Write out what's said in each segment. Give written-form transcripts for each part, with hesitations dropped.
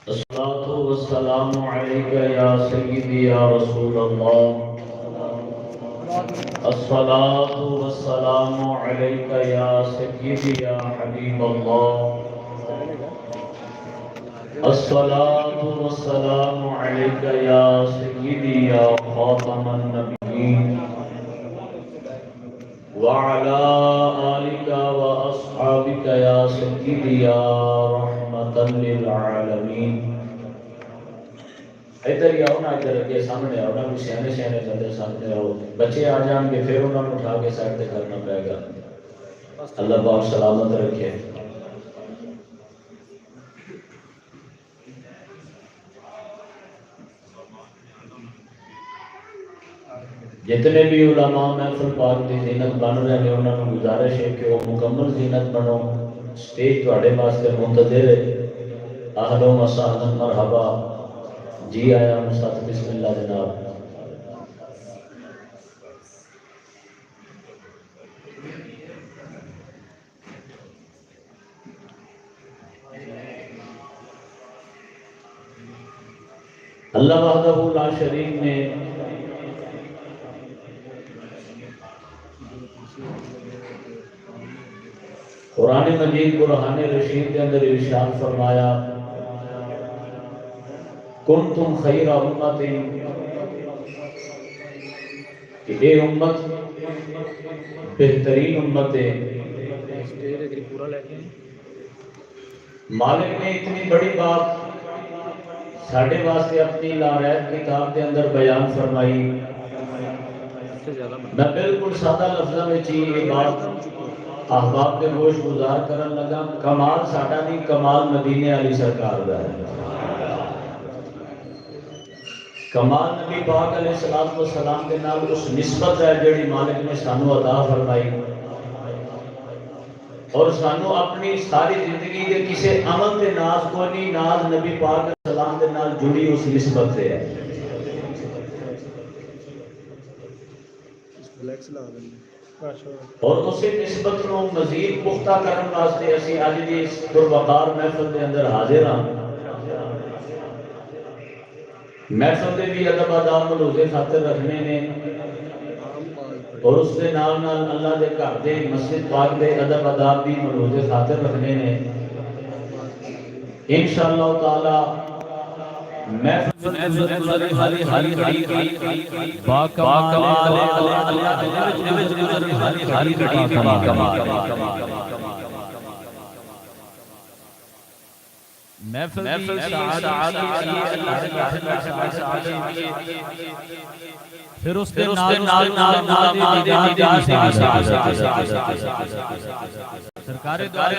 الصلاة والسلام عليك يا سيدي يا رسول الله. الصلاة والسلام عليك يا سيدي يا حبيب الله. الصلاة والسلام عليك يا سيدي يا خاتم النبيين وعلى آلك وأصحابك يا سيدي يا رحمة للعالمين. ادھر ہی آؤ نا، ادھر اگے سامنے آؤ نا، بھی سیانے سیانے بندے سامنے آؤ، بچے آ جان گے پھر انہوں نے اٹھا کے سائڈ پہ کرنا پڑے گا. اللہ پاک سلامت رکھے. جتنے بھی علماء محفل پاک کی زینت بن رہے ہیں انہوں نے گزارش ہے کہ وہ مکمل زینت بنو. سٹیج تواڈے واسطے منتظر ہے. اہلا و سہلا مرحبا، جی آیا مستعد. بسم اللہ جناب. اللہ وحدہ لا شریک نے قرآن مجید برہان رشید کے اندر ارشاد فرمایا، کنتم خیر امت، کہ اے امت بہترین امت ہے. مالک نے اتنی بڑی بات ساڑھے واسطے اپنی لارائت کتاب کے اندر بیان فرمائی. میں بالکل سادہ لفظوں میں یہ بات احباب کے گوش گزار کرن لگا. کمال ساڈا نہیں، کمال مدینے علی سرکار دا ہے. کمال نبی پاک علیہ الصلوۃ والسلام کے نال اس نسبت ہے جڑی مالک نے سانو عطا فرمائی، اور سانو اپنی ساری زندگی کے کسی عمل تے ناز کو نہیں، ناز نبی پاک علیہ السلام کے نال جڑی اس نسبت سے ہے. اور اسی نسبت کو مزید پختہ کرنے واسطے اسی اج دی اس پروقار محفل کے اندر حاضر ہاں. محفل کے بھی ادب آداب ملوز خاطر رکھنے نے، اور اس کے نال نال اللہ دے گھر دے مسجد پاک دے ادب آداب بھی ملوز خاطر رکھنے نے. انشاءاللہ تعالی محفل ہری ہری ہری با کمال ہری محفل پھر اس کے نال سرکار دوارے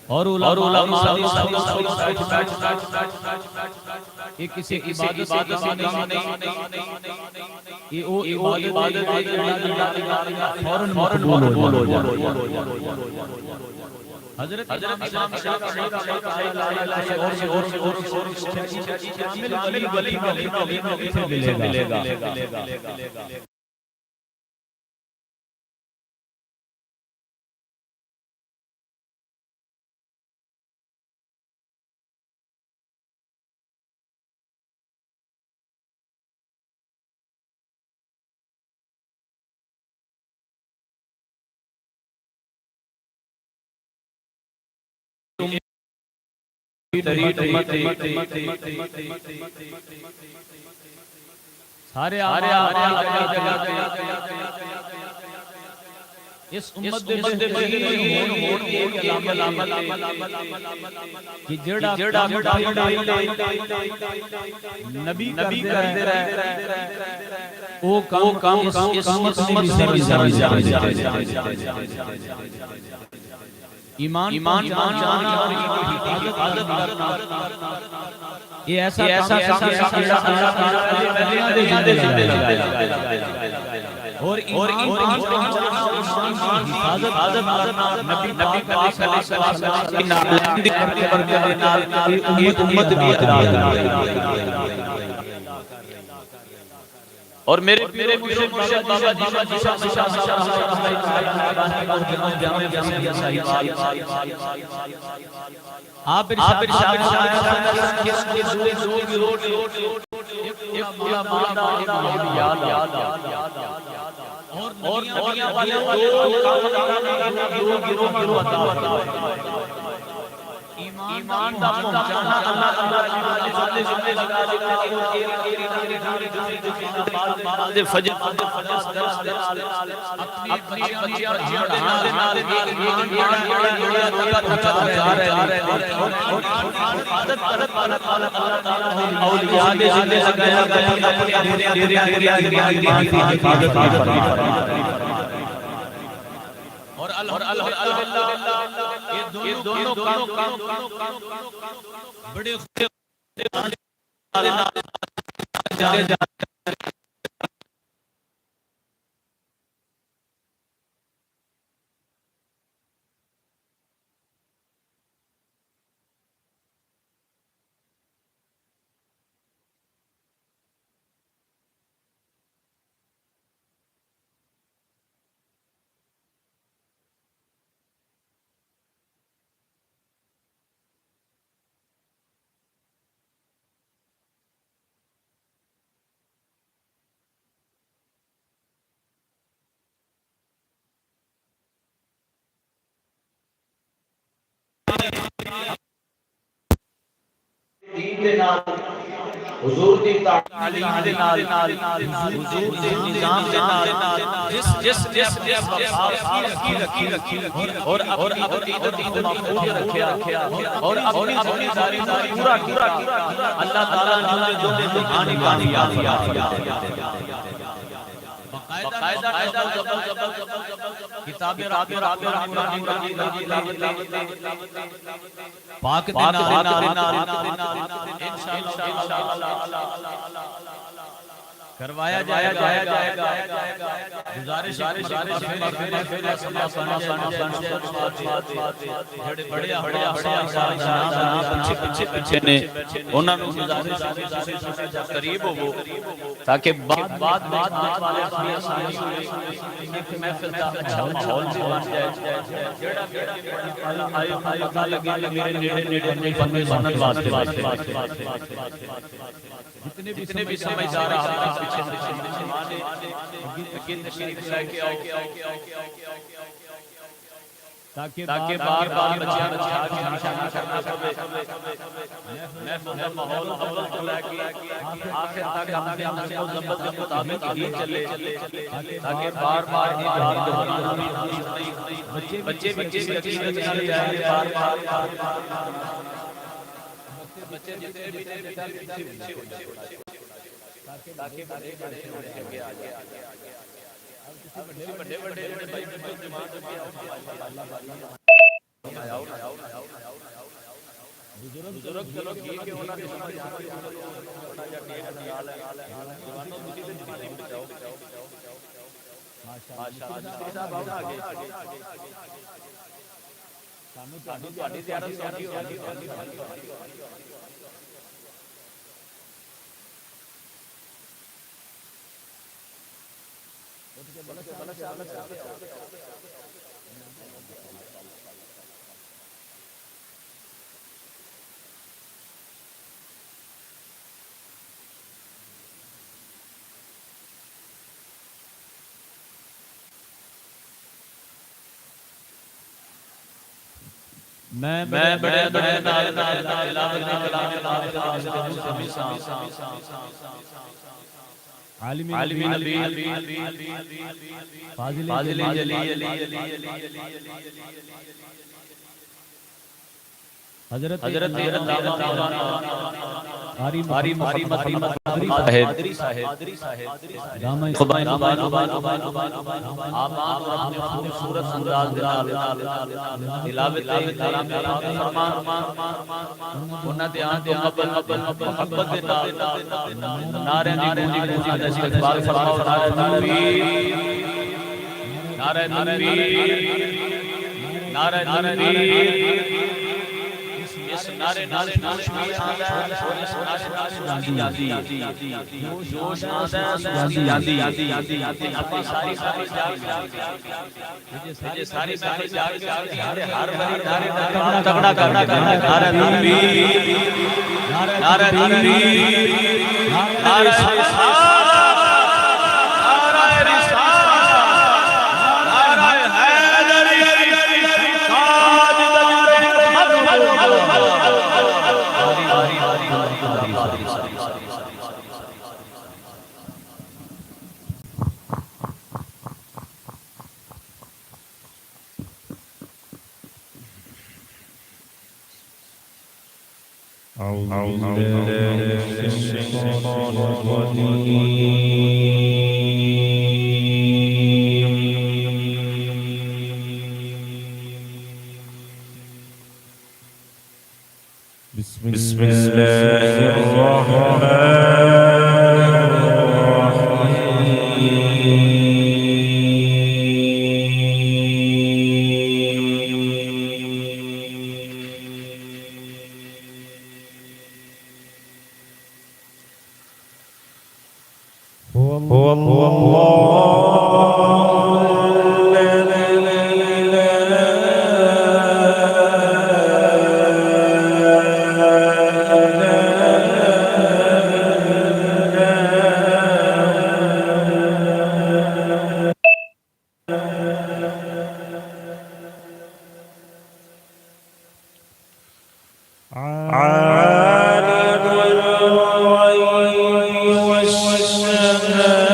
اور علماء یہ کسی عبادت یہ عبادت فوراً مقبول ہو جائے. حضرت امام شافعی ملے گا. سارے اس امت دے کہ جڑا نبی کردے رہے وہ کام اس امت ایمان یہ ایسا اور ایمان اور میرے پیرے مرشد بابا جی آپ ارشاد ایمان دا پہنچانا اللہ فجر اپنی بچیاں اور یہ دونوں کام بڑے حضور دی تعلیم دے نال حضور دے نظام دے نال جس رکھی اور عقیدت کو محفوظ رکھیا اور اپنی ذمہ داری پورا کیا اللہ تعالی نے جو کہانی باقاعدہ کتاب پاک دے نال انشاءاللہ کروایا جائے گا گزارش بڑے پیچھے نے انہاں نوں قریب ہو تاکہ بعد محفل دا اچھا ماحول بن جائے جڑا پتہ لگے میرے نیڑے بندے سنن واسطے جتنے بھی سمجھدار آپ پیچھے تشریف لے کے آؤ تاکہ بار بچیاں کی نشانی کرنا پڑے محفل ماحول اول تو لے کے آخر تک ہم نے ضبط کے مطابق ہی چلے تاکہ بار بچے بھی کسی عقیدت نال جائیں بار بچے جتنے بھی پیچھے ہو جائے تاکہ بڑے آ جائے بڑے بھائی بزرگ چلو ٹھیک ہے انہاں نے سمجھ چھوٹا جا ٹیک نال جوانوں مجھے تے جماعت بچاؤ ماشاءاللہ صاحب آؤ آگے سانو تہاڈی زیارت سونی ہوگی میں بڑے نال تلاوت کلام عالم نبی فاضل جلی حضرت قاری محمد قادری صاحب دامن خبائن آپ اپنے خوبصورت انداز تلاوت کلام فرمان انہاں دے محبت دے نال نعرے دی گونج استقبال فرماؤ نعرہ تکبیر نعرہ تکبیر ਇਸ ਨਾਰੇ ਨਾਲ ਜੋਸ਼ ਵੀ ਆਉਂਦਾ ਹੈ ਇਸ ਨਾਰੇ ਨਾਲ ਜਾਂਦੀ ਜੋਸ਼ ਆਉਂਦਾ ਹੈ ਜਾਂਦੀ ਆਪਾਂ ਸਾਰੀ ਜਾਗ ਜੇ ਸਾਰੀ ਜਾਗ ਹਰ ਵਾਰੀ ਨਾਰੇ ਤਗੜਾ ਨਾਰਾ ਤਕਬੀਰ ਨਾਰਾ ਤਕਬੀਰ ਨਾਰਾ بسم الله الرحمن هو عالم الغيب والشهادة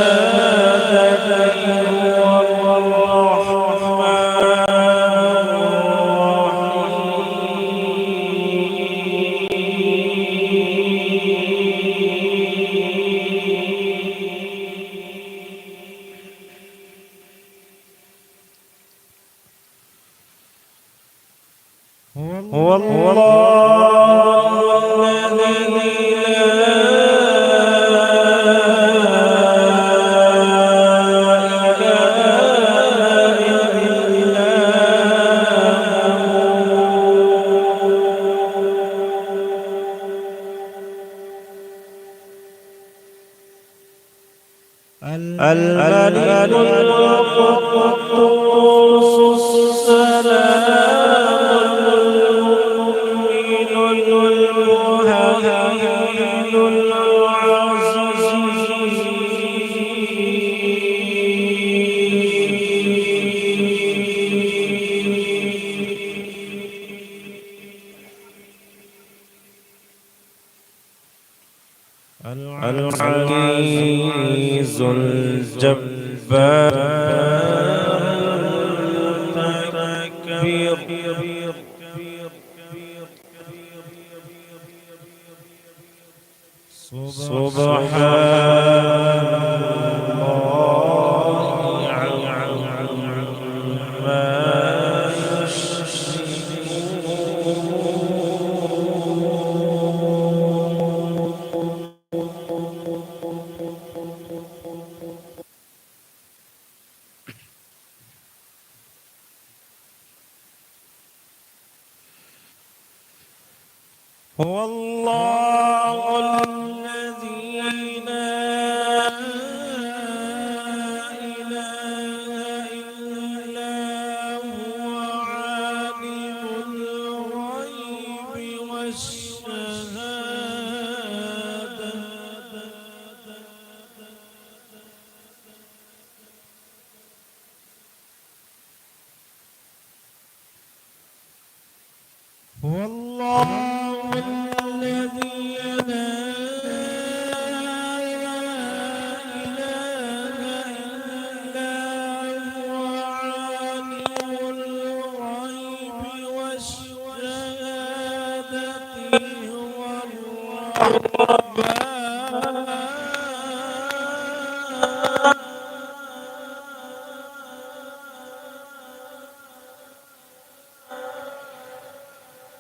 هو الله الذي الملك القدوس السلام المؤمن المهيمن العزيز الجبار المتكبر سبحان الله عما هو الله الذي لا إله إلا هو عالم الغيب والشهادة هو الله الذي لا إله إلا هو عالم الغيب والشهادة هو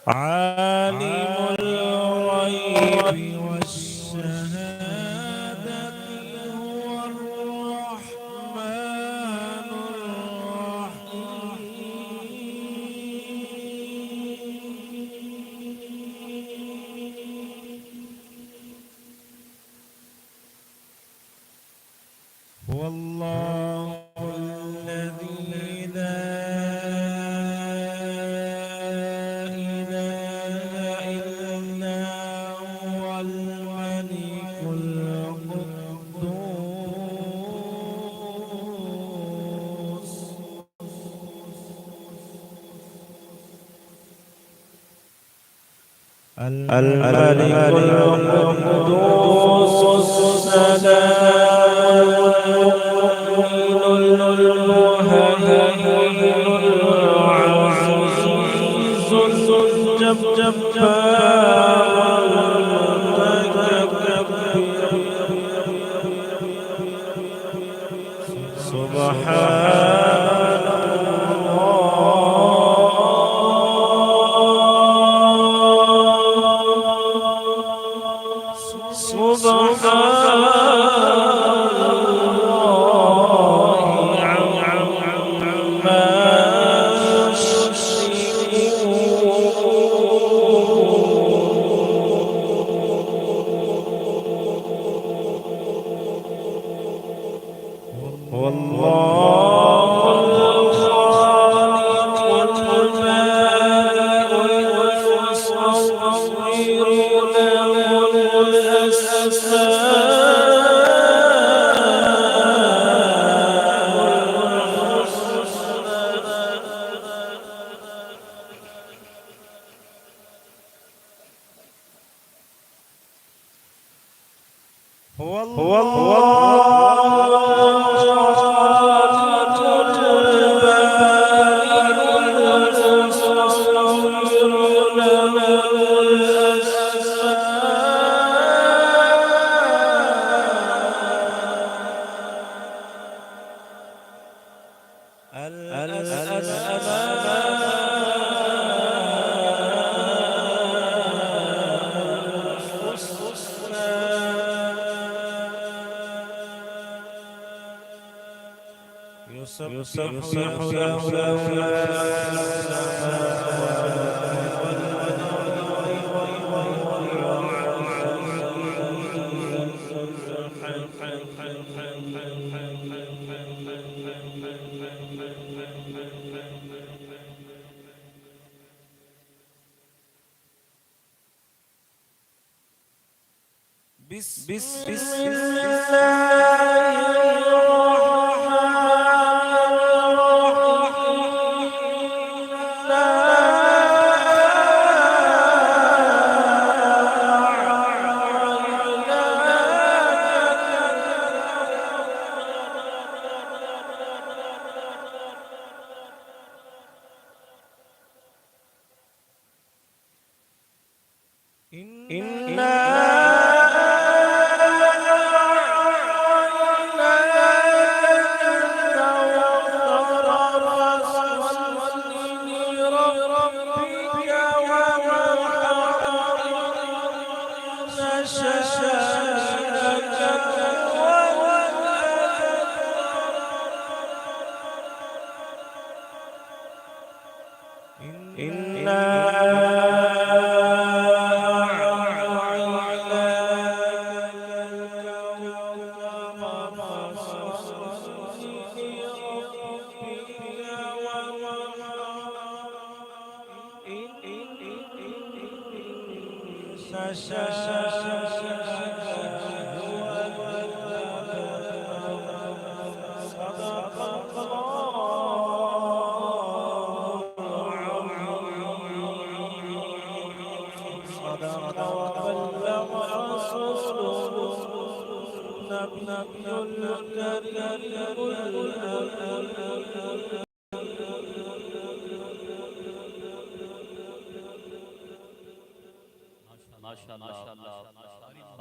عالم الغيب والشهادة هو الرحمن الرحيم هو الله الذي لا إله إلا هو الملك القدوس الملك القدوس السلام المؤمن المهيمن العزيز الجبار المتكبر سبحان يسبح له بسم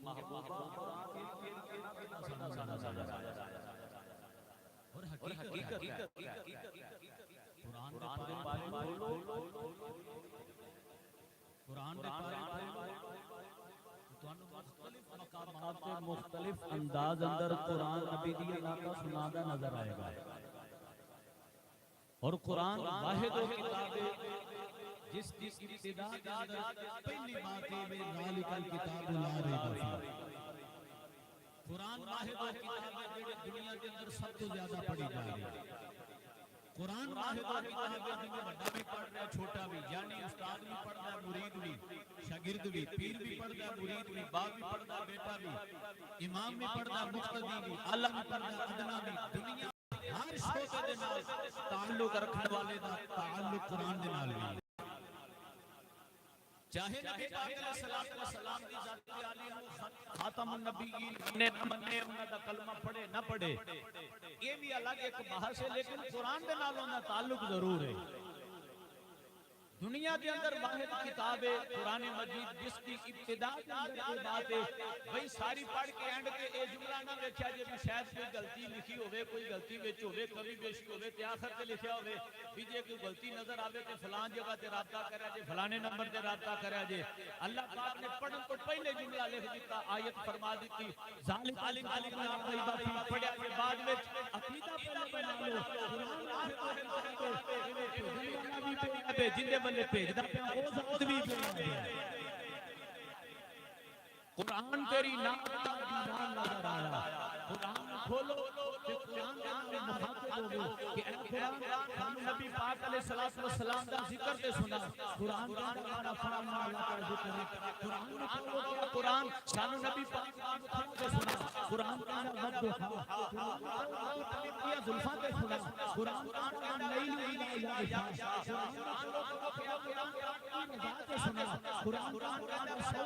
محبوبہ اور حقیقت قرآن دے پارے قرآن دے پارے تانوں مختلف مقامات تے مختلف انداز اندر قرآن نبی دی علاقہ سنادا نظر آئے گا اور قرآن واحد و کتاب ہے جس کی ابتدا کے اندر پہلی بات ہے ذالک الکتاب لا ریب فیہ قرآن واحد و کتاب ہے جو دنیا کے اندر سب سے زیادہ پڑھی جا رہی ہے قرآن واحد و کتاب ہے جن میں بڑا بھی پڑھ رہا ہے چھوٹا بھی یعنی استاد بھی پڑھ رہا ہے مرید بھی شاگرد بھی پیر بھی پڑھ رہا ہے مرید بھی باپ بھی پڑھ رہا ہے بیٹا بھی امام بھی پڑھ رہا ہے مقتدی بھی اعلیٰ بھی پڑھ رہا ہے ادنا بھی دنیا ہر شعبے دے نال تعلق رکھنے والے دا تعلق قرآن دے نال بھی چاہے نبی پاک علیہ الصلوۃ والسلام دی ذات عالی خاتم النبیین نے مننے انہاں دا کلمہ پڑھے نہ پڑھے یہ بھی الگ ایک بحث ہے لیکن قرآن دے نال انہاں تعلق ضرور ہے دنیا کے اندر واحد کتاب ہے قرآن مجید جس کی ابتدا کے اندر یہ بات ہے بھئی ساری پڑھ کے اینڈ کے اے جملہ نہ دیکھا جے بھی شاید کوئی غلطی لکھی ہوئے کوئی غلطی وچ ہوئے کبھی بیشی ہوئے تے آخر تے لکھیا ہوئے بھی جے کوئی غلطی نظر آوے تے فلان جگہ تے رابطہ کریا جے فلانے نمبر تے رابطہ کریا جے اللہ پاک نے پڑھن تو پہلے جملہ لکھ دیتا آیت فرما دیتی ذالک الکتاب لا ریب فیہ پڑھیا کے بعد وچ عقیدہ پہلے بنا لو قرآن جندے بندے بھیجدا پیا او ذات بھی قرآن تیری نام کا دیوان نظر آیا قرآن کھولو تے قرآن دے نال مخاطب ہوگے کہ اے قرآن ہم نبی پاک علیہ الصلوۃ والسلام دا ذکر تے سنا قرآن دا ہمارا فرمان اللہ کا ذکر ہے قرآن کھولو قرآن سانو نبی پاک تے سنا قرآن دا وقت یہ زلفاں تے سنا قرآن دا لیل الا قرآن تے سنا قرآن دا سو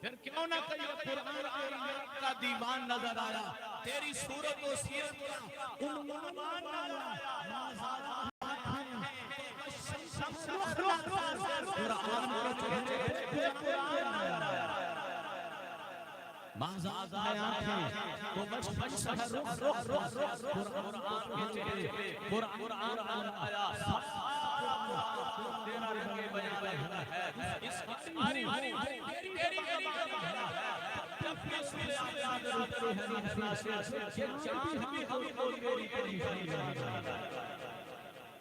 پھر کیوں نہ کہیے قرآن تیری کا دیوان نظر آیا تیری صورت و سیرت کا عنوان نظر آیا مازاد آیات تو مشفش قرآن آیا تیرا رنگ بیان ہے اس ہری تیری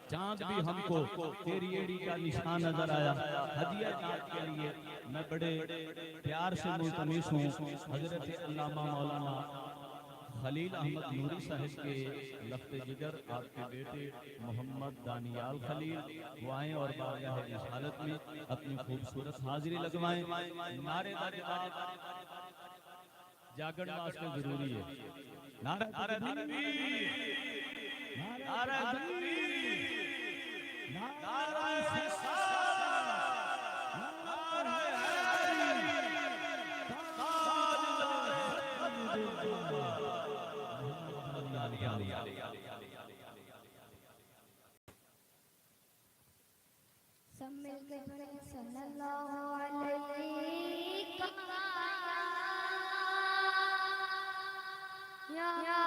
چاند بھی ہم کو تیری ایڑی کا نشان نظر آیا ہدیہ چاند کے لیے میں بڑے پیار سے ملتمس ہوں حضرت علامہ مولانا خلیل احمد نوری صاحب کے لفظ جگر آپ کے بیٹے محمد دانیال خلیل وہ آئیں اور بارگاہ رسالت میں اپنی خوبصورت حاضری لگوائیں نعرے دربار جاگن واسطے ضروری ہے نعرہ تکبیر نعرہ تکبیر نعرہ سب مل کے پڑھیں صلی اللہ علیہ یا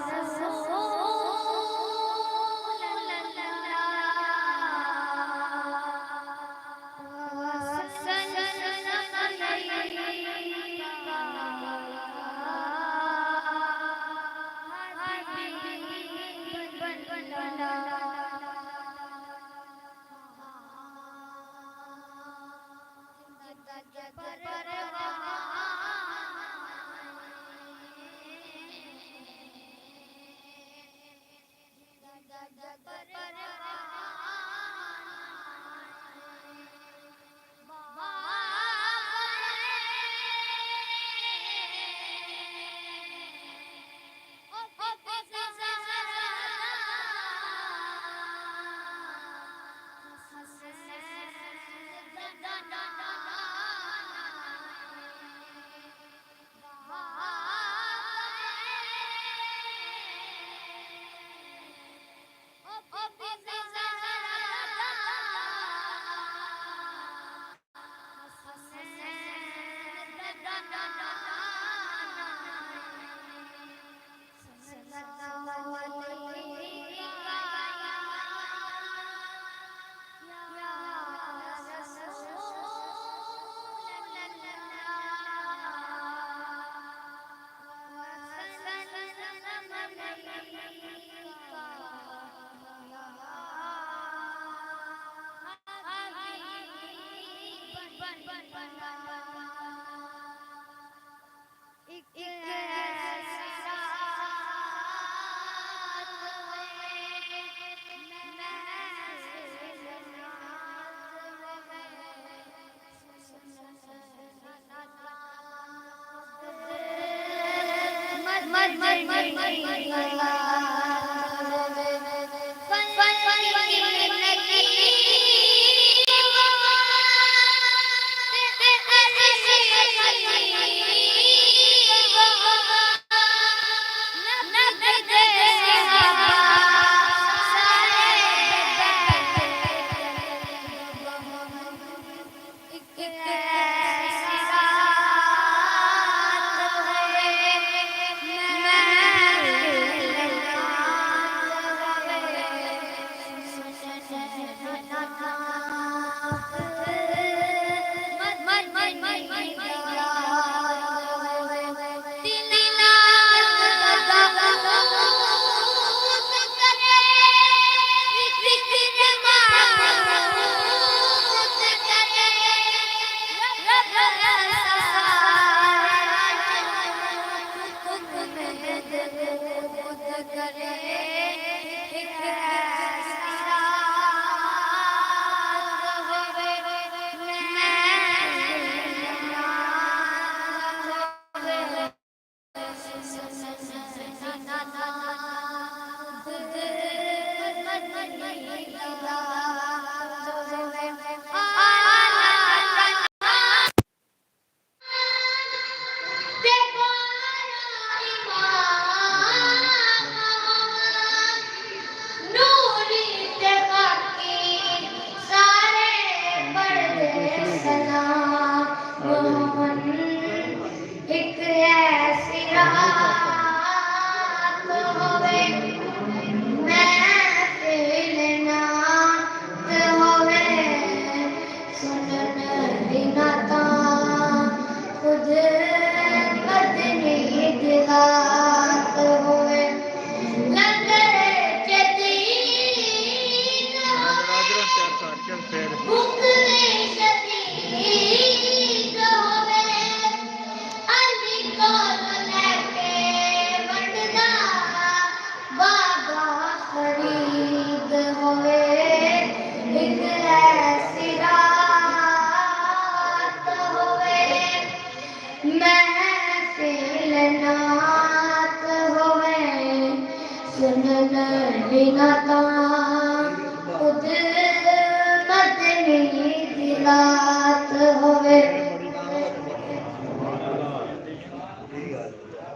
رسول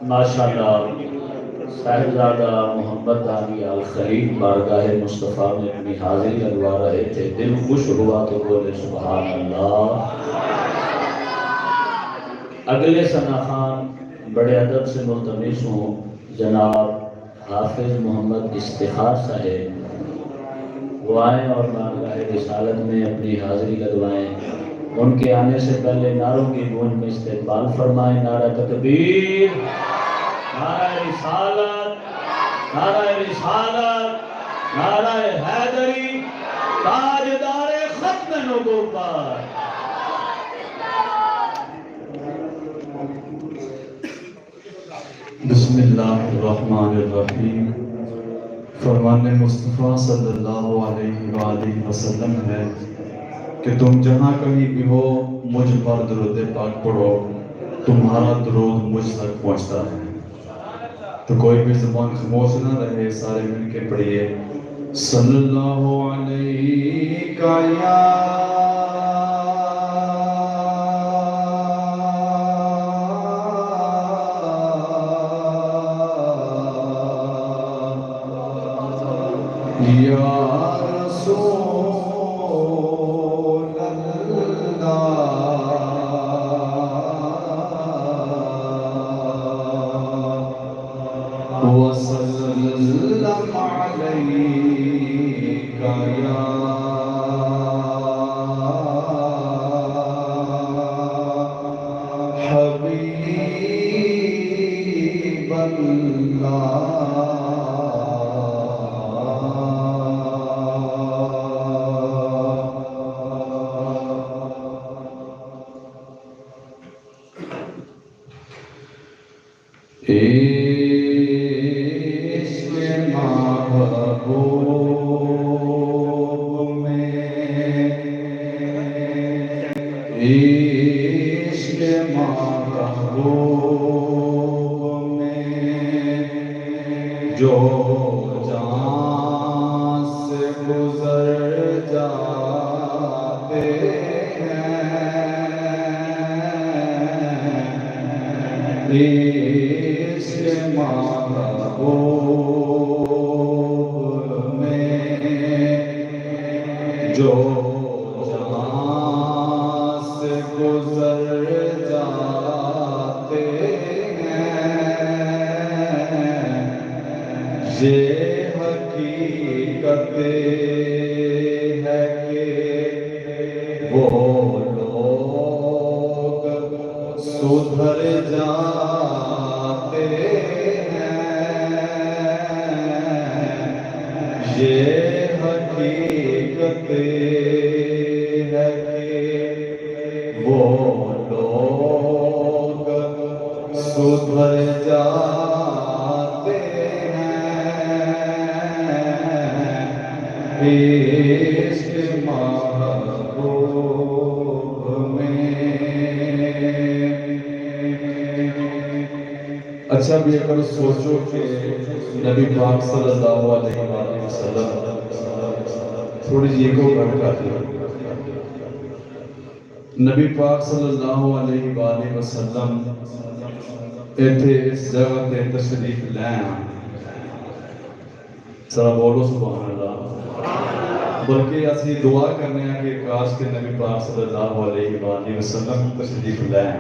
ماشاءاللہ صاحبزادہ محمد دانی الخلیل بارگاہ مصطفیٰ میں اپنی حاضری لگوا رہے تھے، دل خوش ہوا تو بولے سبحان اللہ۔ اگلے ثنا خان بڑے ادب سے ملتمس ہوں جناب حافظ محمد استخار صاحب وہ آئیں اور بارگاہ رسالت میں اپنی حاضری لگوائیں۔ ان کے آنے سے پہلے نعروں کی گونج میں استقبال فرمائیں۔ نعرہ تکبیر، نعرہ رسالت، نعرہ رسالت، نعرہ حیدری، تاجدار ختم نبوت۔ بسم اللہ الرحمن الرحیم۔ فرمان مصطفیٰ صلی اللہ علیہ وآلہ وسلم ہے کہ تم جہاں کہیں بھی ہو مجھ پر درود پاک پڑھو، تمہارا درود مجھ تک پہنچتا ہے۔ تو کوئی بھی زبان خاموش نہ رہے، سارے مل کے پڑھیے صلی اللہ علیہ یا عشق محبوب میں جو جان سے گزر جاتے ہیں عشق محبوب میں جو جان سے گزر جاتے ہیں یہ حقیقت ہے کہ وہ لوگ سدھر جاتے ہیں یہ حقیقت ہے کہ وہ لوگ سدھر جاتے ہیں عشق محبوب میں۔ اچھا بھی اگر سوچو کہ نبی پاک صلی اللہ علیہ وآلہ وسلم تھوڑی جی کو گھڑ کر دیا نبی پاک صلی اللہ علیہ وآلہ وسلم ایتھے اس جگہ تے تشریف لے آئے ذرا بولو سبحان اللہ بلکہ اسی دعا کرنے ہیں کہ کاش کے نبی پاک صلی اللہ علیہ وآلہ وسلم تشریف لے آئے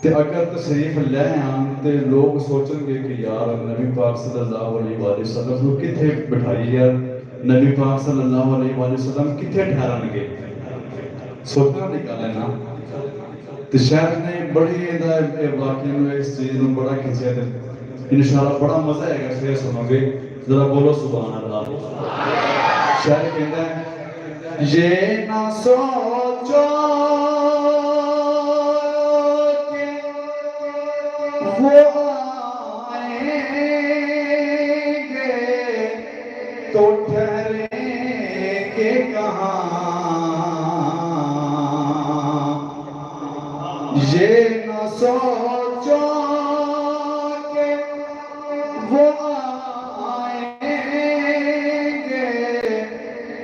تے اگر تشریف لے آئے تے لوگ سوچیں گے کہ یار نبی پاک صلی اللہ علیہ وآلہ وسلم کو کتھے بٹھائی یار نبی پاک صلی اللہ علیہ وآلہ وسلم کتھے ٹھہرن گے سوچنا نکالے نا تو شاید نے بڑی واقعی میں اس چیز میں بڑا کھینچا ہے انشاءاللہ بڑا مزہ ہے گا شاید سنو گے ذرا بولو سبحان اللہ شاید کہتا ہے یہ نہ سوچو کہ وہ آئیں گے تو ٹھہریں گے کہاں یہ نہ سوچو کہ وہ آئیں گے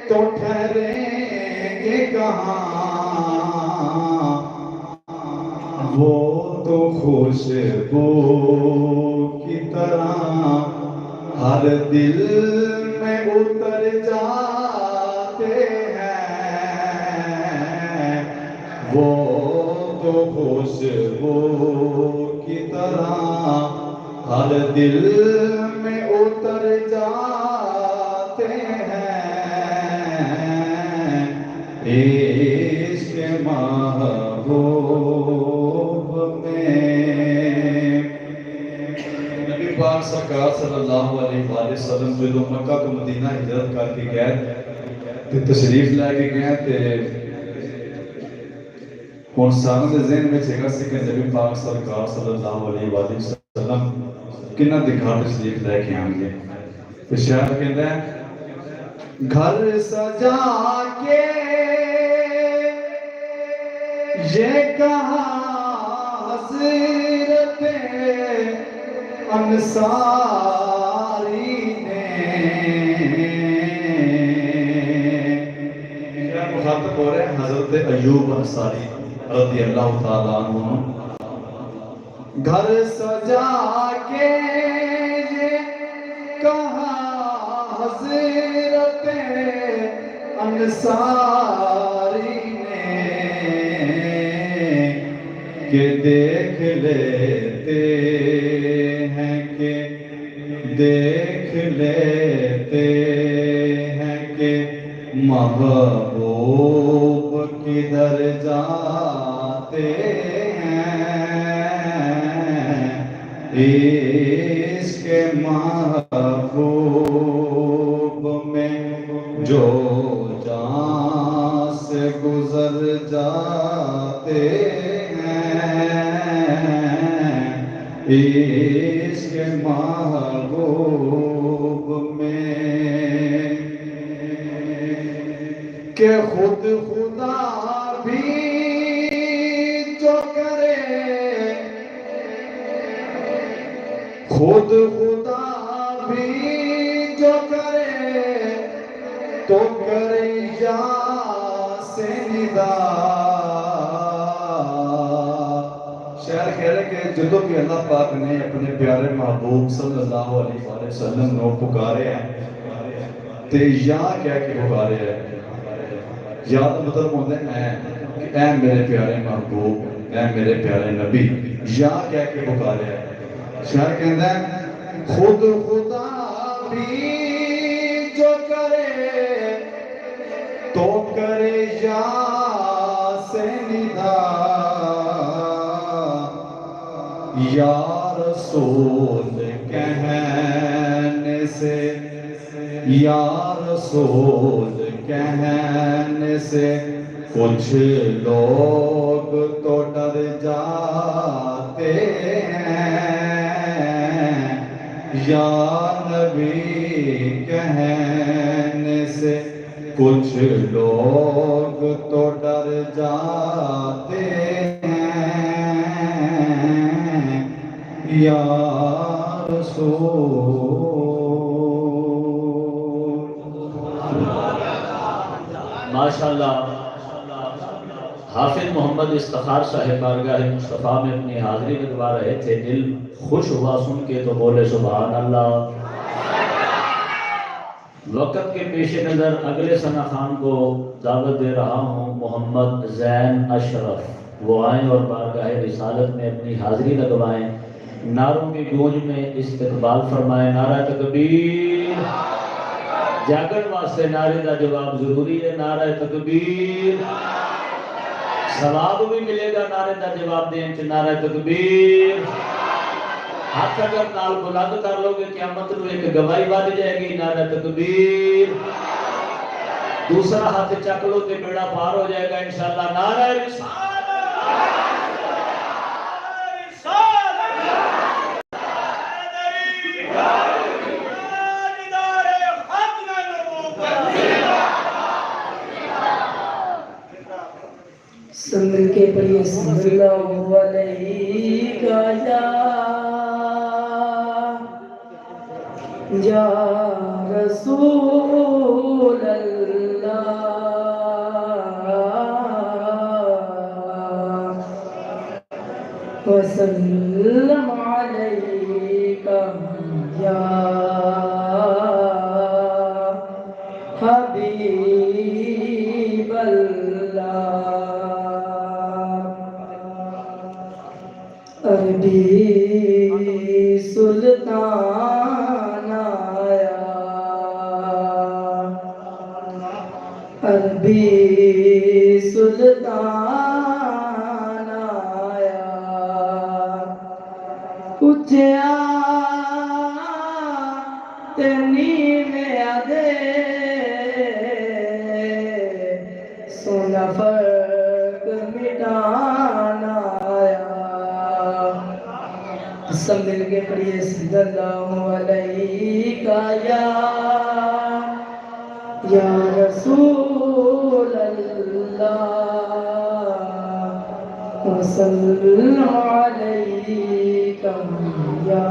تو ٹھہریں گے کہاں وہ تو خوشبو کی طرح ہر دل میں اتر جاتے ہیں وہ تو خوشبو کی طرح ہر دل میں اتر جاتے ہیں عشق محبوب میں نبی پاک سرکار صلی اللہ علیہ وآلہ وسلم جو مکہ تو مدینہ ہجرت کر کے گئے تے تشریف لے کے گئے تے ہن سارے دے ذہن وچ ہے کہ نبی پاک سرکار صلی اللہ علیہ وآلہ وسلم کنا دکھا تشریف لے کے آئیں گے تو شاید کہتا ہے گھر سجا کے یہ کہا حضرت انصاری نے کیا مخاطب ہو رہے ہیں حضرت ایوب انصاری رضی اللہ تعالیٰ عنہ گھر سجا کے یہ کہا حضرت انصاری نے کہ دیکھ لیتے ہیں کہ محبوب کدھر جاتے ہیں عشق محبوب میں جو جان سے گزر جاتے عشق محبوب میں کہ خود خدا بھی جو کرے خود خدا کرے یا سے ندا شعر کہہ رہے کہ جدو کہ اللہ پاک نے اپنے پیارے محبوب صلی اللہ علیہ وآلہ وسلم نو پکارے ہیں تے یا کہہ کے پکارے ہیں یا تو مطلب ہوتا ہے کہ اے میرے پیارے محبوب اے میرے پیارے نبی یا کہہ کے پکارے ہیں شعر کہتا ہے خود خدا بھی جو کرے تو کرے یا سے ندا یا رسول کہنے سے یا رسول کہنے سے کچھ لوگ تو ڈر جاتے ہیں یا نبی کہنے سے کچھ لوگ تو ڈر جاتے ہیں یا رسول ماشاءاللہ حافظ محمد استخار صاحب بارگاہ مصطفیٰ میں اپنی حاضری لگوا رہے تھے دل خوش ہوا سن کے تو بولے سبحان اللہ وقت کے پیش نظر اگلے ثنا خان کو دعوت دے رہا ہوں محمد زین اشرف وہ آئیں اور بارگاہ رسالت میں اپنی حاضری لگوائیں نعروں کی گونج میں استقبال فرمائیں نعرہ تکبیر جاگن واسطے نعرے کا جواب ضروری ہے نعرہ تکبیر ثواب بھی ملے گا نعرے کا جواب دیں نعرہ تکبیر ہاتھ اگر نال بلند کر لو گے قیامت میں ایک گواہی بن جائے گی نعرہ تکبیر دوسرا ہاتھ چک لو تے بیڑا پار ہو جائے گا انشاءاللہ نعرہ رسالت سمل کے پڑھیے صلی اللہ علیہ یا رسول اللہ وسلم علیک یا حبیب اللہ عربی سلطان آیا عربی سلطان آیا اچھیا تنی میں آدھے سونا فرق مٹانا آیا سب مل کے پڑھیے صلی اللہ علیہ یا رسول اللہ وسلم علیک یا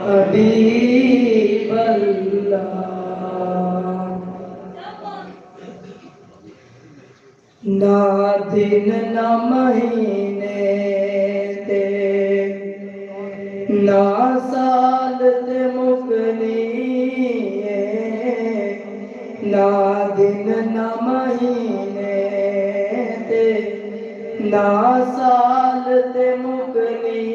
حبیب اللہ نہ دن نہ مہینے نہ سال تے مکنی نہ دن نہ مہینے تے نہ سال تے مکنی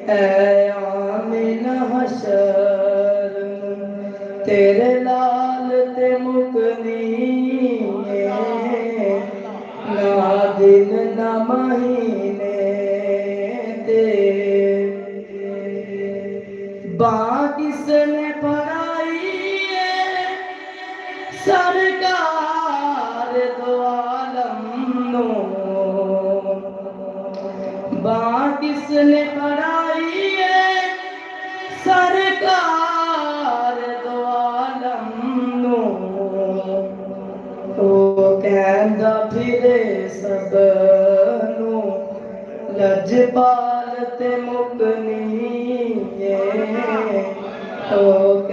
اے آمین حشر تیرے لال تے مکنی نہ دن نہ مہینے باں کس نے پڑھائی ہے سرکار دو عالم نو باں کس نے پڑھائی ہے سرکار دو عالم نو او کہندا پھرے سب نو لجپال تے مکنی او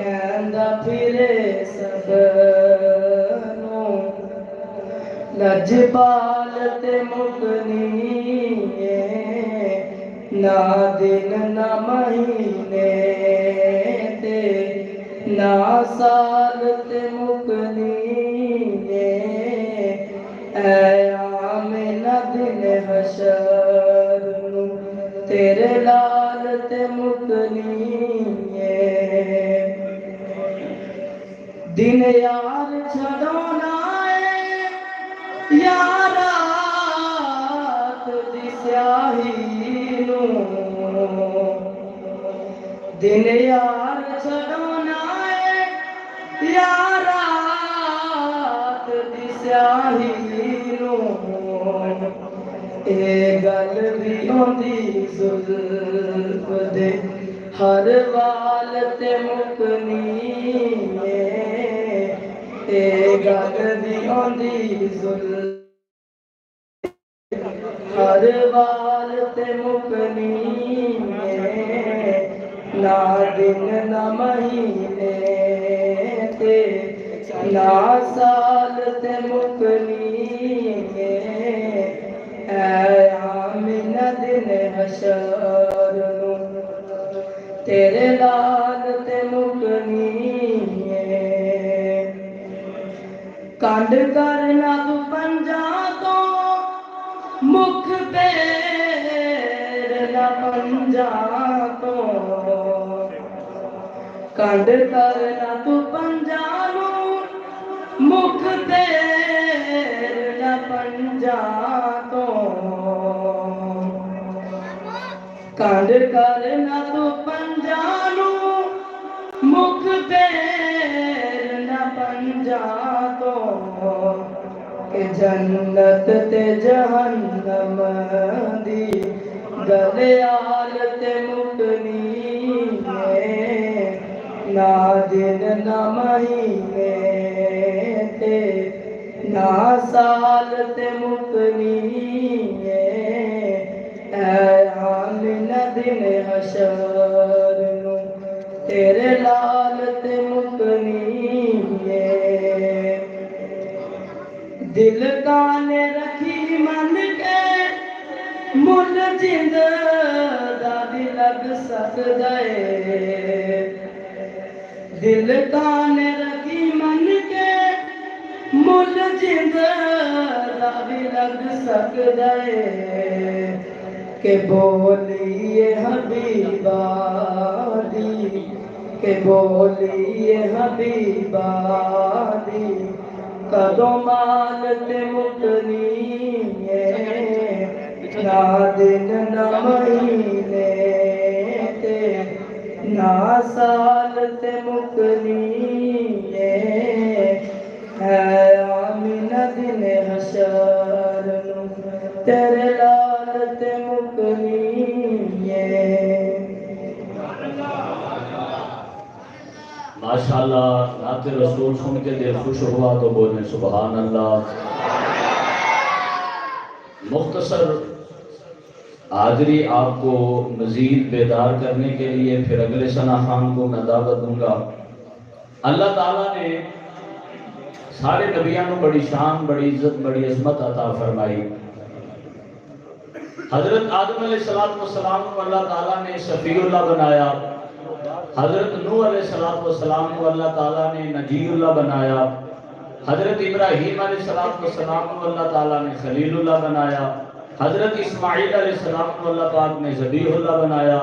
لیندا پھرے سبنوں لجپال تے مکنی نہ دن نہ مہینے تے نہ سال تے مکنی اے آمنہ دن حشر نو تیرے لال تے مکنی دن یار چھڑونا ہے یارات دی سیاہی نو دن یار چھڑونا ہے یارات دی سیاہی نو اے گل بھی ہوندی زلف دے ہر وال تے مکنی اے گل بھی ہوندی زلف ہر وال تے مکنی نہ دن نہ مہینے تے نہ سال تے مکنی اے آمنہ دن حشر نو تیرے لال تے مکنی کنڈ کرنا تو پنجا تو مکھ پیر نہ پنجا تو کنڈ کرنا تو پنجا نو مکھ پیر نہ پنجا تو کنڈ کرنا تو پنجا نو مکھ پیر نہ پنجا تو کہ جنت تے جہنم دی گلیال تے مکنی نہ دن نہ مہینے تے نہ سال تے مکنی اے آمنہ دن حشر نو تیرے لال تے مکنی دل کانے رکھی من کے مل جند دا بھی لگ سکدا اے دل کانے رکھی من کے مل جند دا بھی لگ سکدا اے کہ بولیے حبیبہ دی کہ بولیے حبیبہ دی کدوں مال تے مکنی نہ دن نہ مہینے تے نہ سال تے مکنی ہے آمنہ دن حشر نو تیرے لال تے مکنی ماشاءاللہ نعت رسول سن کے دل خوش ہوا تو بولیں سبحان اللہ۔ مختصر حاضری آپ کو مزید بیدار کرنے کے لیے پھر اگلے ثنا خان کو میں دعوت دوں گا۔ اللہ تعالیٰ نے سارے نبیوں کو بڑی شان، بڑی عزت، بڑی عظمت عطا فرمائی۔ حضرت آدم علیہ السلام کو اللہ تعالیٰ نے صفی اللہ بنایا، حضرت نوح علیہ السلام کو اللہ تعالیٰ نے نجی اللہ بنایا، حضرت ابراہیم علیہ السلام کو اللہ تعالیٰ نے خلیل اللہ بنایا، حضرت اسماعیل علیہ السلام کو اللہ پاک نے ذبیح اللہ بنایا،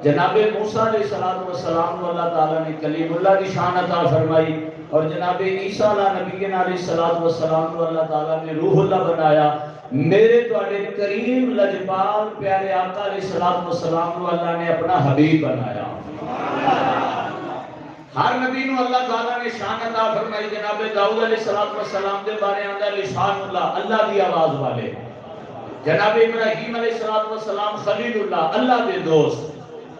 جناب موسیٰ علیہ السلام کو اللہ تعالیٰ نے کلیم اللہ کی شان عطا فرمائی، اور جناب عیسیٰ علیہ نبینا علیہ السلام کو اللہ تعالیٰ نے روح اللہ بنایا۔ میرے توڑے کریم لجپال پیارے آقا علیہ السلام کو اللہ نے اپنا حبیب بنایا۔ ہر نبی نو اللہ تعالیٰ نے شان عطا فرمائی۔ جناب داؤد علیہ السلام دے بارے آندہ لشان اللہ دی آواز والے، جناب ابراہیم علیہ السلام خلیل اللہ دے دوست،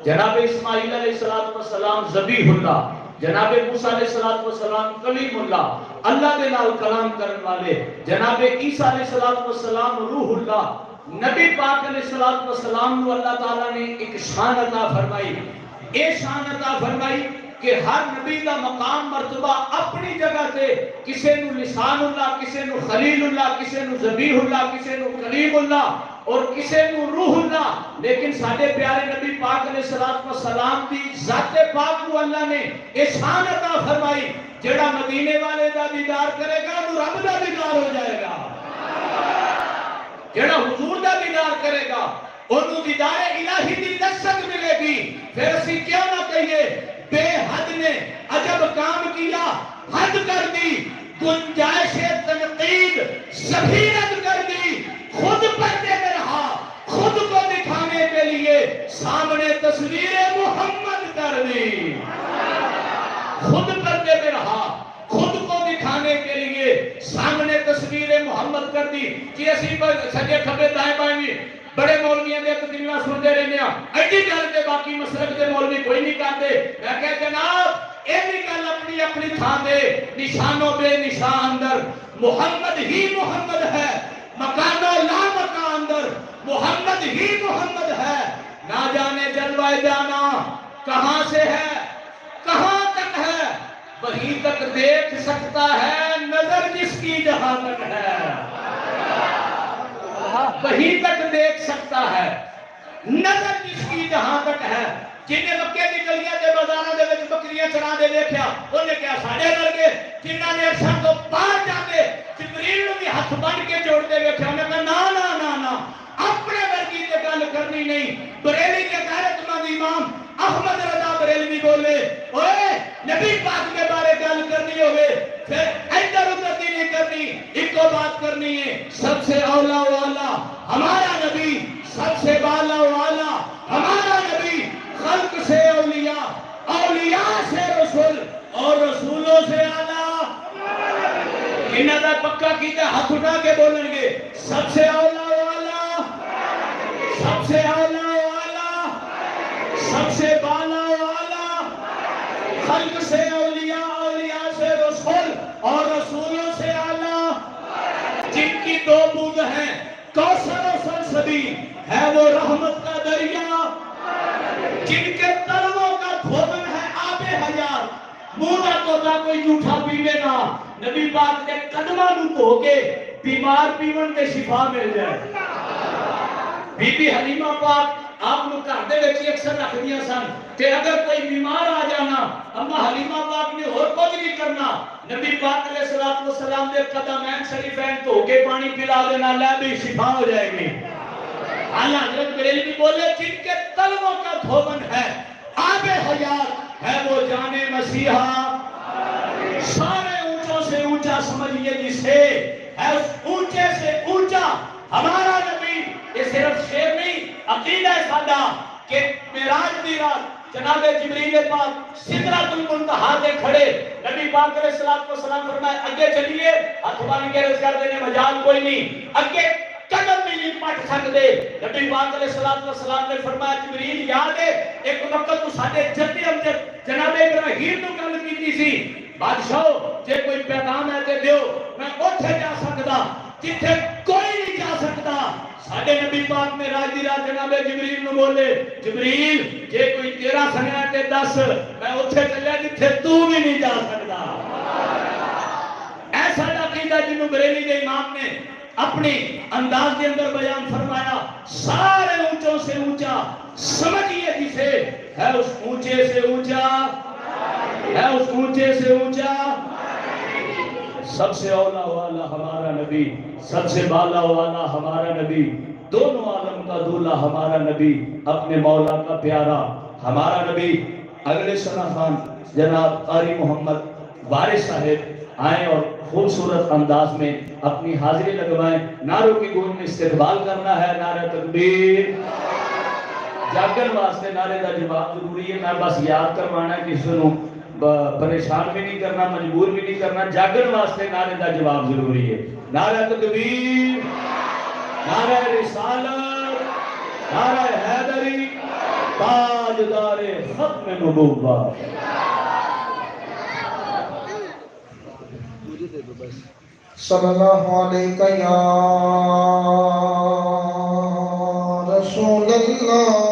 جناب اسماعیل علیہ السلام ذبیح اللہ، جناب موسیٰ علیہ السلام کلیم اللہ دے نال کلام کرن والے، جناب عیسیٰ علیہ السلام روح اللہ، نبی پاک علیہ السلام کو اللہ تعالیٰ نے ایک شان عطا فرمائی۔ اے شان عطا فرمائی کہ ہر نبی دا مقام مرتبہ اپنی جگہ تے، کسے نو لسان اللہ، کسے نو خلیل اللہ، کسے نو ذبیح اللہ، کسے نو کلیم اللہ اور کسے نو روح اللہ، لیکن ساڈے پیارے نبی پاک علیہ الصلوۃ والسلام دی ذات پاک کو اللہ نے احسان عطا فرمائی، جڑا مدینے والے دا دیدار کرے گا تو رب دا دیدار ہو جائے گا، جڑا حضور دا دیدار کرے گا انہوں دیدار الہی دی لذت ملے گی۔ پھر اسی کیا نہ کہیے بے حد نے عجب کام کیا، حد کر دی، گنجائش تنقید سبھی رد کر دی، خود پردے میں رہا، خود کو دکھانے کے لیے سامنے تصویر محمد کر دی، خود پردے میں رہا، خود کو دکھانے کے لیے سامنے تصویر محمد کر دی۔ کہ اسی پر سجے کھبے دائیں بائیں بھی بڑے مولویاں دے تقریریں سنتے رہنے ہیں، ایڈی گل تے باقی مسلک دے مولوی کوئی نہیں کرتے۔ میں کہ جناب اے بھی گل اپنی اپنی تھان دے، نشانوں بے نشان اندر محمد ہی محمد ہے، مکان و لا مکان اندر محمد ہی محمد ہے۔ نہ جانے جلوہ جانا کہاں سے ہے، کہاں تک ہے، وہیں تک دیکھ سکتا ہے نظر جس کی جہاں تک ہے، وہیں تک دیکھ سکتا ہے نظر جس کی جہاں تک ہے۔ جنہیں مکے دی گلیاں دے بازاراں دے وچ بکریاں چرا دے دیکھیا، انہیں کیا ساڑے لڑکے جنہاں نے عرشاں تو پار جاندے جبریل نو بھی ہاتھ بن کے جوڑ دے دیکھیا، انہیں کہا نا نا نا نا اپنے ورگی تے گل کرنی نہیں۔ بریلی کے غیرت مند امام احمد رضا بریلوی بولے اوے نبی پاک کے بارے گل کرنی ہوئے پھر ادھر ادھر دی نہیں کرنی، ایک کو بات کرنی ہے، سب سے اولا والا ہمارا نبی، سب سے بالا والا ہمارا نبی، خلق سے اولیاء، اولیاء سے رسول اور رسولوں سے اعلیٰ۔ انہاں دا پکا کیتا ہاتھ اٹھا کے بولیں گے سب سے اولا والا، سب سے اولا والا، سب سے بالا والا، خلق سے اولیاء، اولیاء سے رسول اور رسولوں سے اعلیٰ، جن کی دو بوند ہیں کوثر و سلسبیل ہے وہ رحمت کا دریا، جن کے تلووں کا دھوبن ہے آب حیات، منہ نہ توتا کوئی جھوٹا پیوے نہ، نبی پاک نے قدمہ نو دھو کے بیمار پیون تے شفا مل جائے۔ بی بی حلیمہ پاک آپ نو گھر دے وچ اکثر رکھ دیا سن کہ اگر کوئی بیمار آ جانا اما حلیمہ پاک نے اور کچھ نہیں کرنا، نبی پاک علیہ الصلوۃ والسلام دے قدمین شریفین دھو کے پانی پلا دینا، لے بھی شفا ہو جائے گی۔ اعلیٰ حضرت بریلوی بولے جن کے تلووں کا دھوبن ہے آب حیات ہے وہ جان مسیحا، سارے اونچوں سے اونچا سمجھئے جسے ہے اس اونچے سے اونچا ہمارا نبی۔ یہ صرف شعر نہیں عقیدہ سادہ کہ معراج دی رات جناب جبریل پاک سدرۃ المنتہا تے کھڑے، نبی پاک علیہ الصلوۃ والسلام فرمائے اگے چلیے، ہاتھ بن کے عرض کر دینے مجال کوئی نہیں، اگے قدم بھی نہیں پٹ سکتے۔ نبی پاک علیہ الصلوۃ والسلام نے فرمایا جبریل یاد ہے ایک وقت تو ساڈے جدی امجد جناب ابراہیم نو گل کیتی سی، بادشاہ جے کوئی پیغام ہے تے دیو، میں اوتھے جا سکدا جتھے کوئی نہیں جا سکتا۔ ساڈے نبی پاک میں راج دی رات جناب جبریل نو بولے جبریل جے کوئی تیرا سنیا تے دس، میں اوتھے چلیا جتھے تو بھی نہیں جا سکدا۔ ایسا عقیدہ جنوں بریلی دے امام نے اپنی انداز کے اندر بیان فرمایا، سارے اونچوں سے اونچا سمجھئے جسے ہے اس اونچے سے اونچا، ہے اس اونچے سے اونچا، سب سے اولا والا ہمارا نبی، سب سے بالا والا ہمارا نبی، دونوں عالم کا دولہ ہمارا نبی، اپنے مولا کا پیارا ہمارا نبی۔ اگلے سنہ خان جناب قاری محمد وارث صاحب آئیں اور خوبصورت انداز میں اپنی حاضری لگوائیں۔ نعروں کی گونج میں استقبال کرنا ہے، نعرہ تکبیر۔ جاگن واسطے نعرے دا جواب ضروری ہے، میں بس یاد کروانا ہے، کسی نو پریشان بھی نہیں کرنا، مجبور بھی نہیں کرنا، جاگن واسطے نعرے دا جواب ضروری ہے۔ نعرہ تکبیر، نعرہ رسالت، نعرہ حیدری، تاجدار ختم نبوت۔ صلی اللہ علیہ یا رسول اللہ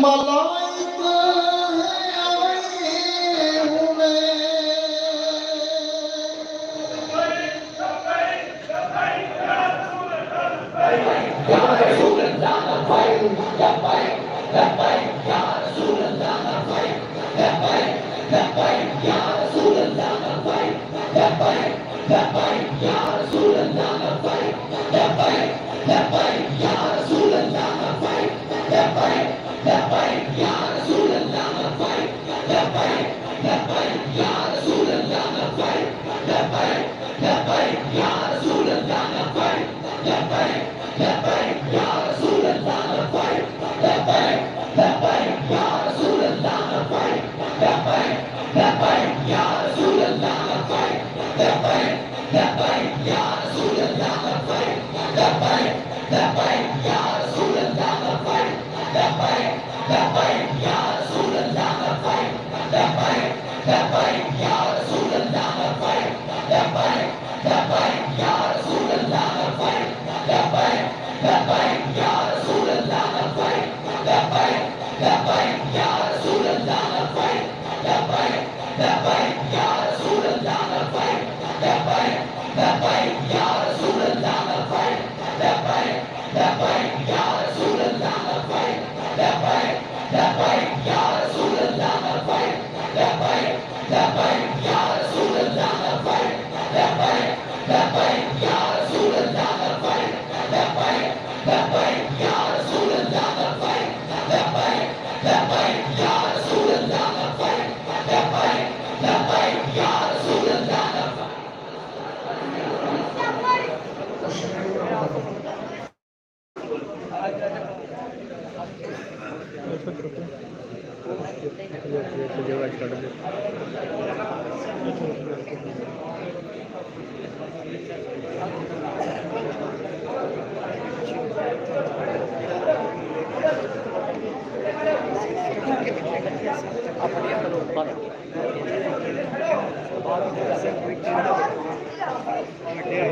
ملائک آئے ہوئے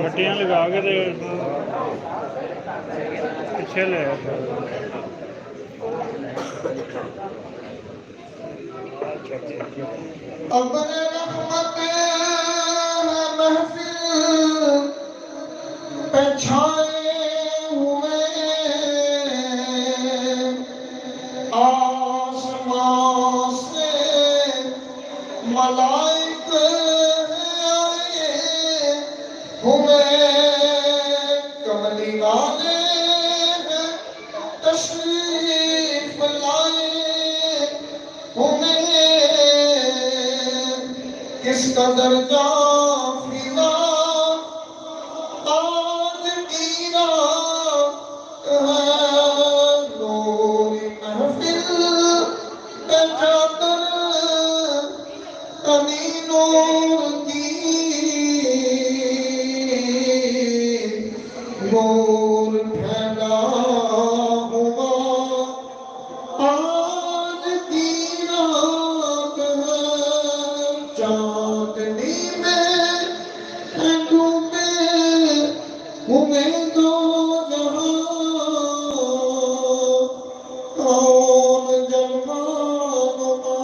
مٹیاں لگا کے پیچھے لے ابر رحمت محفل پہ چھائے ہوئے آسمان سے ملائک آئے ہوئے کملی والے تشریف لائے ہوئے کس قدر جافیہ آج کی رات ہے نور محفل پہ چادر تنی نور کی نور پھیلا ہوا آج کی رات ہے چاندنی میں ڈوبے ہوئے دو جہاں کون جلوہ نما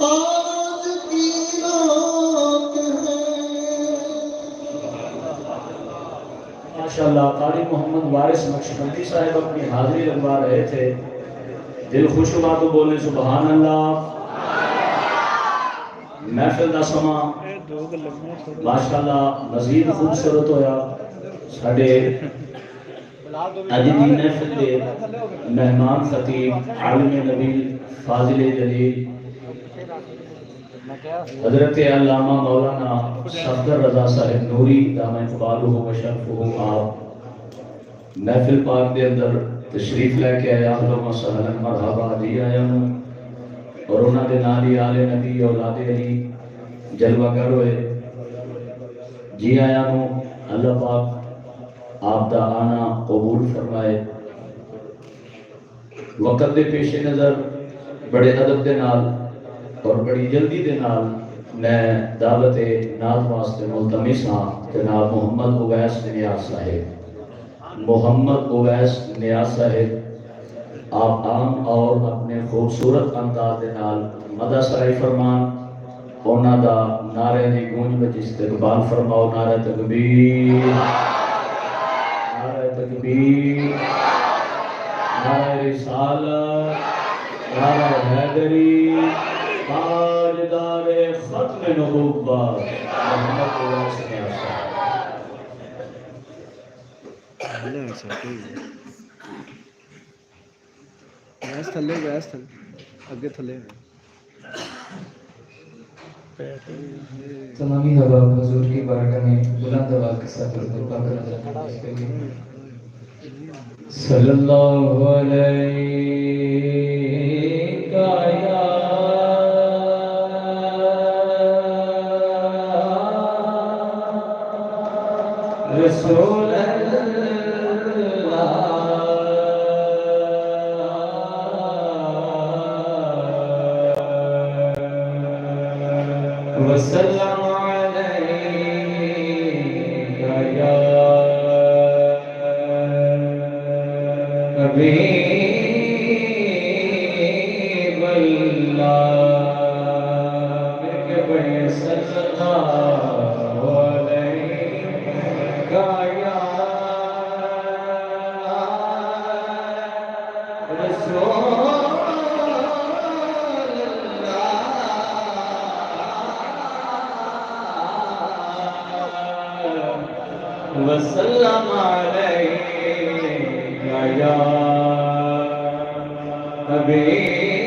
آج کی رات ہے ماشاءاللہ قاری محمد وارث نقشبندی صاحب اپنی حاضری لگوا رہے تھے، دل خوش ہوا تو بولے سبحان اللہ۔ محفل دا سما ماشاءاللہ مزید خوبصورت ہویا۔ ساڈے اج دی محفل دے مہمان خطیب عالم نبی فاضل جلیل حضرت علامہ مولانا صفدر رضا صاحب نوری دامہ اقبالہ و شرفہ آپ محفل پاک دے اندر تشریف لے کے آیا، اہلا و سہلا مرحبا جی آیا ہوں، اور انہاں دے نال ہی آل نبی اولاد علی جلوہ گر ہوئے جی آیا ہوں۔ اللہ پاک آپ دا آنا قبول فرمائے۔ وقت دے پیش نظر بڑے ادب دے نال اور بڑی جلدی دے نال میں دعوت نعت واسطے ملتمس ہاں جناب محمد اویس نیاز صاحب، محمد اویس نیاز صاحب آپ عام اور اپنے خوبصورت انداز دے نال مدح سرائی فرمان اونا دا نعرے دی گونج وچ استقبال فرماؤ نعرہ تکبیر نعرہ تکبیر نعرہ رسالت نعرہ حیدری تاجدار ختم نبوت محمد صلی اللہ علیہ وسلم گیس تھلے اگے تھلے تمامی ہوا حضور کی بارگاہ میں بلند آواز کے ساتھ درود پاک کرنا صلی اللہ علیہ یا رسول وسلم عليك يا حبيب الله بك صلى الله عليك يا رسول وسلم عليك يا حبيب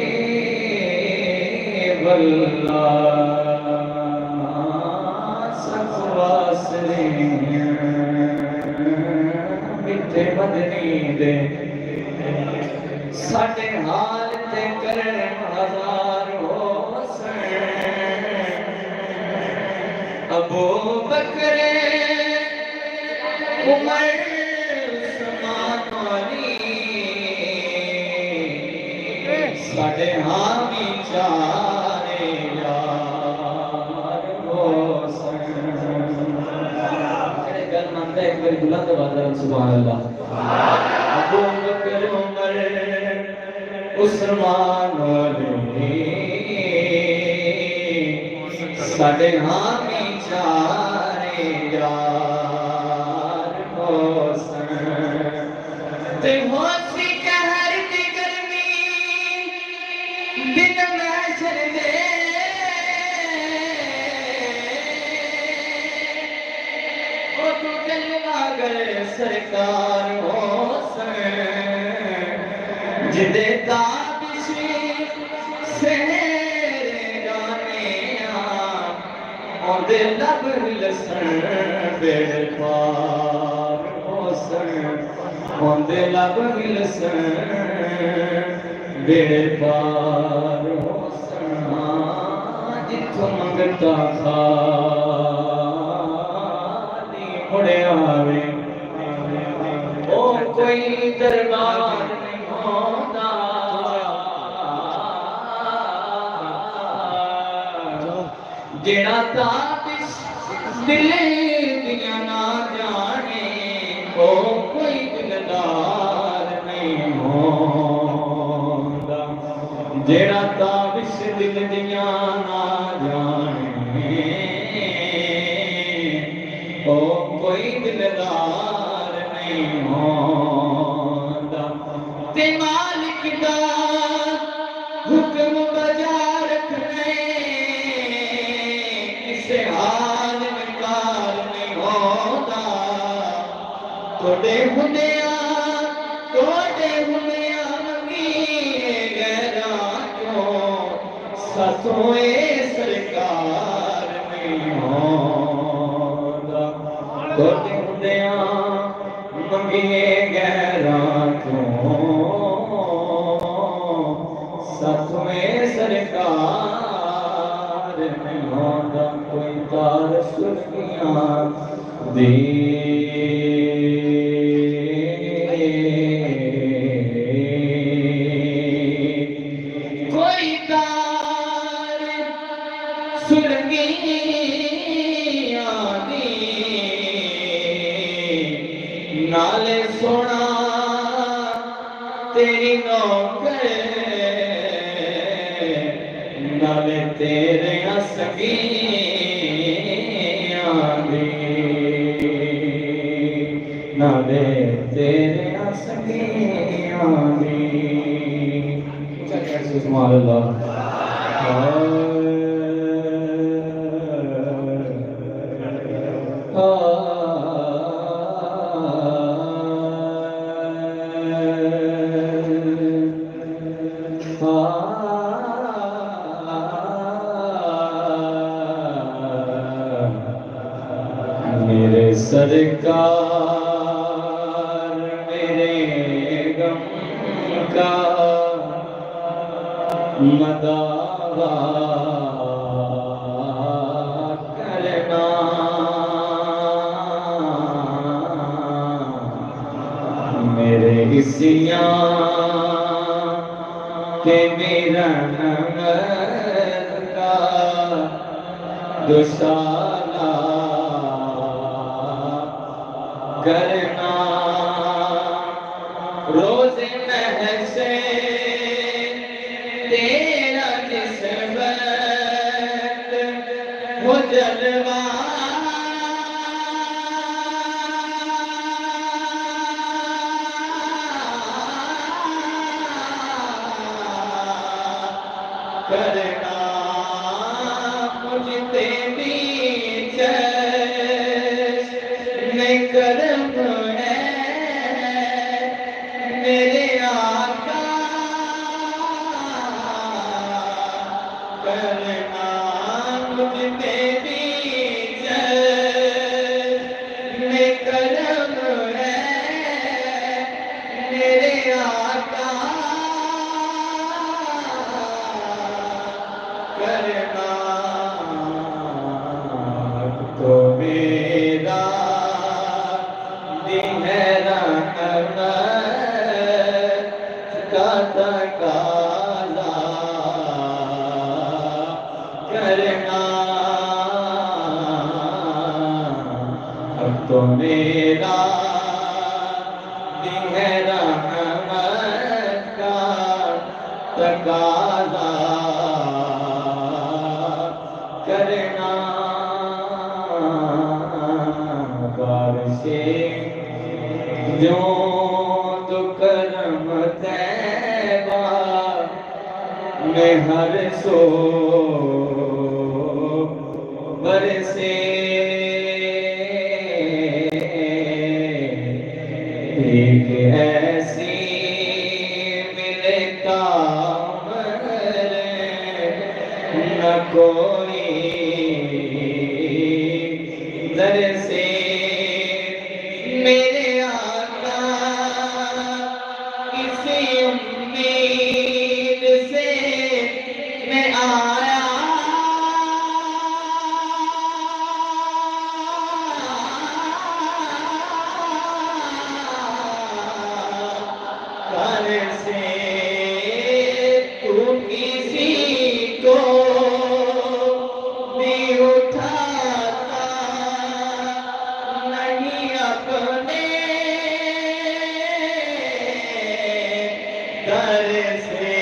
الله سفواسرين مٹھے مدنی دے ساڑھے حال تے کرن ہزار ہو سن ابو بکر عمر عثمان علی ساڑھے حامی چارے یار ہو سن گل مانتا ہے ایک باری بلند آواز سبحان اللہ ابو بکر عمر عثمان علی ساڑھے حامی چارے یار ہو سن تے ہوسی قہر دی گرمی دن محشر دے او تو جلوہ گر سرکار ہو سن جدے تابش سہرے گانے آندے لب لسن بیڑ پار ہو سن آندے لب لسن بیڑ پار ہو سن جتھوں منگتا خالی مڑے آوے او کوئی دربار نہیں ہوتا جیڑا تابش دل دیا نہ جانے او کوئی دلدار نہیں ہوتا جیڑا تابش دل دیا نہ جانے او کوئی دلدار نہیں ہوتا تے مالک دا حکم بجا رکھنے کسے حال میں کار نہیں ہوتا توڑے ہندیاں منگیے غیران کیوں ساتھوں اے سرکار نہیں ہوتا توڑے ہندیاں منگیے غیران کیوں ساتھوں اے سرکار نہیں ہوتا کوئی تار سرکیاں دی کوئی تار سرکیاں دی نالے سونا تیری نو تیرے اسکیاں دی نالے تیرے اسکیاں دی سبحان اللہ میرے سرکار میرے غم کا مداوا کرنا میرے عصیان کہ میرا نمر کا دوسالا کرنا روز محشر تیرا جس وقت وہ جلوہ کرنا مجھ تیری چشم کرم ہے میرے آقا کرنا مجھ تیری چشم کرم ہے میرے آقا کرنا تو میرا دہرا کا تقاضا کرنا اب تو میرا دہرا کا تقاضا کرنا بارشیں جو تو کرم طیبہ میں ہر سو برسے ایک ایسی ملے کامر نہ کوئی در سے میرے آقا کسی امید سے میں آیا گھر سے تو کسی کو بھی اٹھاتا نہیں اپنے گھر سے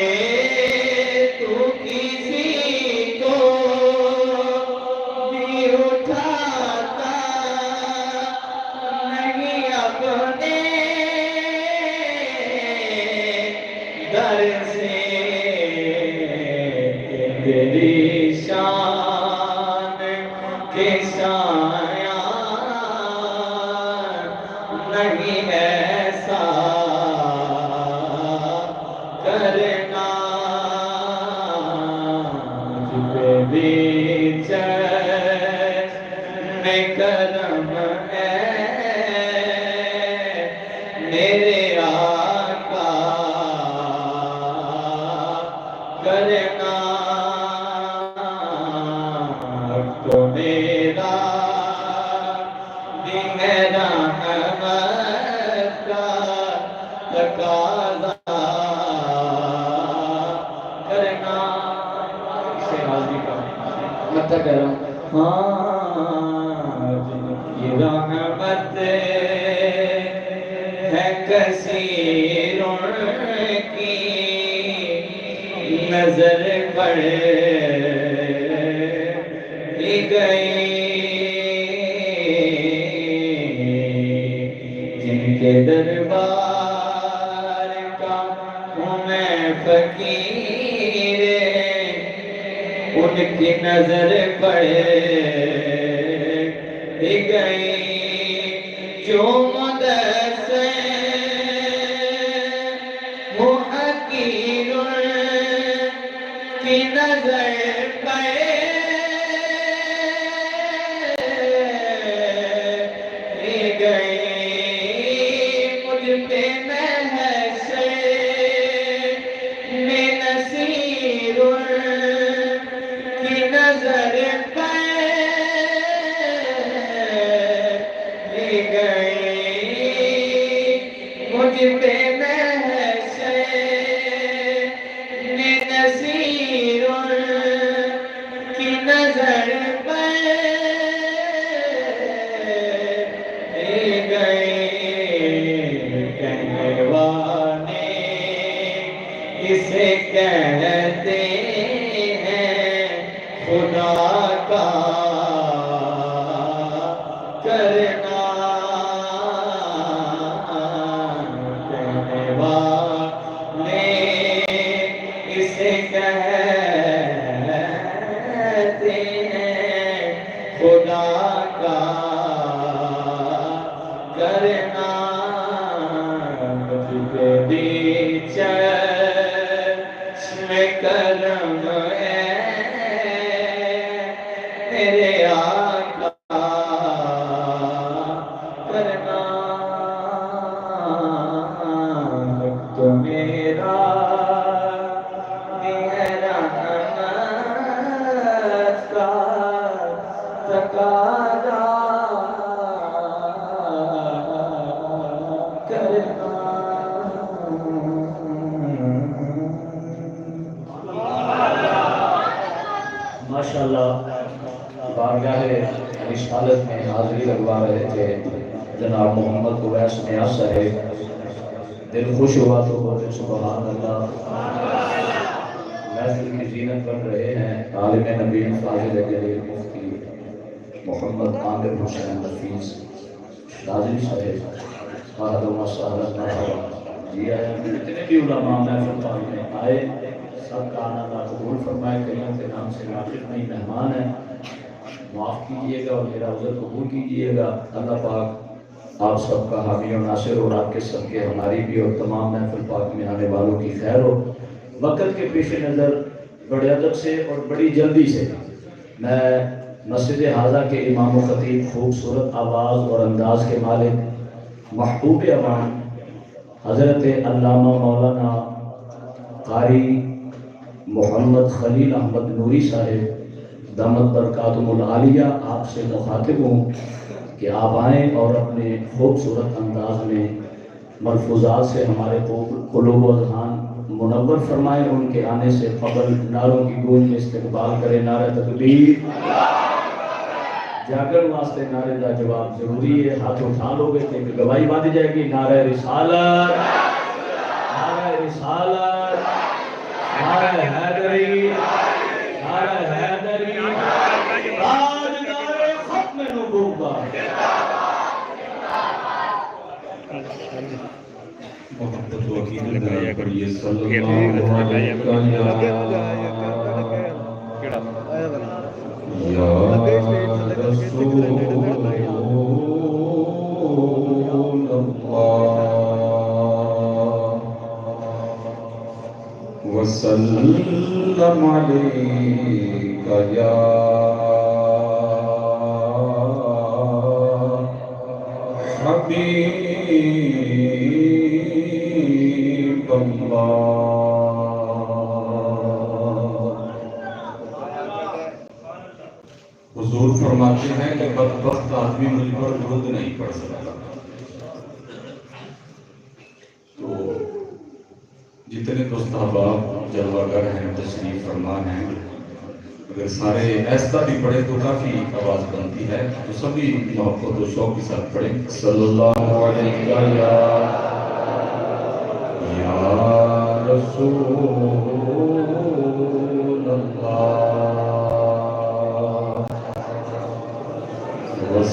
تو کسی کو بھی اٹھاتا نہیں اپنے گھر سے تیری شان کے شایان نہیں ایسا کرنا جبے بھی چشم کرم ہے میرے آقا کرنا اب تو میرا دہرا کا تقاضا کرنا اسے حاضری کا مت کرو ہاں جن کی رحمت ہے کثیروں کی نظر پڑے گئے جن کے دربار کا ہوں میں فقیر ان کی نظر پڑ گئی جو مدثر وہ حقیر کی نظر پڑ گئی مجھ پہ محشر میں نصیر کی نظر پڑ گئی مجھ پہ محشر میں نصیر کی نظر پڑ گئی کہنے والے اسے کہتے ہیں خدا کا کرنا کہنے والے اسے کہتے ہیں خدا کا کرنا دی چشم کرم ہے میرے آقا کرنا تو میرا رحمت کا تقاضا کرنا ماشاءاللہ بارگاہ رسالت میں حاضری لگوا رہے تھے جناب محمد اویس نیاز صاحب دل خوش ہوا تو بولے سبحان اللہ محفل کی زینت بن رہے ہیں عالم نبی فاضل جلیل مفتی محمد عامر حسین حفیظ شاذلی صاحب اہلا و سہلا مرحبا جی آیا جتنے بھی علماء محفل پاک میں آئے سب کا آنا اللہ قبول فرمائے کئیوں کے نام سے واقف نہیں مہمان ہیں معاف کیجئے گا اور میرا عذر قبول کیجئے گا اللہ پاک آپ سب کا حامی و ناصر اور آپ کے سب کے ہماری بھی اور تمام محفل پاک میں آنے والوں کی خیر ہو وقت کے پیش نظر بڑے ادب سے اور بڑی جلدی سے میں مسجد حاضہ کے امام و خطیب خوبصورت آواز اور انداز کے مالک محبوب عوام حضرت علامہ مولانا قاری محمد خلیل احمد نوری صاحب دامت برکاتہم العالیہ آپ سے مخاطب ہوں کہ آپ آئیں اور اپنے خوبصورت انداز میں ملفوظات سے ہمارے قلوب و اذہان منور فرمائیں ان کے آنے سے قبل نعروں کی گونج میں استقبال کریں نعرہ تکبیر جاگر واسطے نعرے کا جواب ضروری ہے ہاتھ اٹھا لو گے کہ گواہی باندھی جائے گی نعرہ رسالت نعرہ رسالت نعرہ حیدری نعرہ حیدری تاجدار ختم نبوت محبت و عقیدت دار پڑھیے صلی اللہ علیہ وسلم یا رسول اللہ وسلم علیک یا حبیب اللہ حضور فرماتے ہیں کہ بدبخت آدمی مجھ پر درود نہیں پڑھ سکتا تو جتنے دوست احباب جلوہ گر ہیں تشریف فرما ہیں اگر سارے ایسا بھی پڑھے تو کافی آواز بنتی ہے تو سبھی محبت و شوق کے ساتھ پڑھیں صلی اللہ علیہ یا رسول اللہ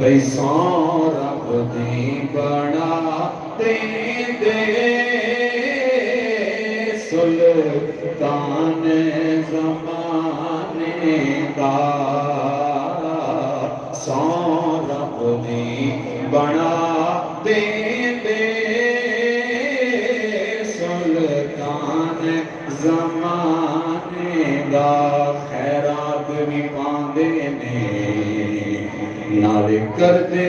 بھئی سورب دی بنا دے سلطان زمانے دا سورب دی بنا دے سلطان زمانے دا خیرات بھی پاندے نے نال کر دے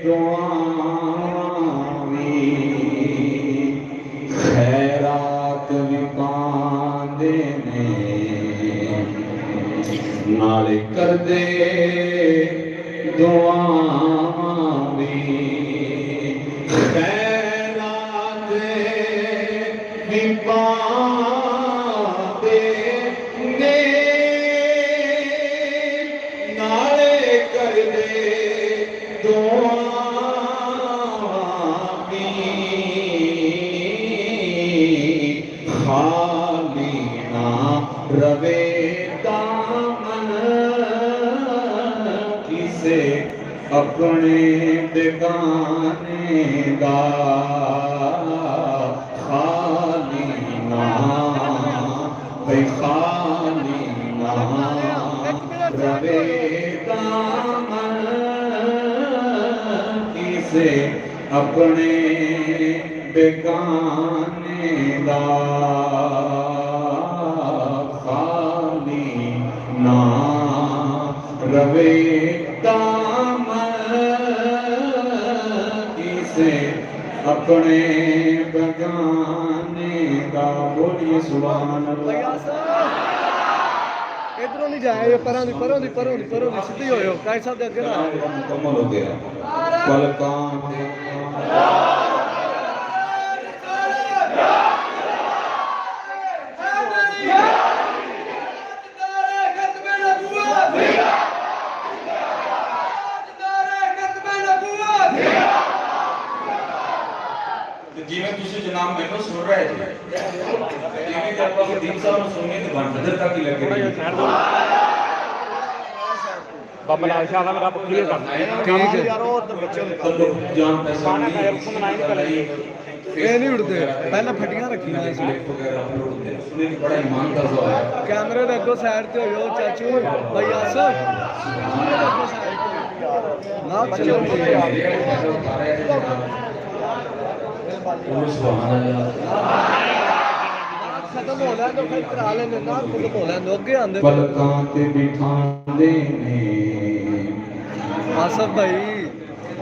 دعاں بھی خیرات بھی پاندے نے نال کر دے دعاں بھی خیرات بھی پاندے نے نال کر دے دعاں بھی خالی نہ روے دامن کسے اپنے بیگانے دا خالی نہ بھئی خالی نہ روے دامن کسے اپنے بیگانے دا خالی نہ روے دامن کسے اپنے بیگانے دا بولیے سبحان اللہ ادھروں نہیں جائے یہ پروں دی سیدھی ہوئے کائی صاحب دے اگے نہ آئے مکمل ہو گیا پلکاں تے جی میں تسی جناب میں تو سن رہے تھے یہ جب آپ خطیب صاحب نے سنی تو بن بدر تک ہی لگے بابا لال شاہ صاحب رب کلیئر کرنا ہے ٹھیک ہے جان پیسہ یہ نہیں اڑتے پہلے پھٹیاں رکھیاں ہیں سنے بڑا ایمان کا ذو ہے کیمرے دے اگوں سائڈ تے ہوئے چاچو بھائی آصف نہ چلو سبحان اللہ ختم ہو لیں تو پھر کرا لیں نا ختم ہو لیں تو اگے آندے پلکاں تے بٹھاندے نے آصف بھائی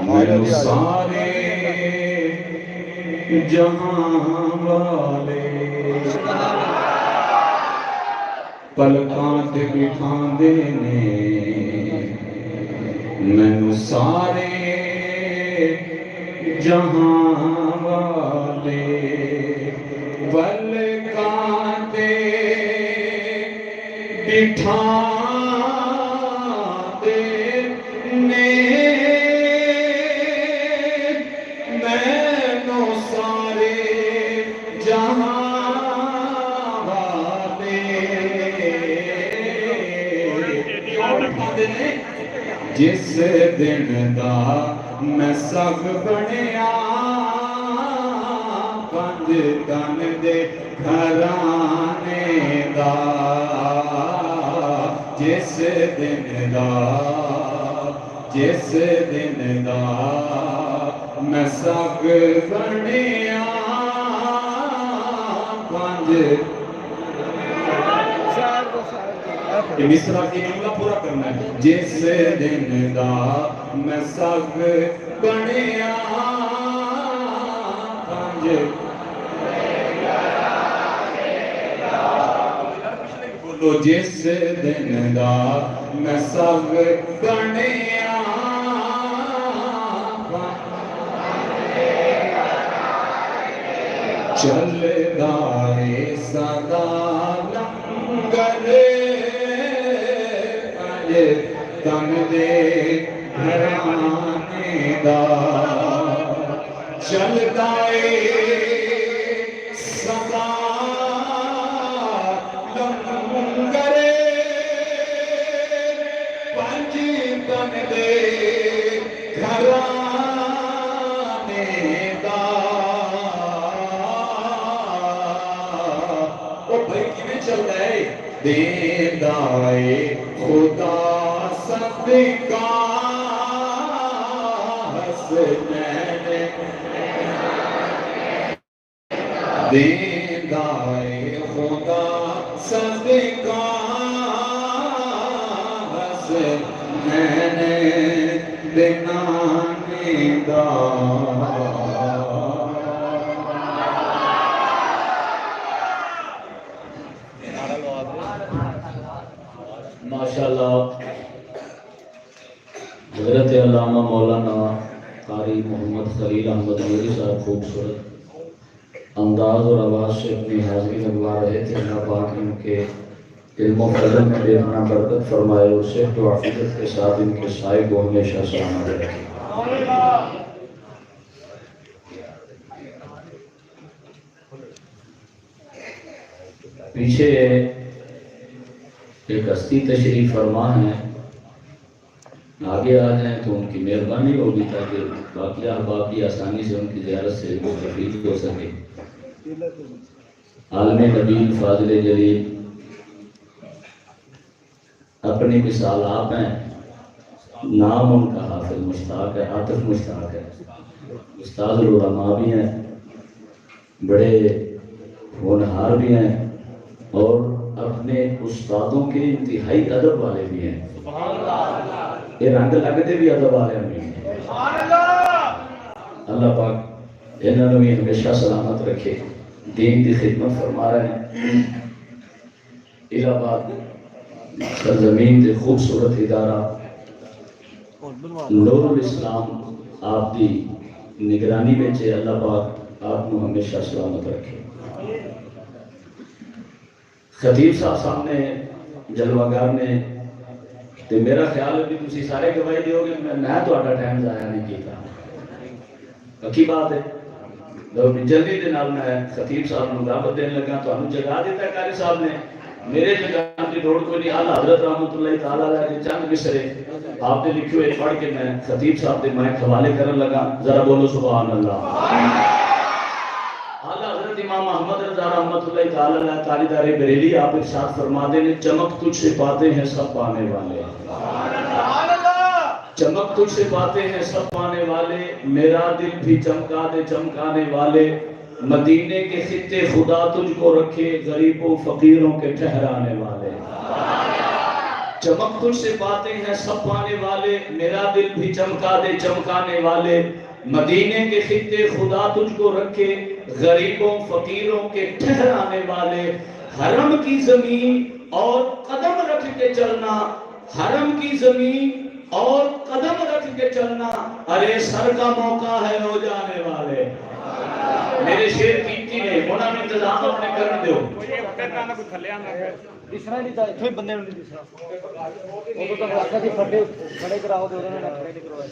مینوں سارے جہاں والے پلکاں تے بٹھاندے نے مینوں سارے جہاں والے پلکاں تے بٹھاندے نے مینوں سارے جہاں والے جس دن دا میں سب بنیا پنج تن دے گھرانے دا جس دن دا میں سب بنیا پنج یہ مصرع کی جملہ پورا کرنا ہے جس دن دا میں سب بنیا پنج بولو جس دن دا میں سب بنیا چل دائے صدا لنگر تن دے گھرانے دا چلتا اے صدا لنگر پنج تن دے گھرانے دا او بھائی کیویں چلدا ہے دیندا اے خدا صدقہ حسنین دیندا اے خدا صدقہ حسنین دینانے دا ماشاءاللہ حضرت علامہ مولانا قاری محمد خلیل احمد نوری صاحب خوبصورت انداز اور آواز سے اپنی حاضری لگوا رہے تھے۔ اللہ پاک ان کے علم و فضل میں بے پناہ برکت فرمائے اور صحت و عافیت کے ساتھ ان کے سائے کو ہمیشہ سلامت رکھے۔ پیچھے ایک ہستی تشریف فرما ہے، آگے آ جائیں تو ان کی مہربانی ہوگی تاکہ باقی احباب کی آسانی سے ان کی زیارت سے مستفید ہو سکے۔ عالم نبیل فاضل جلیل اپنی مثال آپ ہیں، نام ان کا حافظ مشتاق ہے، عاطف مشتاق ہے، استاد العلماء بھی ہیں، بڑے ہونہار بھی ہیں اور اپنے استادوں کے انتہائی ادب والے بھی ہیں۔ یہ رنگ لگتے بھی ادب والے بھی ہیں۔ اللہ پاک انہوں نے بھی ہمیشہ سلامت رکھے، دین کی خدمت فرما رہے ہیں۔ الہ آباد سرزمین کے خوبصورت ادارہ نور الاسلام آپ دی نگرانی میں چے، اللہ پاک آپ کو ہمیشہ سلامت رکھے۔ خطیب صاحب سامنے جلوہگار نے تے میرا خیال ہے کہ تسی سارے گواہی دیو گے، میں تہاڈا ٹائم ضائع نہیں کیتا، پکی بات ہے۔ جلدی دے نال میں خطیب صاحب نوں دعوت دینے لگا، تانوں جگہ دیتا ہے قاری صاحب نے، میرے جگہ کی دوڑ کوئی نہیں۔ اعلیٰ حضرت رحمۃ اللہ تعالیٰ علیہ کے چند مصرے آپ نے لکھے ہوئے پڑھ کے میں خطیب صاحب دے مائک حوالے کرنے لگا، ذرا بولو سبحان اللہ۔ اعلیٰ حضرت امام احمد رضا رحمۃ اللہ تعالیٰ علیہ تاجدار بریلی آپ ارشاد فرما دے نے، چمک تجھ سے پاتے ہیں سب پانے والے، چمک تجھ سے پاتے ہیں سب پانے والے، میرا دل بھی چمکا دے چمکانے والے، مدینے کے خطے خدا تجھ کو رکھے، غریبوں فقیروں کے ٹھہرانے والے۔ چمک تجھ سے پاتے ہیں سب پانے والے، میرا دل بھی چمکا دے چمکانے والے، مدینے کے خطے خدا تجھ کو رکھے، غریبوں فقیروں کے ٹھہرانے والے، حرم کی زمین اور قدم رکھ کے چلنا، حرم کی زمین اور قدم رکھ کے چلنا، ارے سر کا موقع ہے ہو جانے والے۔ میرے شیر کیتی نے ہونا میں انتظام اپنے کرن دیو، دسنا نہیں تھا اتنے بندے نہیں دسنا، وہ تو آخر جی کھڑے کراؤ تو انہوں نے کھڑے نہیں کروایا۔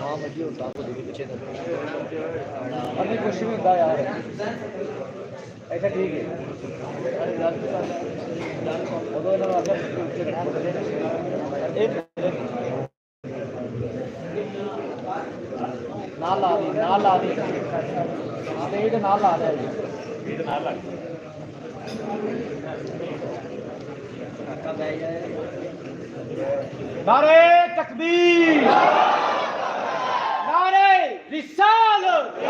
ہاں مجھے ہوتا کو دیکھ پیچھے تک ابھی کچھ بھی ہوتا یار، ایسا ٹھیک ہے۔ نال لا دی نال لا دے نعرے تکبیر، نعرے رسالت،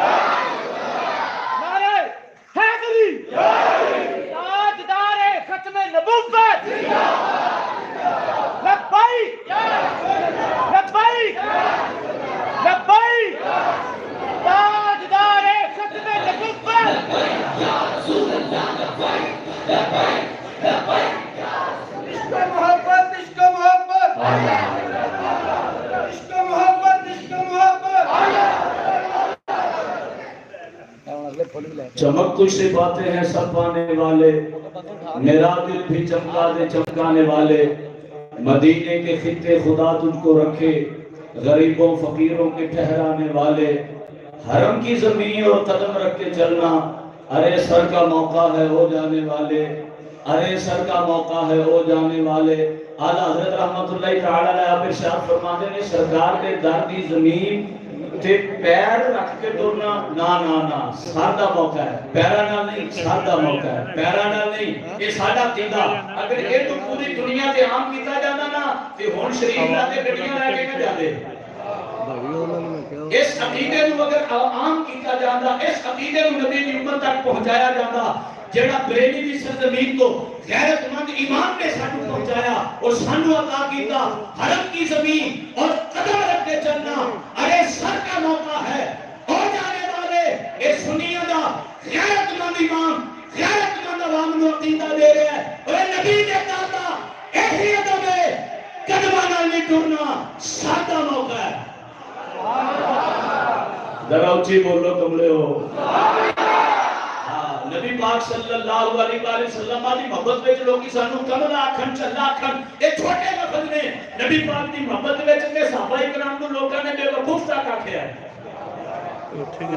نعرے حیدری، تاجدار ختم نبوت، لبیک لبیک لبیک، تاجدار ختم نبوت، عشق محبت عشق محبت عشق محبت عشق محبت۔ چمک تجھ سے پاتے ہیں سب پانے والے، میرا دل بھی چمکا دے چمکانے والے، مدینے کے خطے خدا تجھ کو رکھے، غریبوں فقیروں کے ٹھہرانے والے، حرم کی زمین اور قدم رکھ کے چلنا، ارے سر کا موقع ہے ہو جانے والے، ارے سر کا موقع ہے ہو جانے والے۔ اعلیٰ حضرت رحمت اللہ تعالی علیہ آپ ارشاد فرماتے ہیں سرکار کے در دی زمین تے پیر رکھ کے ٹرنا نا سر دا موقع ہے، پیراں نال نہیں، سر دا موقع ہے، پیراں نال نہیں، یہ ساڈا عقیدہ۔ اگر یہ تو پوری دنیا تے عام کیتا جاتا نا تے ہن شریف لا کے گڈیاں لے کے نہ جاندے۔ اس عقیدے کو اگر عام کیتا جاتا، اس عقیدے کو نبی کی امت تک پہنچایا جاتا، جڑا بریلی دی سرزمین کو غیرت مند ایمان نے سانو پہنچایا اور سانو عطا کیتا حرم کی زمین اور قدم رکھ کے چلنا، ارے سر کا موقع ہے ہو جانے والے۔ اے سنیاں دا غیرت مند ایمان، غیرت مند عوام نو عقیدہ دے رہے ہیں، اور نبی نے کہا ایسی ادب ہے قدماں نال نہیں ٹرنا، سر دا موقع ہے۔ ذرا اچھی بولو کملے ہو۔ نبی پاک صلی اللہ علیہ وآلہ وسلم دی محبت وچ لوکی سانو کملا آکھن چلا آکھن، اے چھوٹے لفظ نے۔ نبی پاک دی محبت وچ تے صحابہ کرام نو لوکاں نے بے وقوف تک آکھیا ہے۔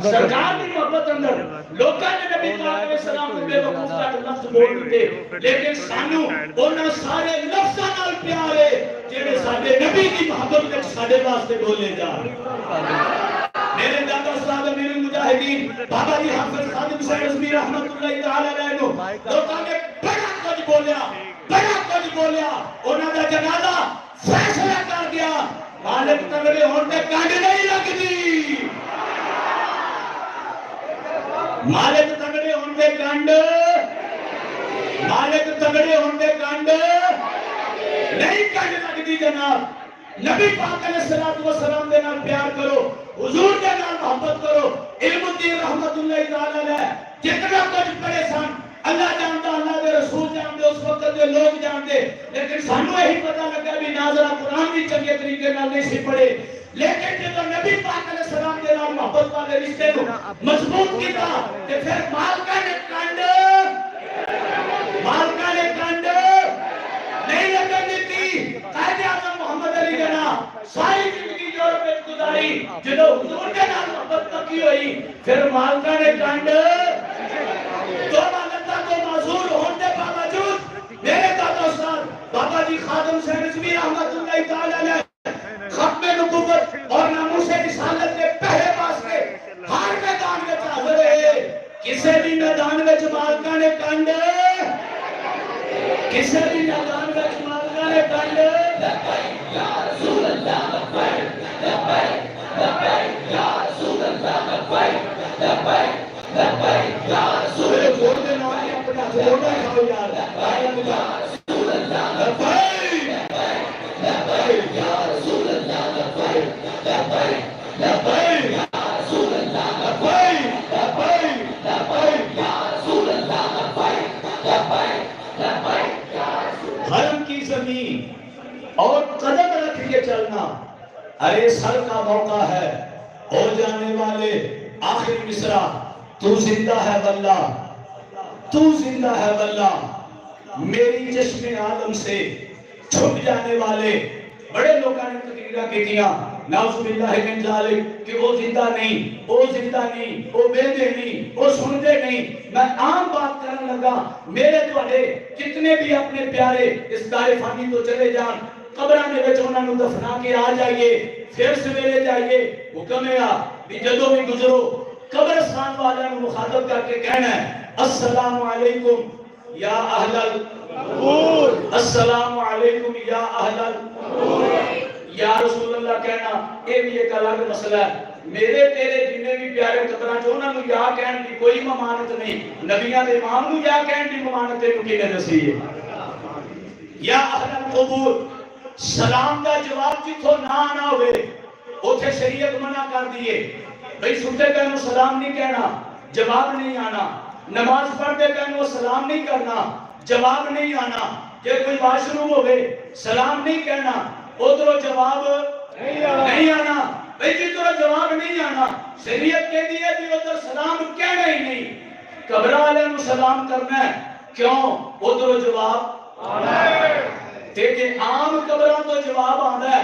سرکار دی محبت اندر لوکاں نے نبی پاک علیہ السلام کو بے وقوف تک لفظ بول دیتے، لیکن سانو انہاں سارے لفظاں نال پیار ہے جڑے ساڈے نبی دی محبت وچ ساڈے واسطے بولے جان۔ میرے دادا استاد امیر المجاہدین بابا جی حافظ خادم حسین رضوی رحمت اللہ تعالی علیہ نو لوکاں نے بڑا کچھ بولیا، بڑا کچھ بولیا، انہاں دا جنازہ فیصلہ کر گیا، مالک تگڑے ہون تے کنڈ نہیں لگدی، مالک تگڑے ہون تے کنڈ، مالک تگڑے ہون تے کنڈ نہیں کنڈ لگدی جناب۔ نبی پاک علیہ السلام دے نال پیار کرو، حضور دے نال محبت کرو۔ علم الدین رحمت اللہ تعالی علیہ جتنا کچھ پڑھے سن اللہ جانتا، اللہ دے رسول جانتے، اس وقت دے لوگ جانتے، لیکن سانو یہی پتہ لگا بھی ناظرہ قرآن بھی چنگے طریقے نال نہیں سی پڑھے، لیکن جب نبی پاک علیہ السلام دے نال محبت والے رشتے کو مضبوط کیتا تے پھر مالکا نے کنڈ نہیں لگن دیتی۔ قائد اعظم محمد علی جناح ساری زندگی یورپ میں گزاری، جدو حضور کے نال محبت پکی ہوئی پھر مالکا نے کنڈ تو مالکا کو معذور ہونے کے باوجود میرے دادا استاد بابا جی خادم حسین رضوی رحمت اللہ تعالی علیہ ختم نبوت اور ناموس رسالت کے پہلے واسطے ہر میدان میں حاضر ہے۔ کسی بھی میدان میں مالکا نے کنڈ، کسی بھی میدان میں مالکا نے کنڈ، یا رسول اللہ لبیک لبیک لبیک یا رسول اللہ لبیک لبیک لبیک یا رسول اللہ لبیک لبیک یا رسول اللہ لبیک لبیک لبیک یا رسول اللہ لبیک لبیک لبیک یا رسول اللہ لبیک لبیک لبیک یا رسول اللہ۔ حرم کی زمین اور قدم رکھ کے چلنا، ارے سر کا موقع ہے ہو جانے والے۔ آخری مصرع، تو زندہ ہے واللہ، تو زندہ ہے واللہ، میری چشم عالم سے چھپ جانے والے۔ بڑے لوگوں نے تقریرہ کی دیا نعوذ باللہ من ذالک کہ وہ زندہ نہیں، وہ زندہ نہیں، وہ بیدے نہیں، وہ سنتے نہیں۔ میں عام بات کرنے لگا، میرے تواڈے کتنے بھی اپنے پیارے اس دار فانی تو چلے جان، قبراں دے وچ انہاں نوں دفنا کے آ جائیے، پھر سویرے جائیے۔ حکم ہے بھی جدوں بھی گزرو قبرستان والوں کو مخاطب کر کے کہنا ہے السلام علیکم یا اہل القبور، السلام علیکم یا اہل القبور۔ یا رسول اللہ کہنا یہ بھی ایک الگ مسئلہ ہے۔ میرے تیرے جننے بھی پیارے قبراں چ انہاں نوں یا کہن دی کوئی ممانت نہیں، نبیاں دے امام نوں یا کہن دی ممانت تے کنے دسی ہے؟ یا اہل القبور، سلام دا جواب جتھوں نہ آنا ہوئے اوتھے شریعت منع کر دیے بھئی سنتے پہنو سلام نہیں کہنا، جواب نہیں آنا، نماز پڑھتے پہنو سلام نہیں کرنا، جواب نہیں آنا، کہ کوئی واش روم ہوئے سلام نہیں کہنا، ادھروں جواب نہیں آنا، بھئی جدھروں جواب نہیں آنا شریعت کہہ دی ہے کہ ادھر سلام کہنا ہی نہیں، قبر والے نو سلام کرنا ہے، کیوں ادھروں جواب آنا ہے۔ کہ عام قبراں تو جواب آندا ہے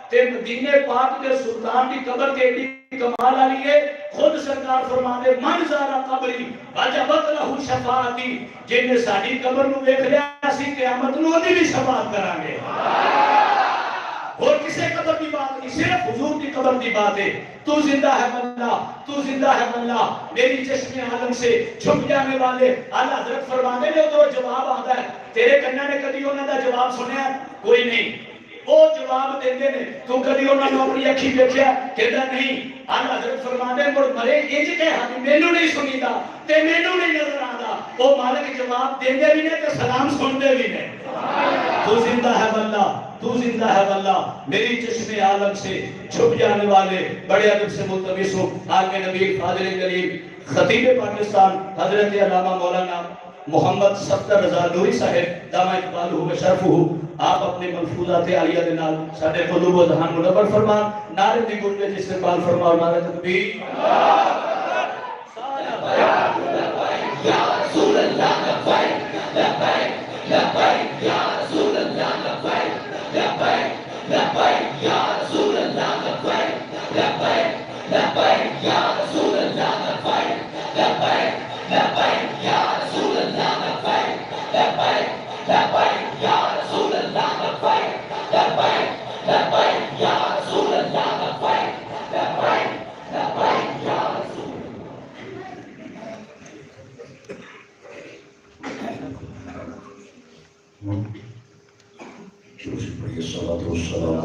تے مدینے پاک دے سلطان دی قبر تے ایڈی کمال آئی ہے. خود سرکار فرمانے من زارا قبری وجبت لہو شفاعتی، جن نے ساڈی قبر نو ویکھ لیا اسی قیامت نو اودی بھی شفاعت کران گے. اور کسے قبر کی بات نہیں، صرف حضور کی قبر کی بات ہے. تو زندہ ہے ملا، تو زندہ ہے ملا، میری چشم عالم سے چھپ جانے والے. اعلیٰ حضرت فرمانے نے تو جواب آتا ہے، تیرے کناں نے کدی انہاں دا جواب سنیا؟ کوئی نہیں. وہ جواب دیندے نے، تو کدی انہاں نے اپنی اکھی دیکھیا؟ کہندا نہیں. اعلیٰ حضرت فرمانے مڑ مرے انج کہ ہاں مینوں نہیں سنیدا تے مینوں نہیں نظر آندا. وہ مالک جواب دیندے بھی نے تے سلام سنتے بھی نے. تو زندہ ہے ملا، تو زندہ ہے واللہ، میری چشم عالم سے چھپ جانے والے. بڑے ادب سے ملتمس ہوں آقا نبی فاضل کریم خطیب پاکستان حضرت علامہ مولانا محمد صفدر رضا نوری صاحب دامہ اقبالہ و شرفہ، آپ اپنے ملفوظات عالیہ دے نال ساڈے قلوب و ذہن منور فرمان. نعرے دی گونج وچ استقبال فرماؤ. نعرہ تکبیر. یا رسول اللہ لبیک لبیک لبیک یا رسول اللہ لبیک لبیک لبیک یا رسول اللہ لبیک لبیک لبیک یا رسول اللہ لبیک لبیک لبیک یا رسول اللہ لبیک لبیک لبیک یا رسول اللہ لبیک لبیک لبیک یا رسول اللہ لبیک لبیک لبیک یا رسول. الصلاة والسلام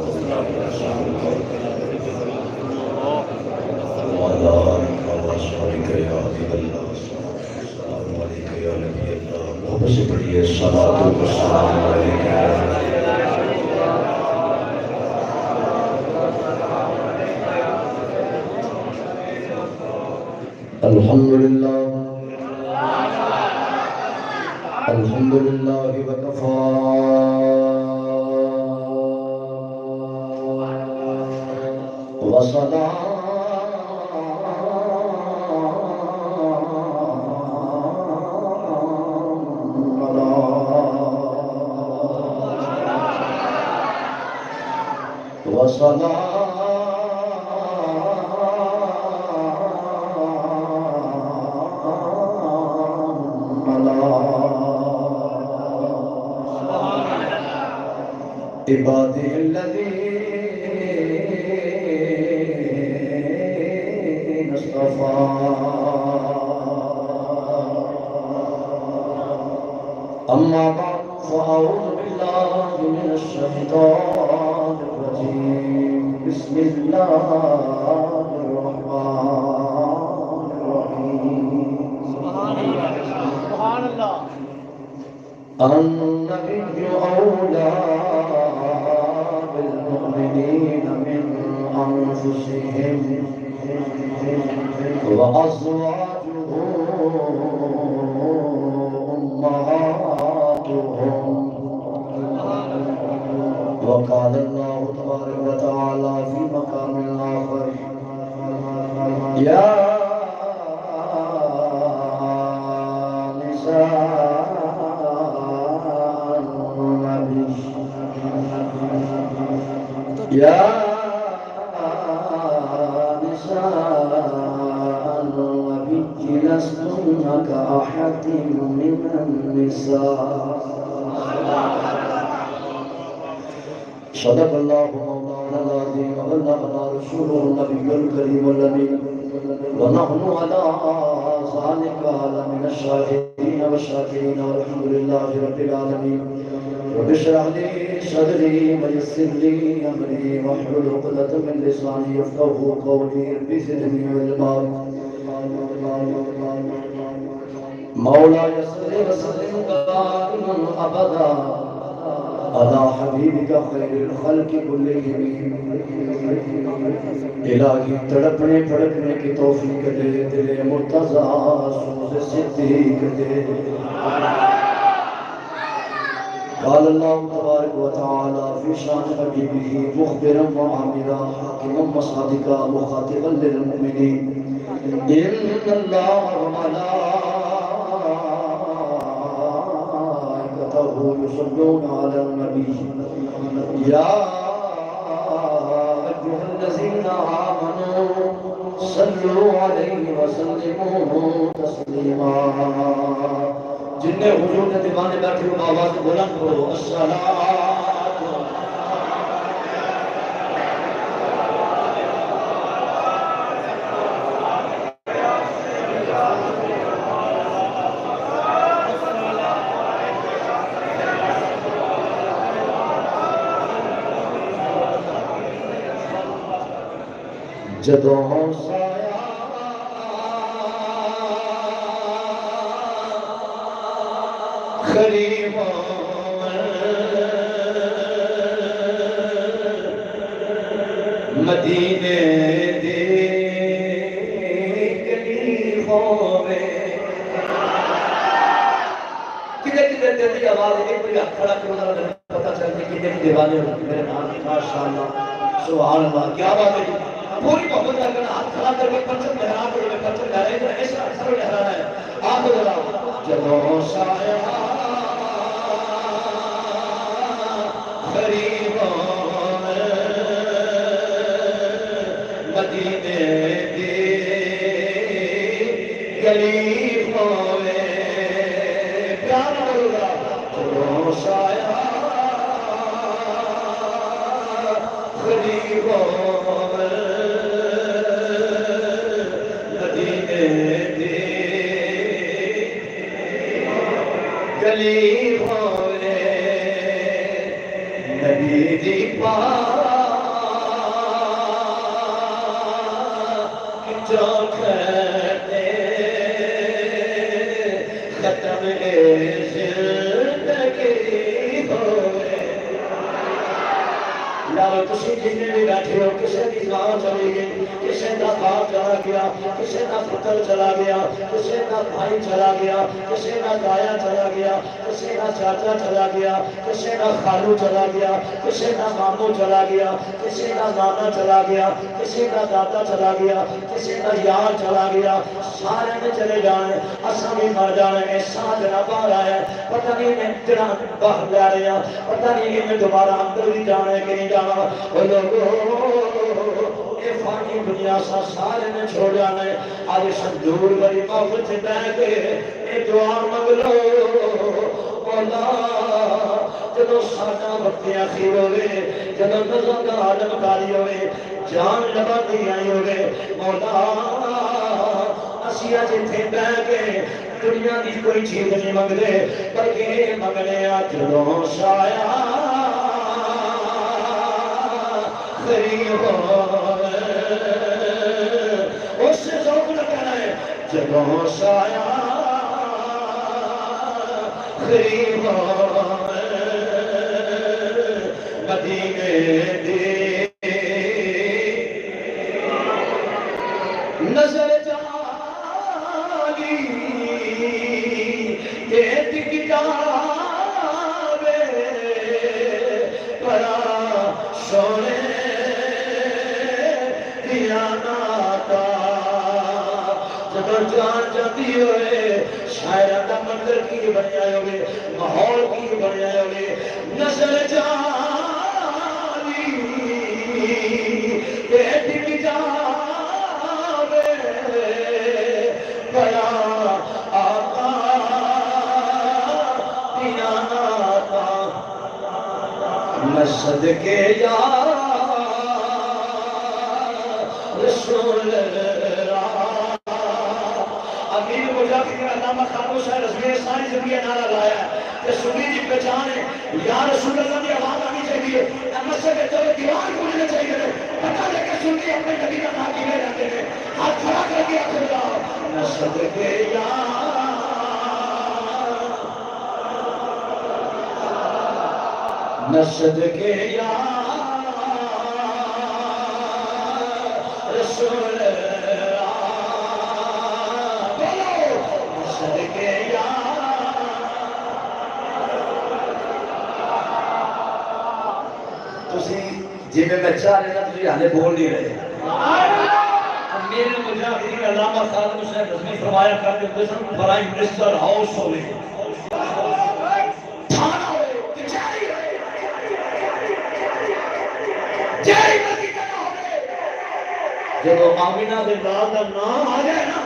وعلى آلك وأصحابك يا حبيب الله. السلام عليك يا نبي الله. محبت سے پڑھیے الصلاة والسلام عليك يا نبي الله. الحمد لله الحمد لله وكفى وسلام عبادي الذين اصطفى. أما بعد فأعوذ بالله من الشيطان الرجيم. بسم الله الرحمن الرحيم. سبحان الله. النبي أولى بالمؤمنين من أنفسهم وأزواجه أمهاتهم. وقال الله تبارك وتعالى في مقام آخر يا نساء يا نساء النبي لستن كأحد من النساء. صدق الله مولانا العظيم وبلغنا رسوله النبي الكريم الأمين ونحن على ذلك من الشاهدين والشاكرين والحمد لله رب العالمين. رب اشرح لي صدري ويسر لي امري واحلل عقدة من لساني يفقهوا قولي. رب زدني علما. مولاي صل وسلم دائما ابدا على حبيبك خير الخلق كلهم. الہی تڑپنے پھڑکنے کی توفیق دے، دل مرتضی سوز صدیق دے. قال الله تبارك وتعالى في شان حبيبه مخبرا وعامرا حاكما وصادقا مخاطبا للمؤمنين إن الله وملائكته يصلون على النبي يا أيها الذين آمنوا صلو علیہ وسلموا تسلیما جن حضور کے دیوانے بیٹھے ہو آواز بلند کرو الصلاۃ جدوں سایہ خریباں مدینے دے گلیوں میں کدھر کدھر دل کی آواز ایک بڑی ہاتھ کھڑا کرو ذرا پتہ چلے کتنے دیوانے ہو میرے نام ماشاءاللہ سبحان اللہ کیا بات ہے پوری محبت کا کرنا ہاتھ کھڑا کر کے پرچم لہرا کر کے پرچم لہرا ہے ایسا اکثر لہرانا ہے آپ ذرا جدوں سایہ خریباں مدینے دے گلیوں میں پیار بولو جدوں سایہ خریباں گلی ہوئے نبی دی پاک جو کہتے ختم زندگی ہوئے یارو تسی جتنے بھی بیٹھے ہو کسی کی ماں چلی گئی کسی کا باپ چلا گیا کسی کا پتر چلا گیا کسی کا بھائی چلا گیا کسی کا دایا چلا گیا کسی کا چاچا چلا گیا کسی کا خالو چلا گیا کسی کا ماموں چلا گیا کسی کا نانا چلا گیا کسی کا دادا چلا گیا کسی کا یار چلا گیا سارے میں چلے جانے اساں بھی مر جانے اے ساتھ نہ باہر آیا پتہ نہیں میں تیرا باہر لے رہے ہیں پتہ نہیں کہ میں دوبارہ اندر بھی جانا ہے کہ نہیں جانا وہ لوگوں اے فانی دنیا سا سارے میں چھوڑ جانا ہے آج سندور بری محفل سے بیٹھ کے اے دعا مانگ لو مولا جدو ساڈا وقت اخیر ہوئے جدو نظر کا عالم کاری ہوئے جان لبا دی آئی ہوئے مولا اسی اج ایتھے بیٹھ کے دنیا دی کوئی چیز نہیں منگدے بلکہ منگنے آ جدوں سایہ اس سے ذوق لگنا ہے جدوں سایہ خریب مدینے دے نظر جالی ایک کتاب پڑا سونے جان جاتی ہوئے شاعرہ کا منظر کی بنیا ہوئے ماحول کی بنیا ہوئے نظر جانی ایک کتاب پڑا آقا دیا ناتا میں صدقے یا رسول امیر مجاہدین علامہ خاموش ہے رسول ساری زندگی نعرہ لایا ہے کہ سنی کی پہچان ہے یا رسول اللہ کی آواز آنی چاہیے مسجد کے چلے دیوان کھولنے چاہیے پتہ لے کے سنی اپنے نبی کا نام کیے رہتے ہیں ہاتھ کھڑا کر کے آپ جاؤ نصد کے یا نصد کے یا رسول جی میں چاہ رہے ہیں تجھے ہمیں بول نہیں رہے امیر مجاہدین علامہ خالد حسین رضوی فرمایا کرتے ہوئے سن پرائم منسٹر ہاؤس ہوئے تھانہ ہوئے کچہری ہوئے جیل مدینہ ہوئے جب آمینہ دے لال کا نام آ جائے نا،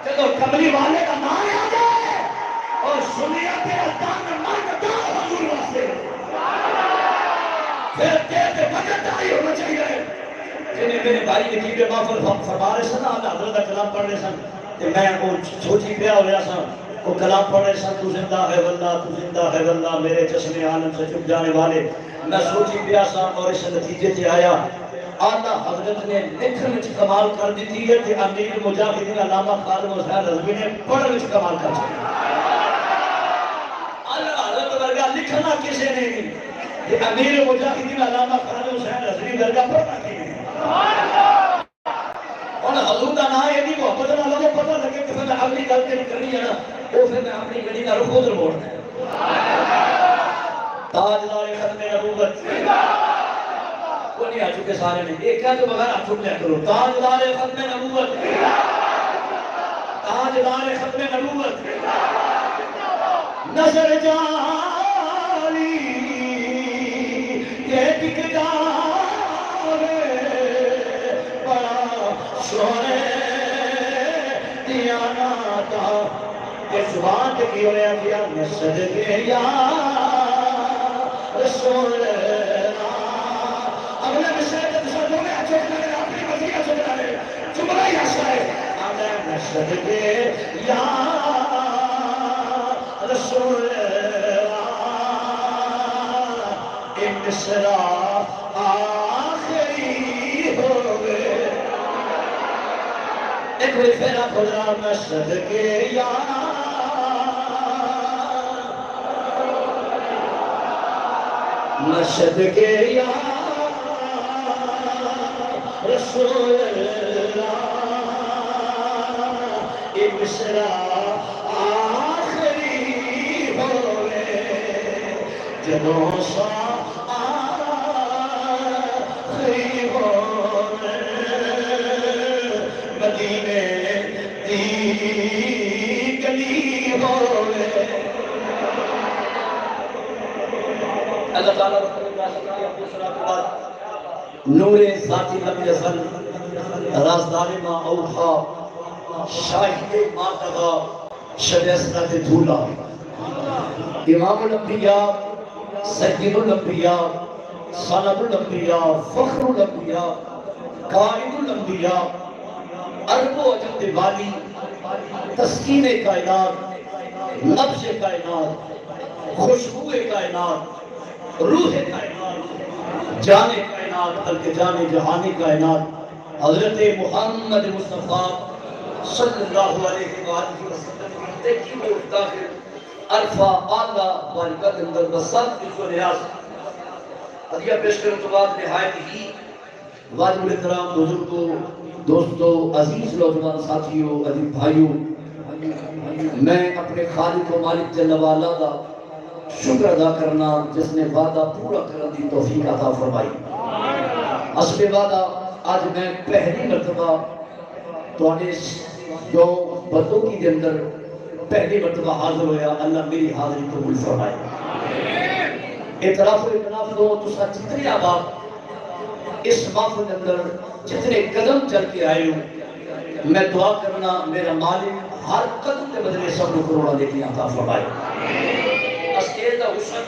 جب کملی والے کا نام آ جائے اور سنیا کے تن من دل حضور واسطے، پھر دل تے بدن آئی ہونا چاہیے. جنہیں میرے بھائی نقیب محفل فرما رہے سن، آپ حضرت کا کلام پڑھ رہے سن، کہ میں وہ سوچی پیا ہو رہا سن، وہ کلام پڑھ رہے سن، تو زندہ ہے واللہ، تو زندہ ہے واللہ، میرے چشم عالم سے چھپ جانے والے. میں سوچی پیا سا اور اس نتیجے سے آیا آلہ حضرت نے لکھن وچ کمال کر دیتی ہے کہ امیر مجاہدین علامہ خادم حسین رضوی نے پڑھن وچ کمال کر دیا. آلہ حضرت ورگا لکھنا کسی نے نہیں، کہ امیر مجاہدین علامہ خادم حسین رضوی ورگا پڑھنا کسی نے. اور حضور کا نام یہ نہیں محبت نہ لگے پتہ لگے کہ میں اگلی گل تیری کرنی ہے نا، وہ پھر میں اپنی گلی کا رخ ادھر موڑنا ہے. تاجدار ختم نبوت وہ نہیں آ چکے سارے نے، ایک کہہ تو بغیر آپ چھوٹ لیا کرو. تاجدار ختم نبوت، تاجدار ختم نبوت، نظر جالی یہ ٹک جاوے بڑا سونے دیاناتا. یہ زبان کے کی ہویا کیا میں صدقے یا رسول اللہ. اگلے مشاہدہ تصدق میں اچھوک لگے اپنی وزیعہ چکتا ہے جملہ ہی ایسا ہے اگلے صدقے یا رسول اللہ. مصرا آخری ہوئے ایک بھی پھیرا خدا میں صدقے یا میں صدقے یا رسول اللہ. یہ مصرا آخری ہوئے جدوں سا آخری ہوئے مدینے دی گلی ہوئے. اللہ تعالیٰ رسول اللہ صلی اللہ علیہ وسلم نور ذاتی لم یزل رازدار ما اوحا شاہد ما تغا شب اسرت دھولا. امام الانبیاء سید الانبیاء سند الانبیاء فخر الانبیاء قائد الانبیاء عرب و عجم دے والی تسکین کائنات نبض کائنات خوشبو کائنات روح کائنات جان کائنات بلکہ جان جہانی کائنات حضرت محمد مصطفیٰ صلی اللہ علیہ وآلہ وسلم تحقیق و داخل عرفہ آلہ بارکت اندر بسات کی کو نیاز عدیہ پیش کرنے تو بعد نہایت ہی واجب الاحترام بزرگوں دوستوں عزیز نوجوان ساتھیوں عزیز بھائیوں میں اپنے خالق و مالک جل وعلا دا شکر ادا کرنا جس نے وعدہ پورا کرنے دی توفیق عطا فرمائی. حسب وعدہ آج میں پہلی مرتبہ توانے دو بندوں کی دے اندر پہلی مرتبہ حاضر ہویا. اللہ میری حاضری قبول فرمائے. اعتراف و اعتراف دو تو ساتھ جتنی آباد اس محفل کے اندر جتنے قدم چل کے آئے ہوں میں دعا کرنا میرا مالک ہر قدم کے بدلے سب کو کروڑا دے کے عطا فرمائے. اسکیل دا حسن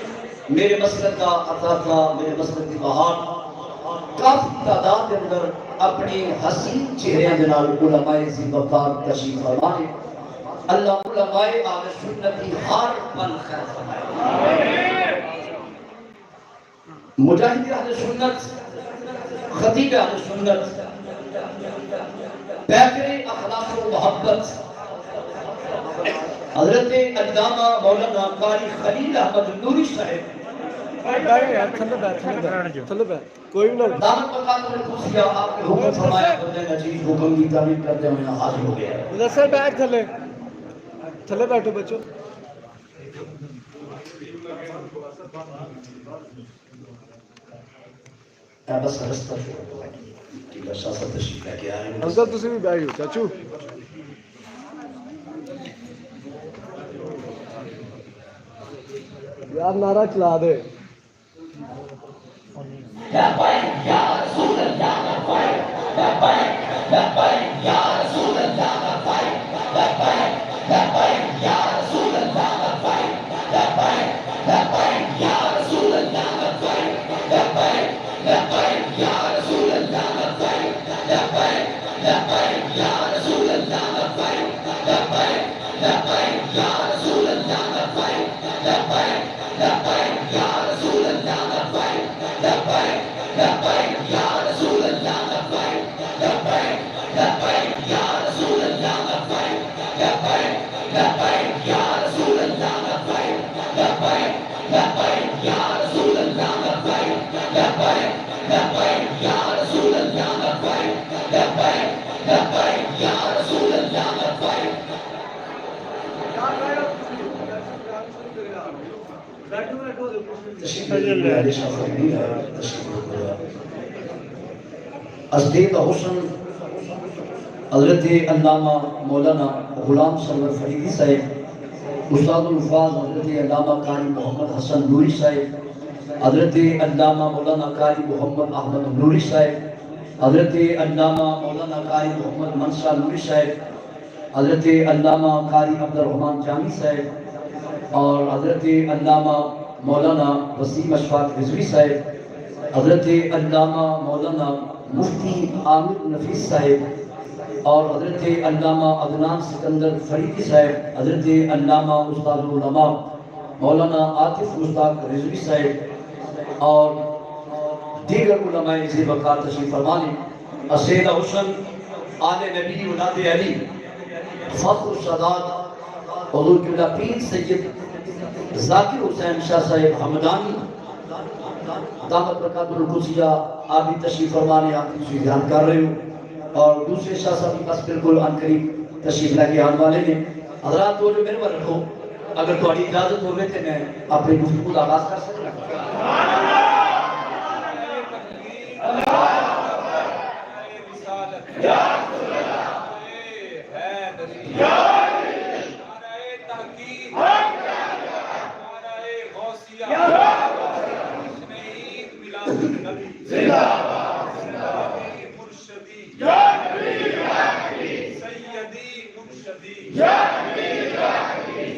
میرے مسلک کا عطا تھا، میرے مسلک کی بہار کافی تعداد کے اندر اپنی حسین چہریاں جنال علماء زیبکار تشریف فرمائے. اللہ علماء آل سنت کی ہر پل خیر فرمائے. مجاہد اہل سنت خطیب اہل سنت پیکر اخلاق و محبت حضرت علامہ مولانا قاری خلیل احمد نوری صاحب کوئی نہ دامت مقام نے پوچھا آپ کے حکم فرمایا بندے نجیب حکم کی تعمیر کرتے ہوئے حاضر ہو گیا. مدثر بیٹھ تھلے تھلے بیٹھو بچوں. بس رستہ چھوڑ سیاست تشریف لے کے آئے. انکل تسی بھی بیٹھ جاؤ چاچو. یار نعرہ چلا دے. یا رسول لبیک یا رسول اللہ لبیک لبیک لبیک یا رسول اللہ لبیک لبیک لبیک یا رسول اللہ لبیک لبیک لبیک یا رسول اللہ لبیک لبیک لبیک یا رسول اللہ لبیک لبیک لبیک یا رسول اللہ لبیک لبیک لبیک یا رسول اللہ لبیک لبیک لبیک یا رسول اللہ لبیک لبیک لبیک یا رسول اللہ لبیک لبیک لبیک یا رسول اللہ لبیک لبیک لبیک یا رسول اللہ لبیک لبیک لبیک یا رسول اللہ لبیک لبیک لبیک یا رسول اللہ لبیک. ازدید حسن حضرت علامہ مولانا غلام سرور فریدی صاحب، استاد الفاظ حضرت علامہ قاری محمد حسن نوری صاحب، حضرت علامہ مولانا قاری محمد احمد نوری صاحب، حضرت علامہ مولانا قاری محمد منصور نوری صاحب، حضرت علامہ قاری عبد الرحمن جامی صاحب، اور حضرت علامہ مولانا وسیم اشفاق رضوی صاحب، حضرت علامہ مولانا مفتی عامر نفیس صاحب، اور حضرت علامہ عدنان سکندر فریدی صاحب، حضرت علامہ استاد العلماء مولانا عاطف مشتاق رضوی صاحب، اور دیگر علماء ذی وقار تشریف فرمانے. السید حسن آل نبی اولاد علی فخر السادات حضور قبلہ پیر سید ذاکر حسین شاہ صاحب حمدانی دامت برکات القدسیہ آپ بھی تشریف فرمانے، آپ کی تشریف بیان کر رہے ہو، اور دوسرے شاہ صاحب کے پاس بالکل ان قریب تشریف لے کے آنے والے ہیں. حضرات تو جو میرے پر رکھو، اگر تھوڑی اجازت ہوئے تو میں اپنے گفتگو کا آغاز کر سکتا ہوں.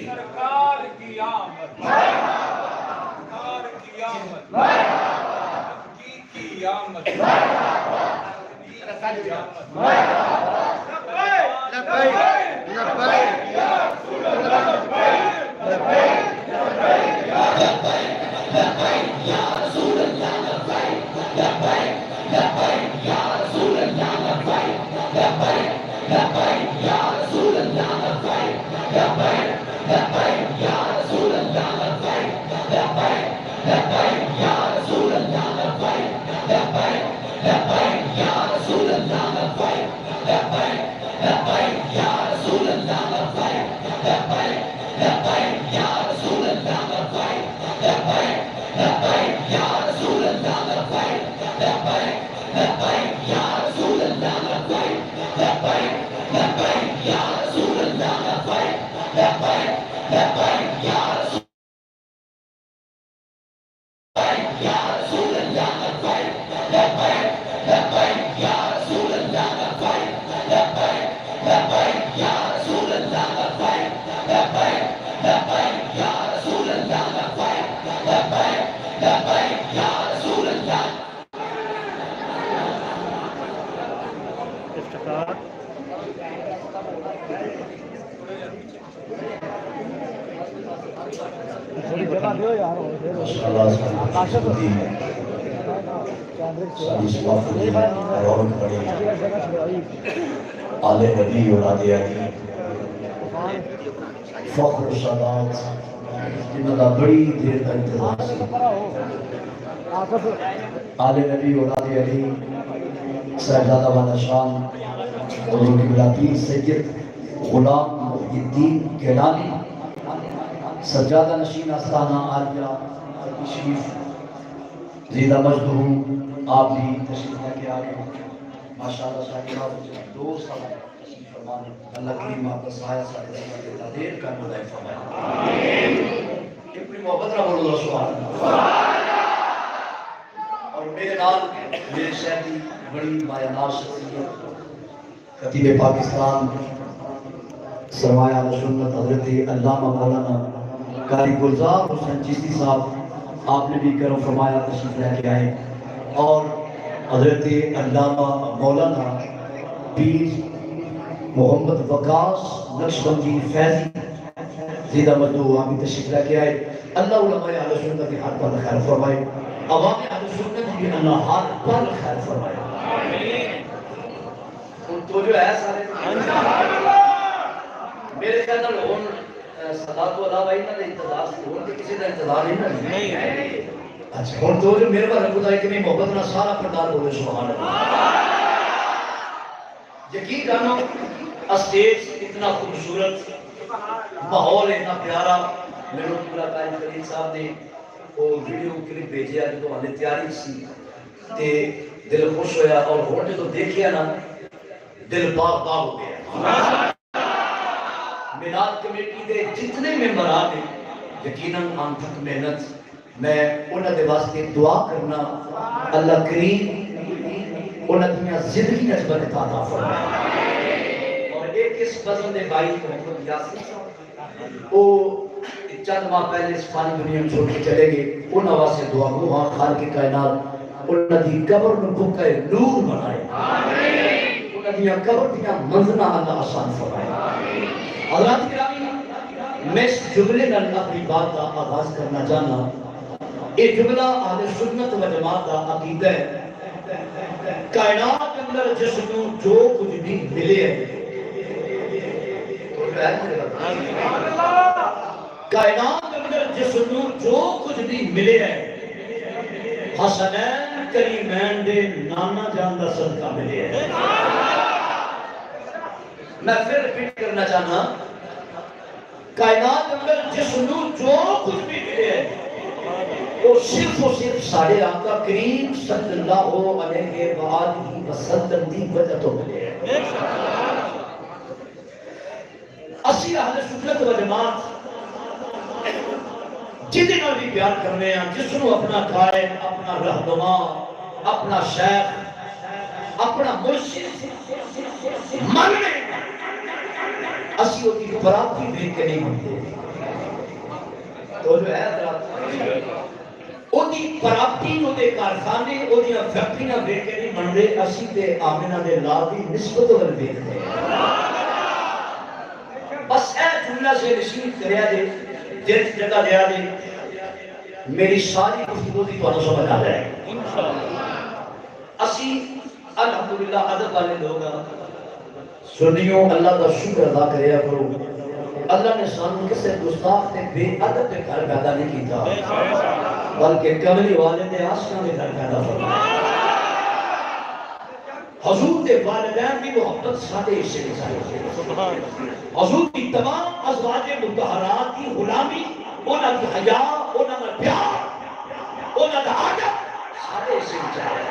سرکار کی آمد، سرکار کی آمد، حقیقی آمد، آل نبی اولاد علی فخر السادات جنہوں کا بڑی دیر کا انتظار سی. آل نبی اولاد علی صاحبزادہ والا شان حضور قبلہ پیر سید غلام محی الدین گیلانی سجادہ نشین آستانہ عالیہ شریف زیدہ مجد ہوں، آپ بھی تشریف لے کے آگے ماشاءاللہ صاحب 2 سال تشریف فرمانے. اللہ کریم آپ کا سایہ ساتھ دیتا دیر کا مدعی فرمائے. آمین. اپنی محبت نہ بولو سبحان اللہ. اور میرے نال میرے شہدی بڑی مایہ ناز شخصیت خطیب پاکستان سرمایہ اہل سنت حضرت علامہ مولانا قاری گلزار حسین چشتی صاحب، آپ نے بھی کرم فرمایا تشریف لے کے آئے، اور حضرت علامہ مولانا پیر محمد وقاص نقشبندی فیضی زیدہ مجدو آپ بھی تشریف لے کے آئے۔ اللہ علماء اہل سنت کی ہر پر خیر فرمائے، عوام اہل سنت کی اللہ ہر پر خیر فرمائے۔ تو جو ہے سارے میرے خیال نال ہن صدا تو ادا بھائی نہ انتظار سے ہن کہ کسی کا انتظار نہیں ہے۔ اچھا ہن تو جو میرے بارے خدا کہ میں محبت نہ سارا پردار بولے سبحان اللہ۔ یقین جانو اسٹیج اتنا خوبصورت، ماحول اتنا پیارا، میرے پورا قائم کریم صاحب نے وہ ویڈیو کلپ بھیجیا جو ہمیں تیاری سی تے دل خوش ہویا، اور ہن جو دیکھیا نا دل باغ باغ ہو گیا۔ میلاد کمیٹی دے جتنے ممبران ہیں یقیناً انتھک محنت، میں انہاں دے واسطے دعا کرنا اللہ کریم انہاں دی زندگی نچ برکت عطا فرمائے۔ اور ایک اس بزم دے بھائی محمد یاسر وہ چند ماہ پہلے اس فانی دنیا میں چھوڑ کے چلے گئے، انہاں واسطے دعا گو ہاں خالق کائنات انہاں دی قبر میں بھوکے نور بنائے، انہاں دی قبر دیا منزلہ اللہ آسان فرمائے۔ حضرات گرامی، میں اس جملے نال اپنی بات کا آغاز کرنا چاہنا۔ یہ جملہ اہل سنت و جماعت کا عقیدہ ہے، کائنات کے اندر جس کو جو کچھ بھی ملے ہے، کائنات کے اندر جس کو جو کچھ بھی ملے ہے حسنین کریمین دے نانا جان دا صدقہ ملے ہے۔ میں پھر ریپیٹ کرنا چاہنا، کائنات کے اندر جس کو جو کچھ بھی ملے ہے وہ صرف و صرف ساڑھے آقا کریم صلی اللہ علیہ وآلہ وسلم دی وجہ تو ملے ہے۔ اسی اہل سنت و جماعت جتنے نال بھی پیار کرنے ہیں، جس کو اپنا قائد، اپنا رہنما، اپنا شیخ، اپنا مرشد ماننے اسی ہوتی پراپتی دیکھ کے نہیں مانتے۔ تو جو ہے اوہدی پراپتی اوہدے کارخانے اوہدیاں فیکٹریاں دیکھ کے نہیں مانتے، اسی تے آمنہ دے لال دی نسبت ول دیکھتے ہیں۔ بس اے جملہ سے نشین کریا دے، جس جگہ دیا دے، میری ساری گفتگو دی تو سمجھ آ جائے۔ اسی الحمدللہ ادب والے لوگ سنیوں اللہ کا شکر ادا کریا کرو، اللہ نے سانو کسے گستاخ تے بے ادب دے گھر پیدا نہیں کیتا، بلکہ کملی والے دے آسنا دے گھر پیدا فرمایا۔ حضور دے والدین بھی محبت سادے حصے میں چاہیے، حضور کی تمام ازواج مطہرات کی غلامی، انہاں کی حیا، انہاں کا پیار، انہاں کا عادت سادے حصے میں چاہیے۔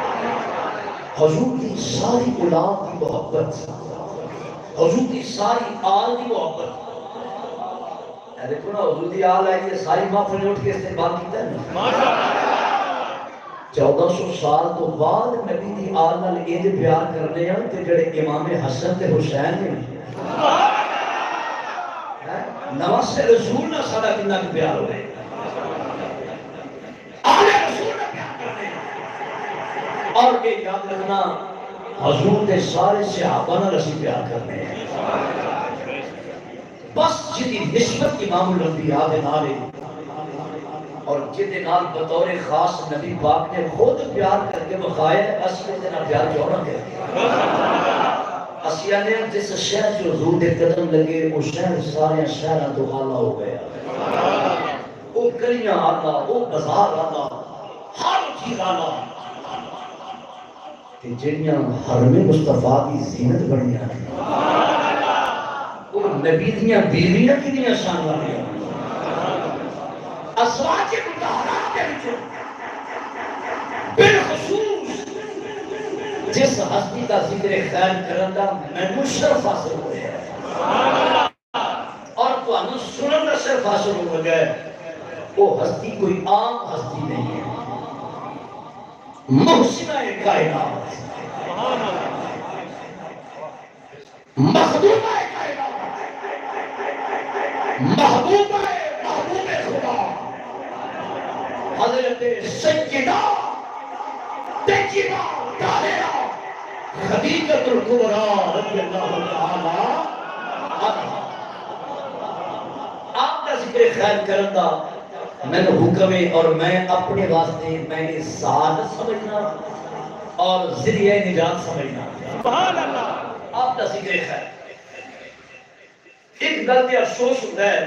حضور کی ساری اولاد کی محبت، حضور کی ساری آل کی محبت، دیکھو نا حضور کی آل آئی ہے، ساری محفل اٹھ کے استقبال کیتا ہے۔ 1400 سال تو بعد نبی دی آل نال انج پیار کرنے ہیں کہ جڑے امام حسن تے حسین نے نواز رسول نہ سارا کتنا پیار ہوئے، آل رسول نہ پیار کرنے ہیں، اور یہ یاد رکھنا حضور دے سارے صحابہ نہ رسی پیار کرنے ہیں۔ بس جدی نسبت امام الانبیاء دے نالے اور جدے نال بطور خاص نبی پاک نے خود پیار کر کے بخائے، اسی اتنا پیار کیوں نہ کرے۔ اسی آنے جس شہر جو حضور دے قدم لگے وہ شہر سارے شہرہ تو آلہ ہو گیا، وہ گلیاں آلہ، وہ بازار آلہ، ہر چیز آلہ، کہ جنیاں حرم مصطفیٰ کی زینت بڑھیاں ہیں، وہ نبی دیاں بیویاں کی دیاں شان والی ہیں، ازواج مطہرات کے بچوں بالخصوص جس ہستی کا ذکر خیر کرندہ میں شرف حاصل ہوئے ہیں اور تو ہمیں سنندہ شرف حاصل ہو گئے، وہ ہستی کوئی عام ہستی نہیں ہے، محسنہ کائنات، مخدومہ کائنات محبوبہ محبوب خدا حضرت سیدہ طیبہ طاہرہ خدیجۃ الکبریٰ رضی اللہ تعالی عنہا۔ آپ کا ذکر خیر کرندہ میں نے حکم ہے اور میں اپنے واسطے میں نے سعادت سمجھنا اور ذریعہ نجات سمجھنا۔ سبحان اللہ۔ آپ کا ذکر خیر ایک گل تے افسوس ہوتا ہے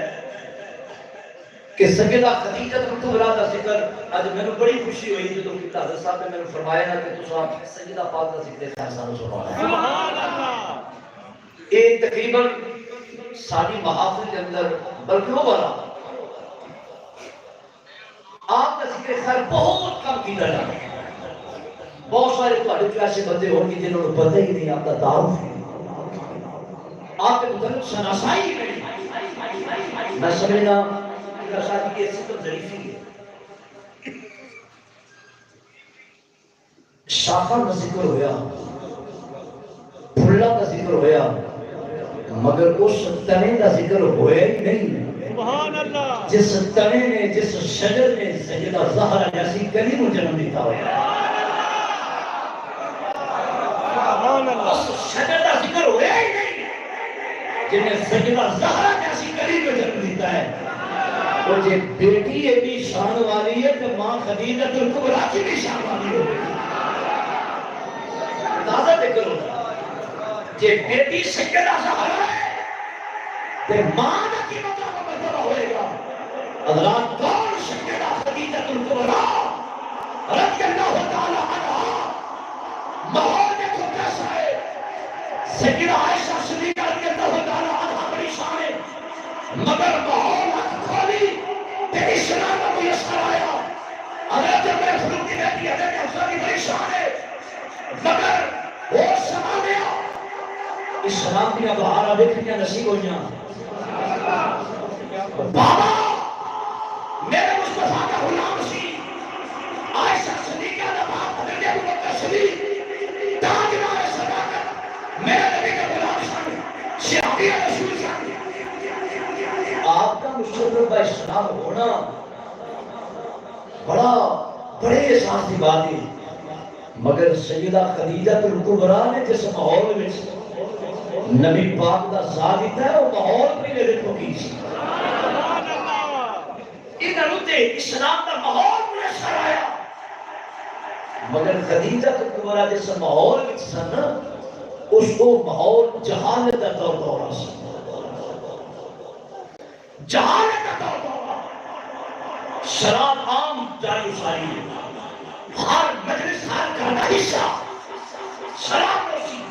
کہ سیدہ خدیجہ الکبریٰ کا ذکر اج میں نے بڑی خوشی ہوئی جب کہ حضرت صاحب نے میں فرمایا نا کہ تساں آپ سیدہ پاک کا ذکر خیر سانو سنانا ہے۔ سبحان اللہ۔ یہ تقریباً ساری محافل کے اندر بلکہ وہ والا آپ کا ذکر خیر بہت کم کیا جاتا ہے۔ بہت سارے تھوڑے ایسے بندے ہوں گے جنہوں نے پتہ ہی نہیں آپ کا تعارف ہے، آپ کے متعلق شناسائی ہی نہیں۔ میں سمجھنا کہ شادی کی حیثیت تو ظریفی ہے۔ شاخہ کا ذکر ہویا، پھلا کا ذکر ہویا، مگر اس تنے کا ذکر ہویا ہی نہیں۔ سبحان اللہ۔ جس تنے نے جس شجر نے سیدہ زہرا جیسی کلیم کو جنم دیتا ہویا، سبحان اللہ۔ اس شجر کا ذکر ہویا ہی نہیں جنہیں سیدہ زہرا جیسی کلیم کو جنم دیتا ہے۔ وہ جے بیٹی یہ بھی شان والی ہے تو ماں خدیجہ الکبریٰ کی بھی شان والی ہو گئی۔ تازہ ذکر ہوتا جے بیٹی سیدہ زہرا ہے تو ماں کی مطلب مرتبہ ہوئے گا۔ حضرات کون سیدہ خدیجہ الکبریٰ رضی اللہ تعالی عنہا، ماحول دیکھو کیسا ہے۔ سیدہ عائشہ صدیقہ رضی اللہ تعالی عنہا بڑی شان ہے، مگر ماحول کھولی تے اسلام کا میسر آیا۔ حضرت عمر فاروق کی بیٹی حضرت حفصہ کی بڑی شان ہے، مگر وہ زمانے اسلام کی بہارا دیکھنیاں نصیب ہوئیاں۔ بابا میرے مصطفیٰ کا غلام سی، عائشہ صدیقہ کا باپ حضرت ابوبکر صدیق، تاجدار صداقت، میرے نبی کا غلام شان، صحابی رسول شان۔ آپ کا مشرف اسلام ہونا بڑے احساس کی بات ہے، مگر سیدہ خدیجہ الکبریٰ نے جس ماحول میں نبی پاک کا ساتھ دیتا ہے وہ ماحول پہلے دیکھو کی سی۔ ادھر ہوتے اسلام کا ماحول میسر آیا، مگر خدیجہ الکبریٰ جس ماحول میں سن اس کو ماحول جہالت کا دورہ سی، جہالت کا دورہ۔ شراب عام جاری ساری ہے، ہر مجلس ہر گھر کا حصہ شراب نوشی،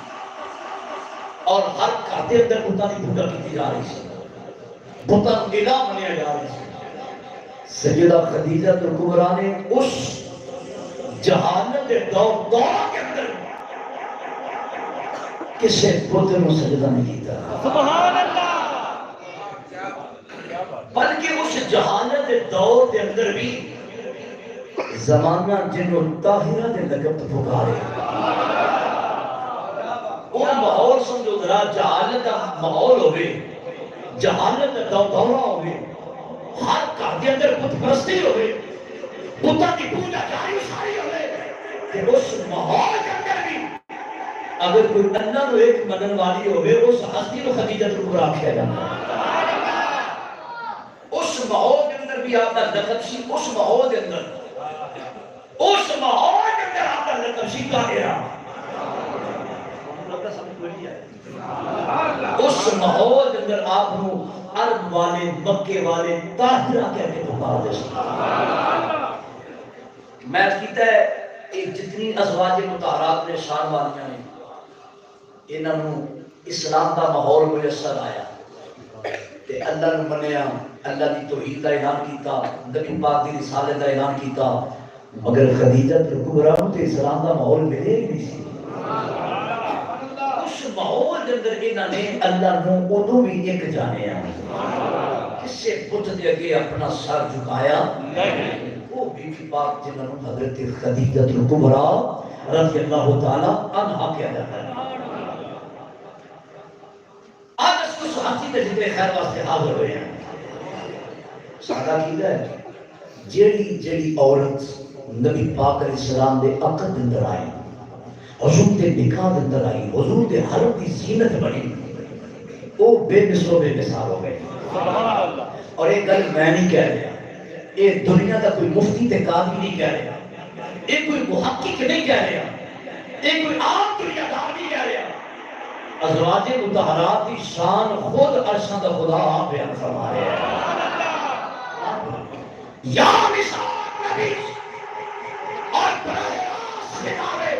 اور ہر گھر کے اندر بتاں کی پوجا کی جا رہی ہے، بتاں الہ منیا جا رہی ہے۔ سیدہ خدیجہ الکبریٰ نے اس جہالت کے دورہ کے اندر کسے بت نو سجدہ نہیں کیتا، سبحان اللہ۔ بلکہ اس جہالت کے دور کے اندر بھی زمانہ جنوں طاہرہ دے لقب تو پکارے۔ وہ ماحول سمجھو ذرا، جہالت کا ماحول ہوئے، جہالت کا دورہ ہوئے، ہر گھر کے اندر بت پرستی ہوئے، بتاں کی پوجا جاری ساری ہوئے، کہ اس ماحول کے اندر بھی اگر کوئی اللہ کو ایک منن والی ہوئے اس ہستی کو خدیجہ الکبریٰ کیا جاتا ہے۔ اس ماحول کے اندر بھی آپ کا لقب سی، اس ماحول کے اندر آپ کا لقب سی طاہرہ۔ اس ماحول کے اندر آپ کو عرب والے مکے والے طاہرہ کہہ کے پکار دے سکتے۔ میں کہتا ہے ایک جتنی ازواج مطہرات نے شان والیاں نے انہوں نے اسلام کا ماحول میسر آیا تے اللہ نے منیا، اللہ کی توحید کا اعلان کیتا، نبی پاک کی رسالت کا اعلان کیتا، مگر خدیجہ الکبریٰ تے اسلام کا ماحول ملے ہی نہیں سی۔ اس ماحول کے اندر انہوں نے اللہ نو ادو بھی ایک جانے کسے بت دے اگے اپنا سر جھکایا وہ بی بی پاک جنہوں نے حضرت خدیجہ الکبریٰ رضی اللہ تعالی عنہا کیا جاتا ہے۔ ہستی تے ذکر خیر واسطے حاضر ہوئے ہیں سادہ کی ہے جیڑی جیڑی عورت نبی پاک علیہ السلام دے عقد اندر آئی حضور دے نکاح اندر آئی حضور دے حرم دی زینت بنی وہ بے مثل و بے مثال ہو گئے اور ایک گل میں نہیں کہہ رہا یہ دنیا کا کوئی مفتی تے قاضی نہیں کہہ رہا یہ کوئی محقق نہیں کہہ رہا یہ کوئی عام دنیا دار نہیں کہہ رہا ازواج مطہرات کی شان خود عرشاں دا خدا آپ بیان فرما رہے ہیں یا نساء نبی اور براہ راست ستارے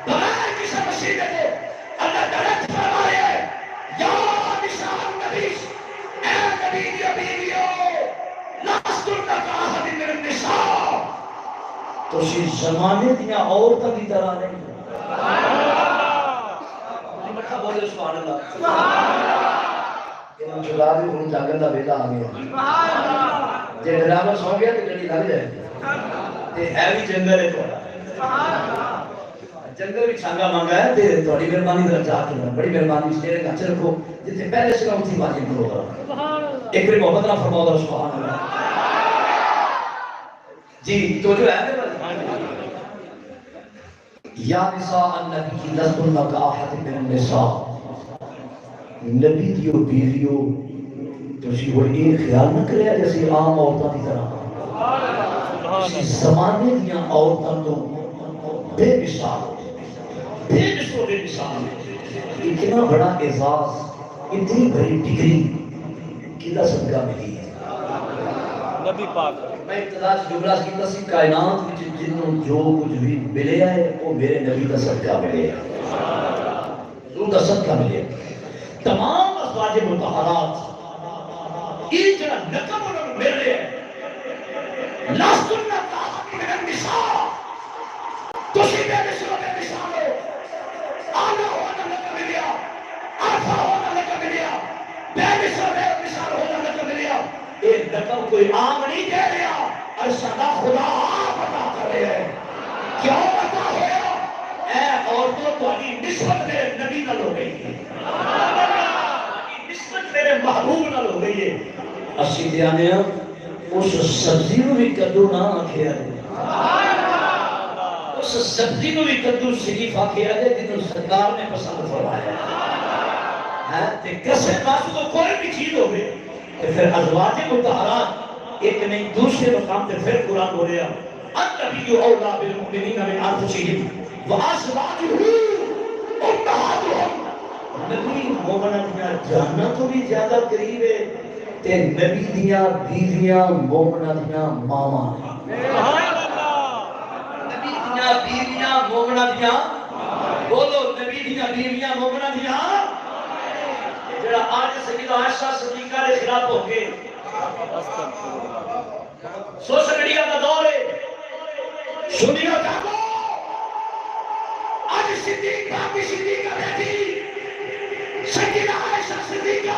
بغیر کسی وسیلے کے اللہ ڈائریکٹ فرما رہے ہیں یا نساء نبی اے نبی کی بیویوں لستن کاحد من النساء تو اسی زمانے دیا عورتوں کی طرح نہیں بولے سبحان اللہ یہ جگہ بھی ہوں جاگن کا بیٹا آ گیا جی ڈرائیور سو گیا تو گاڑی لگ جائے ہے بھی جنگل ہے تھوڑا جنگل بھی چھانگا مانگا ہے تھوڑی مہربانی طرف جا کے بڑی مہربانی سے گچ رکھو جتنے پہلے سے اتنی بازی کرو ایک بڑی محبت نہ فرماؤ گا سبحان اللہ جی تو جو ہے یا نساء النبی لستن کاحد من النساء نبی دیو بیویو تو اسی وہ یہ خیال نہ کرے جیسے عام عورتوں کی طرح اسی زمانے دیا عورتوں تو بے مثال بے مثال اتنا بڑا اعزاز اتنی بڑی ڈگری کلا صدقہ ملی ہے نبی پاک میں ابتدا سے جملہ کی سی کائنات وچ جنوں جو کچھ بھی ملیا ہے وہ میرے نبی کا صدقہ ملے حضور کا صدقہ ملے تمام ازواج مطہرات یہ جڑا نقب انہوں مل رہے ہیں لستن کاحد من النساء تسی بے مثل بے مثال ہو آنا ہونا لکا ملیا عرفہ ہونا لکا ملیا بے مثل بے مثال ہونا لکا ملیا ایک نقب کوئی عام نہیں کہہ رہا ارشدہ خدا آپ عطا کر رہے ہیں کیوں عطا ہوا اے عورتوں تہاڈی نسبت میرے نبی نال ہو گئی ہے نسبت میرے محبوب نال ہو گئی ہے اسی دیانے اس سبزی نو بھی کدو نہ آکھیا اس سبزی نو بھی کدو شریف آکھیا جے جنوں سرکار نے پسند فرمایا ہے تے کسے پاس تو کوئی بھی چیز ہوگی کہ پھر ازواج مطہرات ایک نہیں دوسرے مقام پہ پھر قرآن ہو رہا النبی اولا بالمؤمنین من انفسہم وازواجہ امہاتہم نبی مومنہ دیا جاننا تو بھی زیادہ قریب ہے تے نبی دیا بیویاں مومنہ دیا ماما نبی دیا بیویاں مومنہ دیا بولو نبی دیا بیویاں مومنہ دیا جڑا آج سیدہ عائشہ صدیقہ کے خلاف ہو گئے سوشل میڈیا کا دور ہے سنیو جاگو آج صدیق باقی صدیقہ بیٹی سیدہ عائشہ صدیقہ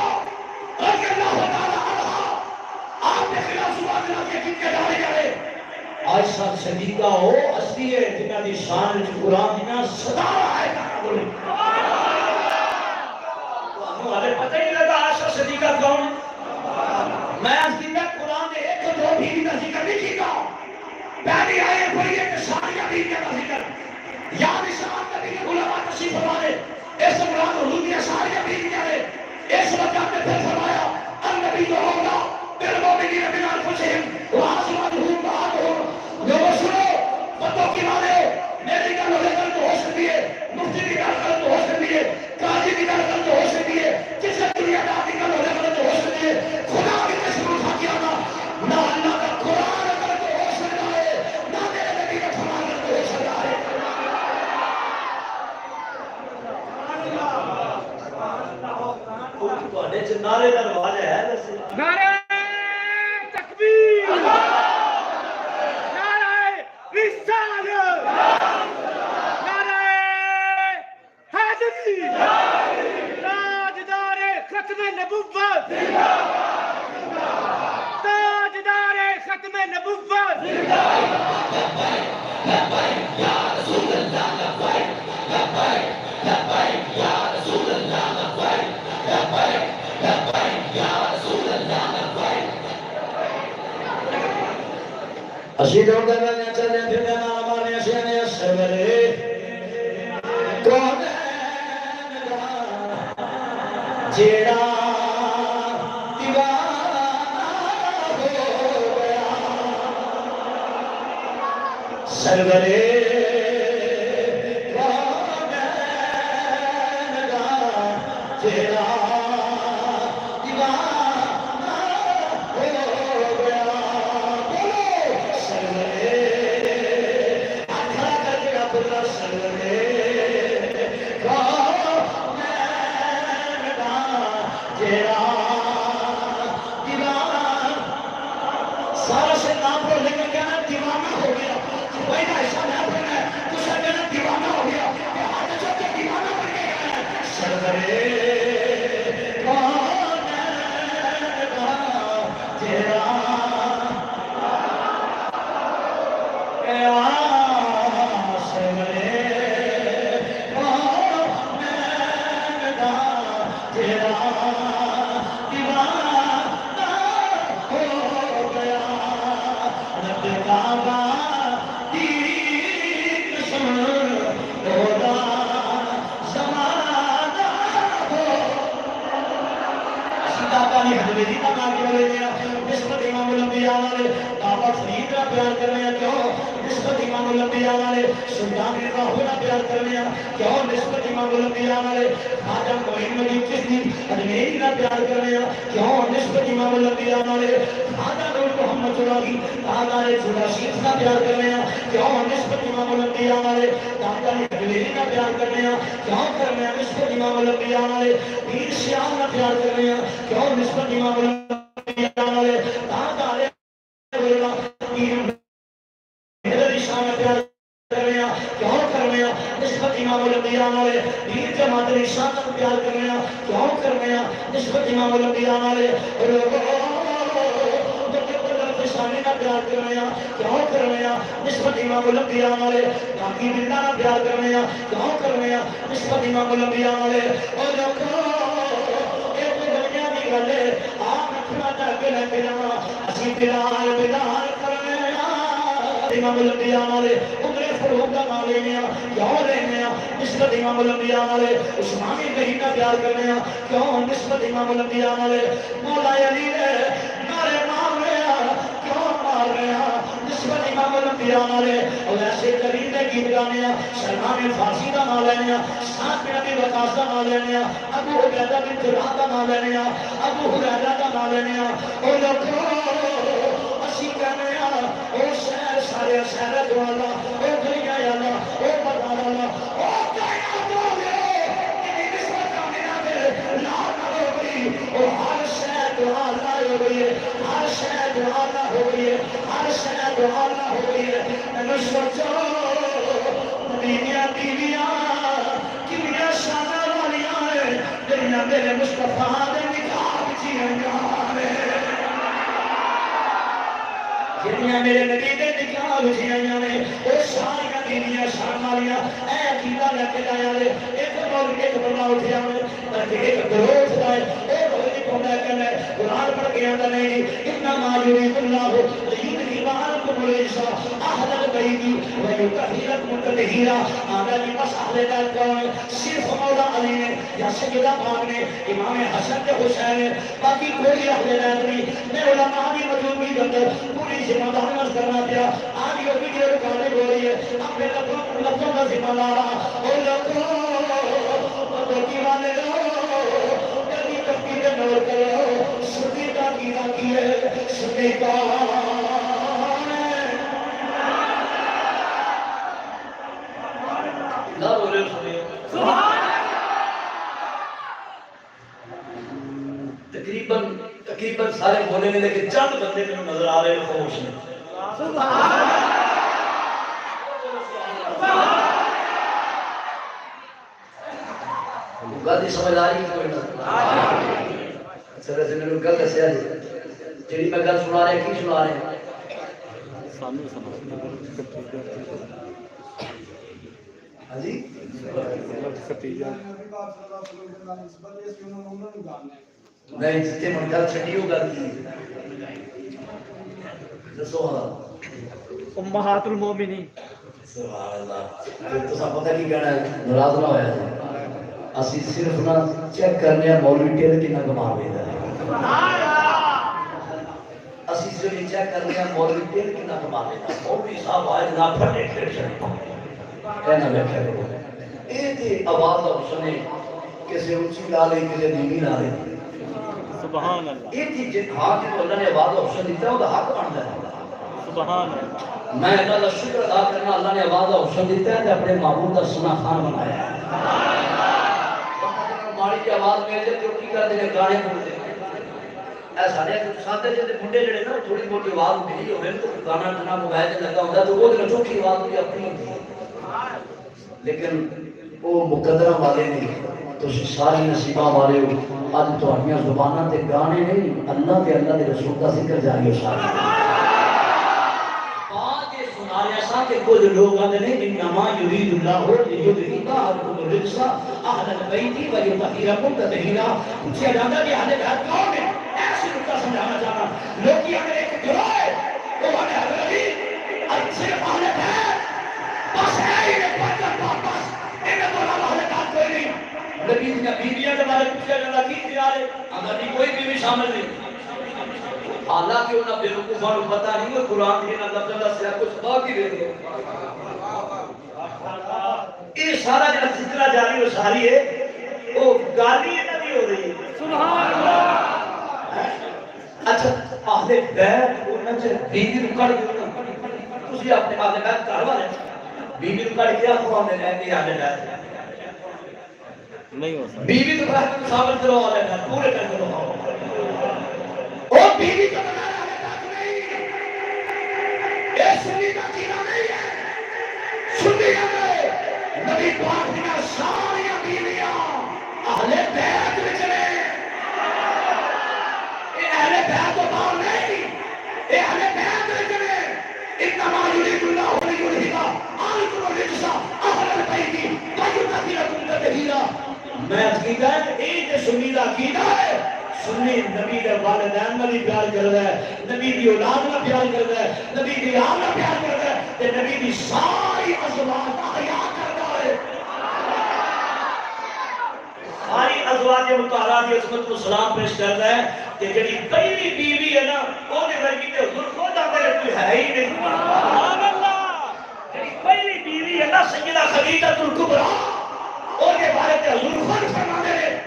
رضی اللہ تعالیٰ عنہ آپ نے خلاف سبحان اللہ کے کن کے دارے کرے عائشہ صدیقہ ہو اصلی ہے جنہ دی شان قرآن دینا 17 آئے کہاں بولے ہمیں پتہ ہی لگا عائشہ صدیقہ کون میں اس دن میں قرآن نے ایک دو بیوی کا ذکر نہیں کیتا پہلی آئے پڑھی ہے کہ ساری بیوی کا ذکر یا نساء نبی کے علماء تشریف فرما دے اس مراد حضور کی ساری بیویاں نے اس وقت نے پھر فرمایا النبی اولا بالمؤمنین من انفسہم وازواجہ امہاتہم لوگوں سنو بندوں کی مانے میری گل ہو گل تو ہو سکتی ہے مفتی کی گل تو ہو سکتی ہے قاضی کی گل تو ہو سکتی ہے کسی دنیا دار کی گل ہو تو ہو سکتی ہے خدا کی قسم اٹھا کے آنا نہ اللہ کا قرآن اگر تو ہو سکتا ہے نہ میرے نبی کا فرمان اگر تو ہو سکتا ہے تواڈے چ نعرے دا رواج ہے ویسے نعرہ تکبیر نعرہ رسالت نعرہ حیدری تاجدار ختم نبوت تاجدار ختم نبوت لبیک یا رسول اللہ لبیک لبیک لبیک یا رسول اللہ لبیک لبیک جوڑتے میں چلے پھرنے نہ مارنے سینے سرورے کون جیڑا سرورے تیرا دیوانہ ہو گیا بولو سرورے آدھا کر کے اپنا سرورے تیرا دیوانہ سارا سے نام کو لے کر کہنا دیوانہ ہو گیا بھائی نا ایسا نہ پڑھنا ہے تو سر کہنا دیوانہ ہو گیا کہ آدھا جو کہ دیوانہ بن گیا ہے سرورے پیار کرنے کیوں نسبت امام الانبیاء والے سلطان راہولا پیار کرنے کیوں نسبت امام الانبیاء والے خواجہ معین الدین چشتی اجمیری کا پیار کرنے کیوں نسبت امام الانبیاء والے خواجہ نور محمد چراغی تاجدار چراشید کا پیار کرنے کیوں نسبت امام الانبیاء والے تاجدار اجمیری کا پیار کرنے کیوں کرنے نسبت امام الانبیاء والے پیر شیام کا پیار کرنے کیوں نسبت امام الانبیاء والے تاجدار نسبت امام الانبیاء والے پیر جماعت رسالت پیار کرنے کیوں کرنے نسبت امام الانبیاء والے شانی کا پیار کرنے کیوں کرنے نسبت امام الانبیاء والے باقی بندہ کا پیار کرنے کیوں کرنے نسبت امام الانبیاء والے اور لوگوں ایک دنیا کی گلے آپ اکھنا چاہ کے لے کے جانا اسی بلال بلال کرنے امام الانبیاء والے عمر فاروق کا نام لینے کیوں لینے نسبت امام الانبیاء والے عثمان غنی کا پیار کرنے کیوں نسبت امام الانبیاء والے مولا علی نے نعرے مار رہے کیوں مار رہے نسبت امام الانبیاء والے اور ایسے کریم نے گیت گانے سلمان فارسی کا نام لینے سعد بن ابی وقاص کا نام لینے ابو عبیدہ بن جراح کا نام لینے ابو ہریرہ کا نام لینے اور لوگوں اسی کہنے او شہر سارے شہر دوالا او گلیاں یالا او بردالا او کائنات والے کہ نسبت آمینا دے لانا ہو گئی او ہر شہر دوالا ہو گئی ہے ہر شہر دوالا ہو گئی ہے ہر شہر دوالا ہو گئی ہے نسبت بیویاں بیویاں کنیاں شانہ والیاں ہیں جنیاں میرے مصطفیٰ دے نکاح بچیاں ہیں جنیاں میرے نبی دے نکاح بچیاں نے وہ ساریاں بیویاں شان والیاں اے عقیدہ لے کے جایا لے ایک بندہ اٹھیا میں تاکہ ایک گروہ اٹھتا ہے اے بھولی پونڈا کہنا ہے قرآن پڑھ کے آتا نہیں انما یرید اللہ لیدخل عنکم الرجس اہل البیت ویطہرکم تطہیرا آگا جی بس اہل بیت کون صرف مولا علی نے یا سیدہ پاک نے امام حسن کے حسین نے باقی کوئی اہل بیت نہیں میں علماء بھی موجود بھی کرتا پوری ذمہ داری مرض کرنا پیا آج یہ ویڈیو ریکارڈنگ ہو رہی ہے اپنے لفظوں کا ذمہ دارا اور لوگوں کی والے جلدی تفکیر نور کرو سنی کا کینا کیے سنی کا نہ بولے تقریباً سارے بولے نہیں لیکن چند بندے میں نظر آ رہے ہیں خاموش ہیں گل سمجھ آ رہی ہے کوئی نہ سر سے میرے گل دسیا جی جی میں گل سنا رہے کی سنا رہے ہیں ہاں جی نہیں جتنے من گل چھٹی ہو گل کی دسو ہاں امہات المومنین سبحان اللہ تو سب پتہ کی کہنا ہے ناراض نہ ہویا جائے اسی صرف نہ چیک کرنے ہیں مولوی ٹیل کنا کما ویندا ہے اسی صرف چیک کرنے ہیں مولوی ٹیل کنا کما ویندا ہے مولوی صاحب آئے نہ پھٹے پھر کہنا میں کروں اے دی آواز اور سنے کسی اونچی لا لے کسی نیوی لا لے سبحان اللہ یہ دی جہاد جو اللہ نے آواز آپشن دیتا ہے وہ حق بنتا ہے سبحان اللہ میں اللہ کا شکر ادا کرنا اللہ نے آواز آپشن دیتا ہے کہ اپنے معبود کا سنا خان بنایا ہے ماڑی کی آواز میں جب جو کی کرتے ہیں گانے بولتے ہیں ایسا نہیں کہ ساتھ جیسے منڈے جڑے نا تھوڑی بہت آواز ملی ہوئے تو گانا گانا موبائل سے لگا ہوتا تو وہ دن چوکھی آواز بھی اپنی ہوتی لیکن وہ مقدرہ والے نہیں تو ساری نصیبہ والے ہو آج تو ہمیاں زبانہ تے گانے نہیں اللہ کے رسول کا ذکر جاری ہو سارے بات یہ سنا رہا سا کہ کچھ لوگ آتے ہیں انما یرید اللہ لیذہب عنکم الرجس اہل البیت ویطہرکم تطہیرا پوچھا جاتا کہ اہل بیت کون ہے ایسی نکتہ سمجھانا چاہنا لوگ یہ اگر ایک گروہ ہے وہ ہمیں حضرت علی صرف اہل بیت بس ہے انہیں پتہ واپس انہیں تو اللہ اہل بیت کوئی نہیں نبی نے بیویاں کے بارے پوچھا جاتا کی تیارے اگر نہیں کوئی بیوی شامل نہیں حالانکہ انہیں بے وقوفوں کو پتہ نہیں کہ قرآن کے لفظ اللہ سے کچھ باقی دے دو یہ سارا جو ذکر جاری و ساری ہے وہ گالی نبی ہو رہی ہے سبحان اللہ اچھا اہل بیت انہاں سے بیوی نو کڑ کے تسی اپنے اہل بیت گھر والے بیوی نو کڑ کے قرآن میں لے کے اہل بیت نہیں ہو سکتا بیوی تو بہت مصابر کرو والے ہیں پورے کر کرو اور بیوی تو بنا رہے بات نہیں اے سنی کا کینا نہیں ہے سنی کا نہیں نبی پاک دینا ساری بیویاں اہل بیت میں چلے اے اہل بیت تو باہر نہیں اے اہل بیت میں چلے انما یرید اللہ لیذہب عنکم الرجس اہل البیت ویطہرکم تطہیرا میں عقیدہ ہے ایک سنی کا عقیدہ ہے سنی نبی کے والدین میں بھی پیار کرتا ہے نبی کی اولاد میں پیار کرتا ہے نبی کی آل میں پیار کرتا ہے کہ نبی کی ساری ازواج احیا کرتا ہے ساری ازواج مطہرات کی عظمت کو سلام پیش کرتا ہے کہ جڑی پہلی بیوی ہے نا وہ نے ورگی تے حضور خود آتا ہے کوئی ہے ہی نہیں سبحان اللہ جڑی پہلی بیوی ہے نا سیدہ خدیجہ الکبریٰ اور کے بارے تے حضور خود فرماتے ہیں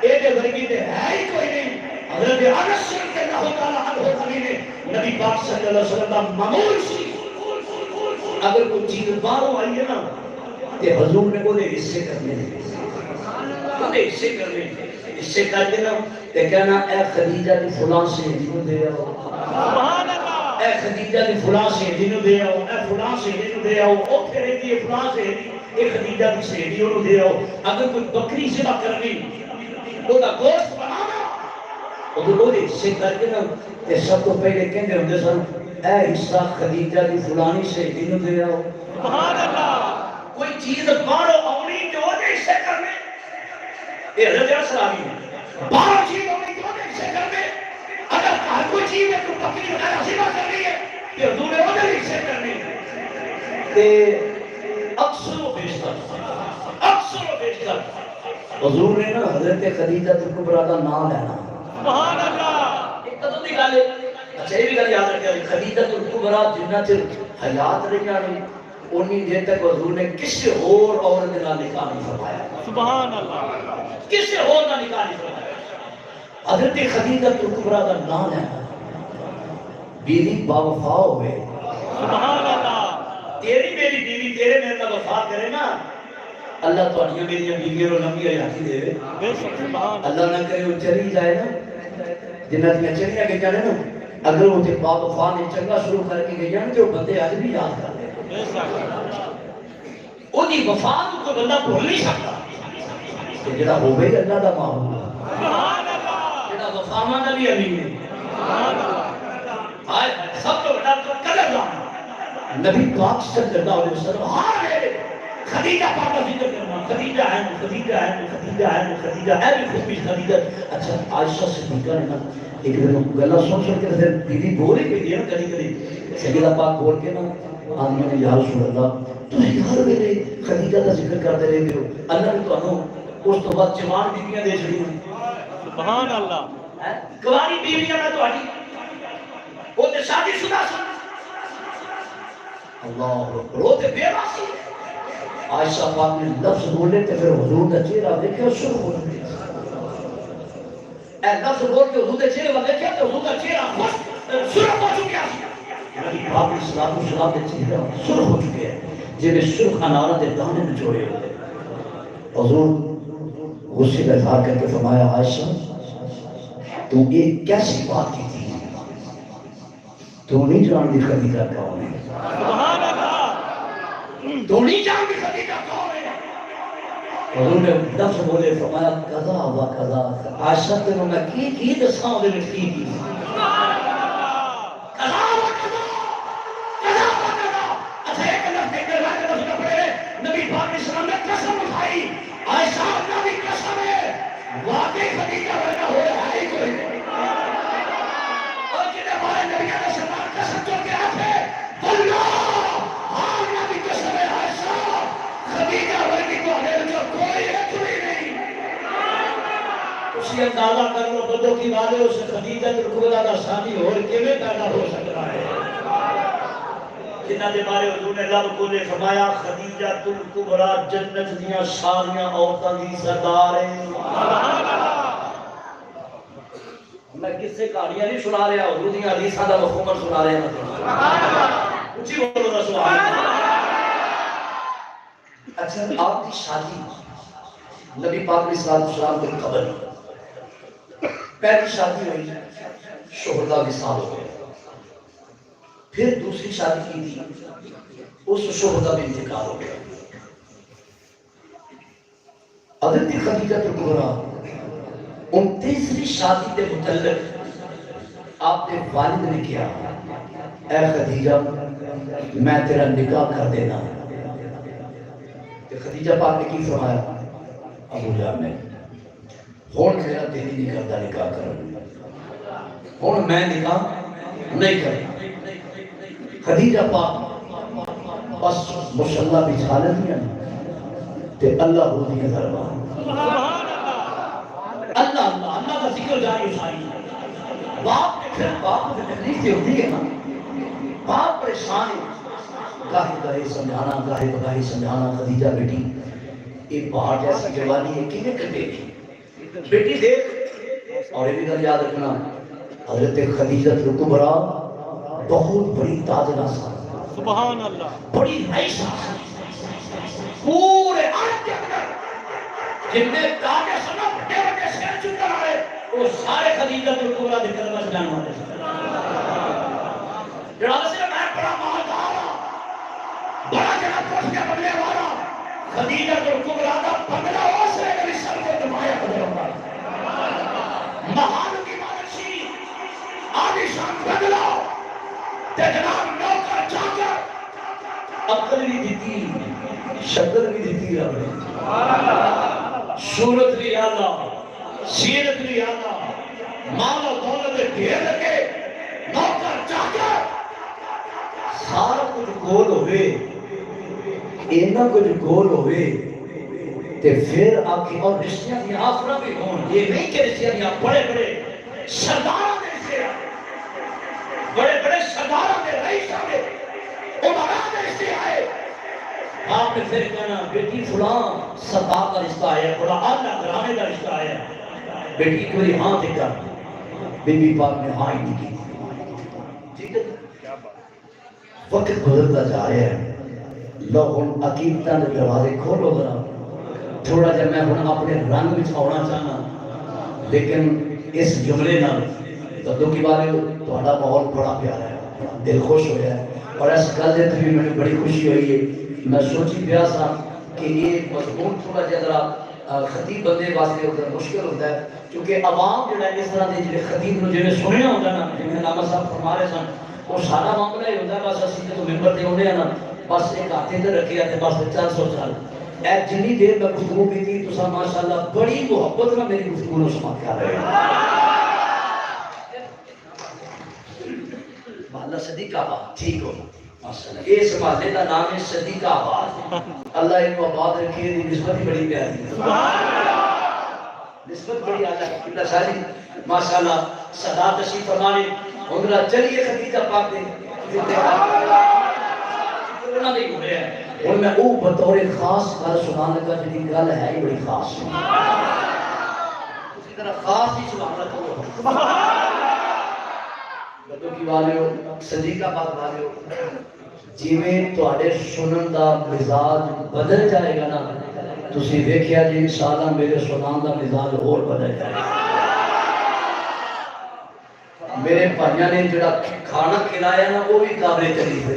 اے دے ورگی تے ہے ہی کوئی نہیں حضرت انس رضی اللہ تعالی عنہ علی نے نبی پاک صلی اللہ علیہ وسلم کا معمول سی اگر کوئی چیز باہروں آئی ہے نا تے حضور نے بولے حصے کرنے بولے حصے کرنے حصے کر کے نا تے کہنا اے خدیجہ دی فلاں سے جنوں دے آؤ سبحان اللہ اے خدیجہ دی فلاں سے جنوں دے آؤ اے فلاں سے جنوں دے آؤ او پھر دی فلاں سے ایک خدیجہ کی سہیلی انہوں دے آؤ اگر کوئی بکری ذبح کرنی وہ کا گوشت بنانا وہ حصے کر کے نا تے سب تو پہلے کہندے ہوندے سن اے حصہ خدیجہ کی فلانی سہیلی نو دے آؤ سبحان اللہ کوئی چیز باہروں آنی تے وہ حصے کرنے یہ حضرت اسلامی ہے باہر چیز آنی تے وہ حصے کرنے اگر گھر کوئی چیز ہے تو بکری وغیرہ ذبح کرنی ہے تے حضور نے وہ حصے کرنے تے اکثر و بیشتر حضور نے نا حضرت خدیجہ الکبریٰ کا نام لینا سبحان اللہ ایک قدم دی گل ہے اچھا یہ بھی گل یاد رکھیا خدیجہ الکبریٰ جنہ چر حیات رہیا نہیں اونی دیر تک حضور نے کسی اور عورت کا نکاح نہیں فرمایا سبحان اللہ کسی اور کا نکاح نہیں فرمایا حضرت خدیجہ الکبریٰ کا نام لینا بیوی باوفا ہوئے سبحان اللہ تیری میری بیوی تیرے میرے کا وفا کرے نا اللہ تو انہی میری بیوی رو لمبی حیاتی دے اللہ نہ کرے وہ چلی جائے نا جنہ دیا چلیاں گئی جانے نا اگر وہ تے باپ وفا نے چنگا شروع کر کے گئی جانے جو بندے آج بھی یاد کر لے وہ دی وفا تو کوئی بندہ بھول نہیں سکتا کہ جڑا ہو گئی اللہ دا معمول جڑا وفا مانا بھی امین ہے سب تو بڑا قدر لانا نبی پاک صلی اللہ علیہ وسلم ہاں خدیجہ پاک کا ذکر کرنا، خدیجہ ہے، خدیجہ ہے، خدیجہ ہے، خدیجہ ہے بھی خوبی خدیجہ۔ اچھا عائشہ صدیقہ نے نا ایک دن گلا سن کے پھر بیوی بول ہی پی ہے نا کبھی کبھی، سیدہ پاک بول کے نا آدمی نے یا رسول اللہ تھی ہر ویلے خدیجہ کا ذکر کرتے رہتے ہو، اللہ نے تمہیں اس تو بعد جوان بیویاں دے چھڑی ہیں۔ سبحان اللہ۔ کواری بیویاں میں تہاڈی وہ تے شادی شدہ سن، اللہ اکبر، وہ تے بیوہ سی۔ عائشہ پاک نے لفظ بولے تے پھر حضور کا چہرہ دیکھا سرخ ہو گیا۔ اے لفظ بول کے حضور کے چہرے والے دیکھا تو حضور کا چہرہ سرخ ہو چکا۔ نبی پاک صلی اللہ علیہ وسلم کے چہرہ سرخ ہو چکے ہیں جنہیں سرخ انارہ دے دانے نچوڑے ہوئے۔ حضور غصے کا اظہار کر کے فرمایا عائشہ تو ایک کیسی بات کی تھی، تو نہیں جانتی خدیجہ کون ہے، سبحان اللہ۔ تو نہیں جانتی خدیجہ کون ہے۔ حضور نے لفظ بولے فرمایا قضا و قضا، عائشہ تینوں میں کی دساں دے وچ کی قضا و قضا، قضا و قضا۔ اچھا ایک لفظ ایک لفظ کا پڑھے نبی پاک نے اسلام نے قسم اٹھائی، عائشہ اللہ کی قسم ہے واقعی خدیجہ ورنہ ہو رہا ہے کوئی نہیں۔ اور جنہیں ہمارے نبی علیہ السلام قسم جو کیا تھے واللہ ہاں اللہ کی قسم ہے عائشہ خدیجہ ورنہ کو ہے جو کوئی ایک بھی نہیں۔ اسی اندازہ کر لو بدو کی والے اس خدیجہ الکبریٰ کا ثانی اور کیویں پیدا ہو سکتا ہے، جنہ دے بارے حضور نے لب کھولے فرمایا خدیجہ الکبریٰ جنت دیاں ساریاں عورتاں دی سردار ہے۔ میں کس سے کہانیاں نہیں سنا رہا، حضور دیاں حدیثاں دا مفہوم سنا رہا ہوں۔ اچھی بولو نا سبحان اللہ۔ اچھا آپ کی شادی نبی پاک علیہ السلام کے قبل پہلی شادی ہوئی، شہداء وصال ہو گئے، پھر دوسری شادی کی تھی، اس شہداء میں انتقال ہو گیا۔ حضرت خدیجہ الکبریٰ ان تیسری شادی کے متعلق آپ کے والد نے کیا اے خدیجہ میں تیرا نکاح کر دینا، کہ خدیجہ پاک نے کی فرمایا ابو جان نے ہون میرا دل نہیں کرتا نکاح کرنا، ہون میں نکاح نہیں کرنا۔ خدیجہ پاک بس مصلی بچھا لیا تے اللہ ہو دی دربار اللہ اللہ اللہ کا ذکر جاری ساری۔ باپ نے پھر باپ کو تکلیف دی ہوتی ہے نا، باپ پریشان ہے، گاہی گاہی سمجھانا گاہی بگاہی سمجھانا خدیجہ بیٹی ایک پہاڑ جیسی جوانی ہے کیویں کٹے گی بیٹی دیکھ۔ اور یہ بھی گل یاد رکھنا حضرت خدیجہ الکبریٰ بہت بڑی تاجرہ سا، سبحان اللہ، بڑی رئیسہ پورے عرب کے اندر جتنے تاجے سنا بڑے بڑے شہر چکر آئے وہ سارے خدیجہ الکبریٰ دے کلمہ جان والے جناب سے میں بڑا مالدار ہوں، بڑا جناب پوچھ کے بننے والا خدیجہ الکبریٰ کا بنگلہ اس نے میری سر کو دمایا بدلوں مہان کی مالشی آدھی شان بنگلہ تے جناب نوکر چاکر عقل بھی دیتی شکل بھی دیتی رب نے، صورت بھی آلہ سیرت بھی آلہ مال و دولت ڈھیر لگے نوکر چاکر سارا کچھ گول ہوئے اینا کچھ گول ہوئے تے پھر آنکھیں اور رشتیاں بھی آفرہ بھی ہوں، یہ نہیں کہ رشتیاں بھی بڑے بڑے سرداروں نے رشتیاں بڑے بڑے سرداروں نے رئیسوں نے عمران نے رشتے آئے۔ آپ نے پھر کہنا بیٹی فلان سردار کا رشتہ آیا، بڑا اعلیٰ گھرانے کا رشتہ آیا، بیٹی ایک باری ہاں دیکھا، بی بی پاک نے ہاں ہی نہیں کی۔ ٹھیک ہے وقت گزرتا جا رہا ہے، لوگ ان عقیدتاں دے دروازے کھولو ذرا، تھوڑا جا میں ہن اپنے رنگ وچ آنا چاہنا، لیکن اس جملے نال تو کی بارے تہاڈا ماحول بڑا پیارا ہے، دل خوش ہو گیا ہے، اور اس گل دے تے مجھے بڑی خوشی ہوئی ہے۔ میں سوچی پیا سا کہ یہ مضمون تھوڑا جا ذرا خطیب بندے واسطے مشکل ہوتا ہے، کیونکہ عوام جڑا اس طرح دے جڑے خطیب نو جویں سنیا ہوندا نا، جویں علامہ صاحب فرما رہے سن، وہ سارا معاملہ ہی ہوتا ہے بس اسی تے ممبر تے ہوندے ہیں نا بس ایک ہاتھ ادھر رکھیا تے بس 400 سال اے جنی دیر میں گفتگو کی تھی تسا ماشاءاللہ بڑی محبت میں میری گفتگو نو سماعت کر رہے ہیں محلہ صدیق آباد ٹھیک ہو ماشاءاللہ اس محلے کا نام ہے صدیق آباد اللہ ان کو آباد رکھے دی نسبت ہی بڑی پیاری نسبت بڑی اعلیٰ ہے اللہ ساری ماشاءاللہ صدا تشریف فرمانے ہونگلا چلیے خدیجہ پاک دے انہوں نے ہو رہے ہیں اور میں او بطور خاص گل سنان لگا جنہی گل ہے ہی بڑی خاص اسی طرح خاص ہی سنان لگا بدو کی والے ہو صدیق آباد والے ہو جی میں تواڈے سنن دا مزاج بدل جائے گا نا تسی دیکھیا جی انشاءاللہ میرے سنان دا مزاج اور بدل جائے گا میرے بھائیاں نے جڑا کھانا کھلایا نا وہ بھی قابل تعریف ہے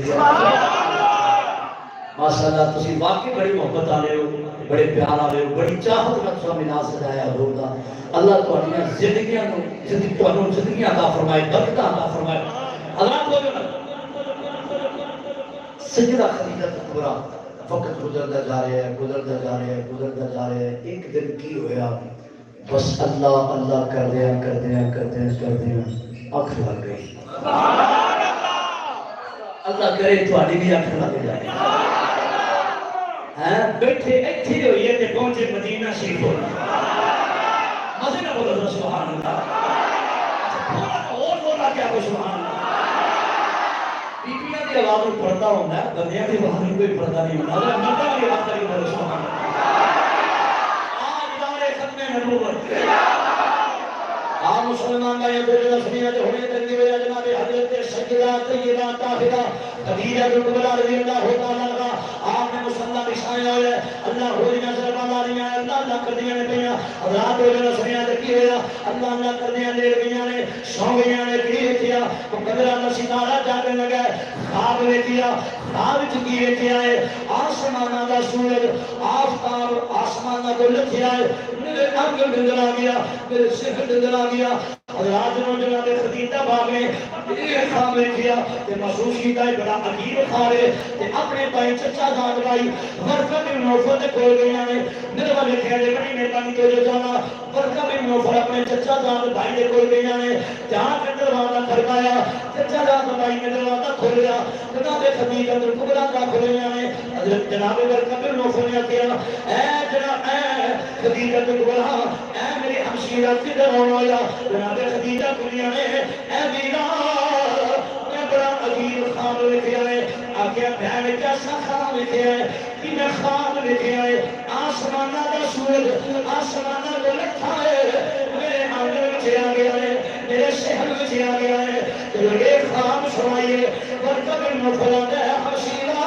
ماشاءاللہ تسی واقعی بڑی محبت آ رہے ہو بڑے پیار آ رہے ہو بڑی چاہت کا تسا ملا سجایا حضور دا اللہ تواڈیاں زندگیاں نو زندگیاں عطا فرمائے برکتاں عطا فرمائے حضرات لوگ سجدہ خدیجہ کبریٰ وقت گزرتا جا رہا ہے گزرتا جا رہا ہے گزرتا جا رہا ہے ایک دن کی ہویا بس اللہ اللہ کردیا اکھ لگ گئی اللہ کرے تھوڑی بھی اکھ لگ جائے بیٹھے ایتھے ہوئی ہے تے پہنچے مدینہ شریف ہونا مزے نہ بولو سبحان اللہ اور بولا کیا کو سبحان اللہ بیبیاں دی آواز میں پڑھتا ہونا ہے بندیاں دی آواز میں کوئی پڑھتا نہیں ہونا اگر مردہ کی آواز کری بولو سبحان اللہ آج دارے ختم نبوت مسلمان کا یہ دو رسمیت ہونے تک دیویا جناب حضرت سیدہ طیبہ طاہرہ خدیجہ کبریٰ رضی اللہ تعالیٰ عنہا آپ نے مسلح بچھایا ہے اللہ ہو رہی نظر بالا رہی ہیں اللہ اللہ کر دیا نے پہیا رات ہو جنہ سنیا دکی ہویا اللہ اللہ کر دیا دیر گیا نے سو گیا نے کی کیا قدرہ نہ ستارہ جانے لگا خواب لے کیا خواب چکی لے کیا ہے آسمانہ دا سورج آفتاب آسمانہ کو لکھیا ہے میرے انگ ڈندر آ گیا میرے سکھ ڈندر آ گیا حضرات نے جناب خدیجہ باغ میں یہ خواب کیا کہ محسوس کیتا ہے بڑا عجیب خواب ہے کہ اپنے بھائی چچا داد بھائی ورقہ بن نوفل نے کھول گیا نے میرے والے کہہ دے بڑی مہربانی تو جو جانا ورقہ بن نوفل اپنے چچا داد بھائی نے کھول گیا نے جہاں کے دروازہ کھڑکایا چچا داد بھائی نے دروازہ کھولیا جناب خدیجہ کبریٰ کا کھولیا نے حضرت جناب ورقہ بن نوفل نے کہا اے جناب اے خدیجہ کبریٰ اے میری ہمشیرہ کدھر ہویا جناب خدیجہ کبریٰ نے اے میرا میں بڑا عجیب خواب لکھے آئے آگیا بہن کیسا خواب لکھے آئے کہ میں خواب لکھے آئے آسمانہ دا سورج آسمانہ کو لکھا ہے میرے آنگل میں آ گیا ہے میرے شہر میں آ گیا ہے تو یہ خواب سنائیے ورقہ بن نوفل آتا ہے حشیرہ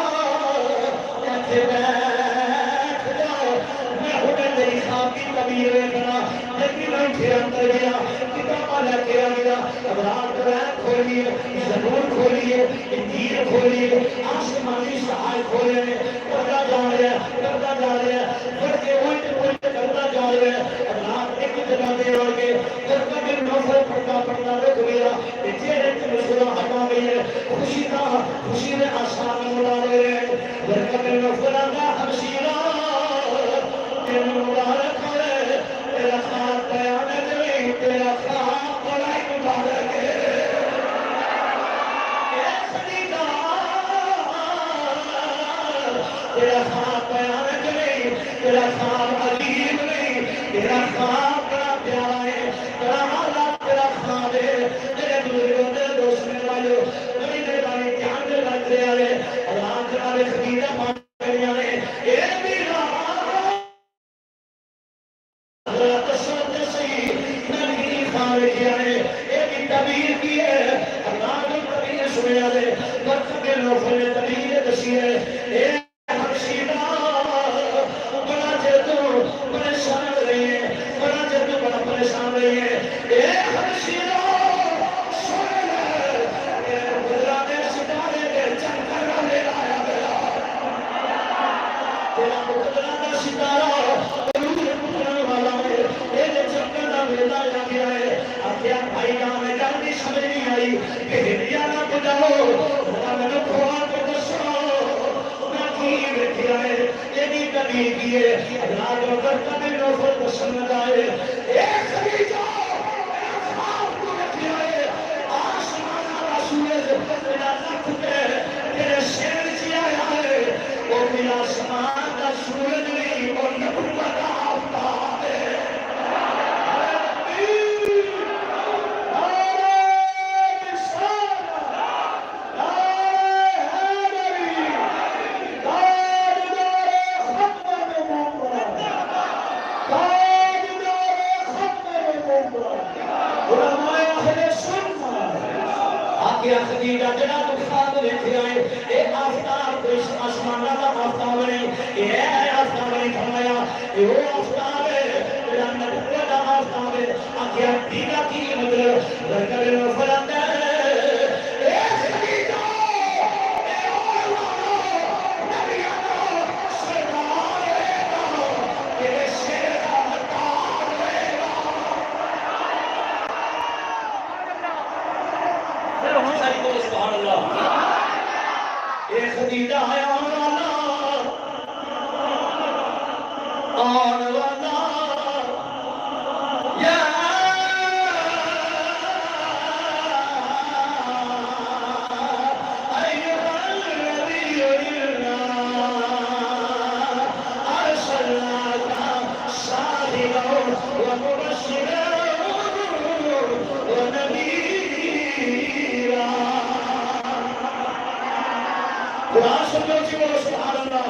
ایتھے بیٹھ جاؤ میں ہوں تیری خواب کی تعبیر کرنا لیکن میں پھر اندر گیا کتابہ لے کے آ گیا اب رات قرآن کھولیے زبور کھولیے انجیل کھولیے آسمانی سہائے کھولے کرتا جا رہا ہے پڑھ کے الٹ کرتا جا رہا ہے اب رات ایک جگہ دے اڑ کے ورقہ بن نوفل پڑھتا رک گیا چہرے کی مسکراہٹ ہٹا گئی ہے خوشی میں آسمان میں اڑا رہے ہیں ورقہ بن نوفل کا ہمشیرہ تینوں مبارک ہے تیرا خواب بیان نہیں تیرا خواب بڑا ہی مبارک ہے تیرا خواب بیان نہیں تیرا خواب عجیب نہیں تیرا خواب بڑا پیارا ہے بڑا اعلیٰ تیرا خواب ہے میرے بزرگوں میرے دوست میرے بھائیوں بڑی مہربانی دھیان دے لگ رہے ہیں اللہ جناب خدیجہ مان کریا نے اے میرا حضرت سنت صحیح نبی خواب کیا ہے ایک تعبیر کی ہے اللہ نے تعبیر سنیا ہے ورقہ بن نوفل نے تعبیر دسی ہے اے پریشان رہی ہے اے حبشیرہ سن لے تیرے قدرہ نے ستارے کے چکر لے آیا گیا تیرا قدرہ کا ستارہ ضرور پترن والا ہے یہ چکر لے آیا گیا ہے آخیا بھائی جان میں جلدی سمجھ نہیں آئی کہ ہدیہ نہ بجاؤ ذرا میں نے کھوا کے دسو نبی کیے حضرات وقت کبھی نوفل پسند آئے اے خدیجہ خواب کو رکھے آئے آسمان کا سورج میرا لکھ کے تیرے سیر چی آیا ہے وہ میرا آسمان کا سورج نہیں وہ نبوت کا آفتاب ہے خدیجہ جڑا تو خواب دیکھے آئے اے آفتاب کوئی آسمان کا آفتاب نہیں اے آفتاب نہیں فرمایا اے وہ آفتاب ہے جڑا نبوت کا آفتاب ہے آخیا دینا کی مطلب لڑکے میں فرماتا ہے اے خدیجہ اے اولانا نبیانا سردار ہے تیرے شیر کا مدار ہے سبحان اللہ اے خدیجہ ہے آن والا یا ایھا النبی ارسلناک شاہدا و مبشرا و نذیرا قرآن سمجھو چی بولو سبحان اللہ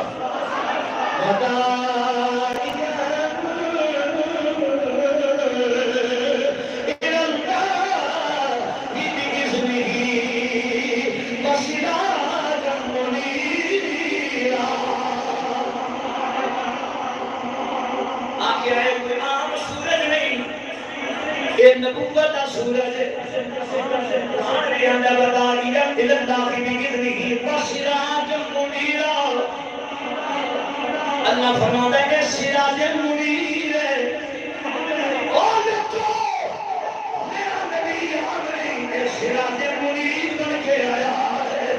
نبوت کا سورج ہمارے اندر بتائیے علم داخلی کتنی سراج منیرا اللہ فرماتا ہے کہ سراج منیر او دیکھو میرا نبی آمین سراج منیر بن کے آیا ہے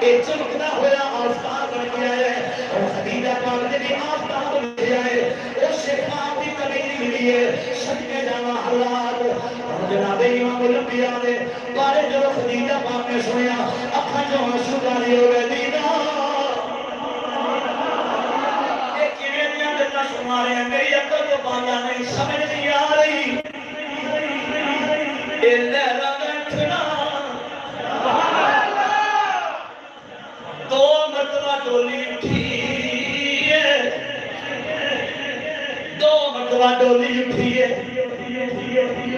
ایک چمکتا ہوا آفتاب بن کے آیا ہے اور خدیجہ پاک نے بھی آفتاب بن کے آئے اس سے خواب بھی کبھی نہیں ملی ہے صدقے جانا حالات جناب امام الانبیاء نے بارے جو خدیجہ پاک نے سنیا اکھاں جو آنسو جاری ہو گئے دینا یہ کیویں دیاں گلاں سنا رہے ہیں میری عقل تو بالا نہیں سمجھ نہیں آ رہی اے لہراں اٹھنا دو مرتبہ ڈولی اٹھی ہے دو مرتبہ ڈولی اٹھی ہے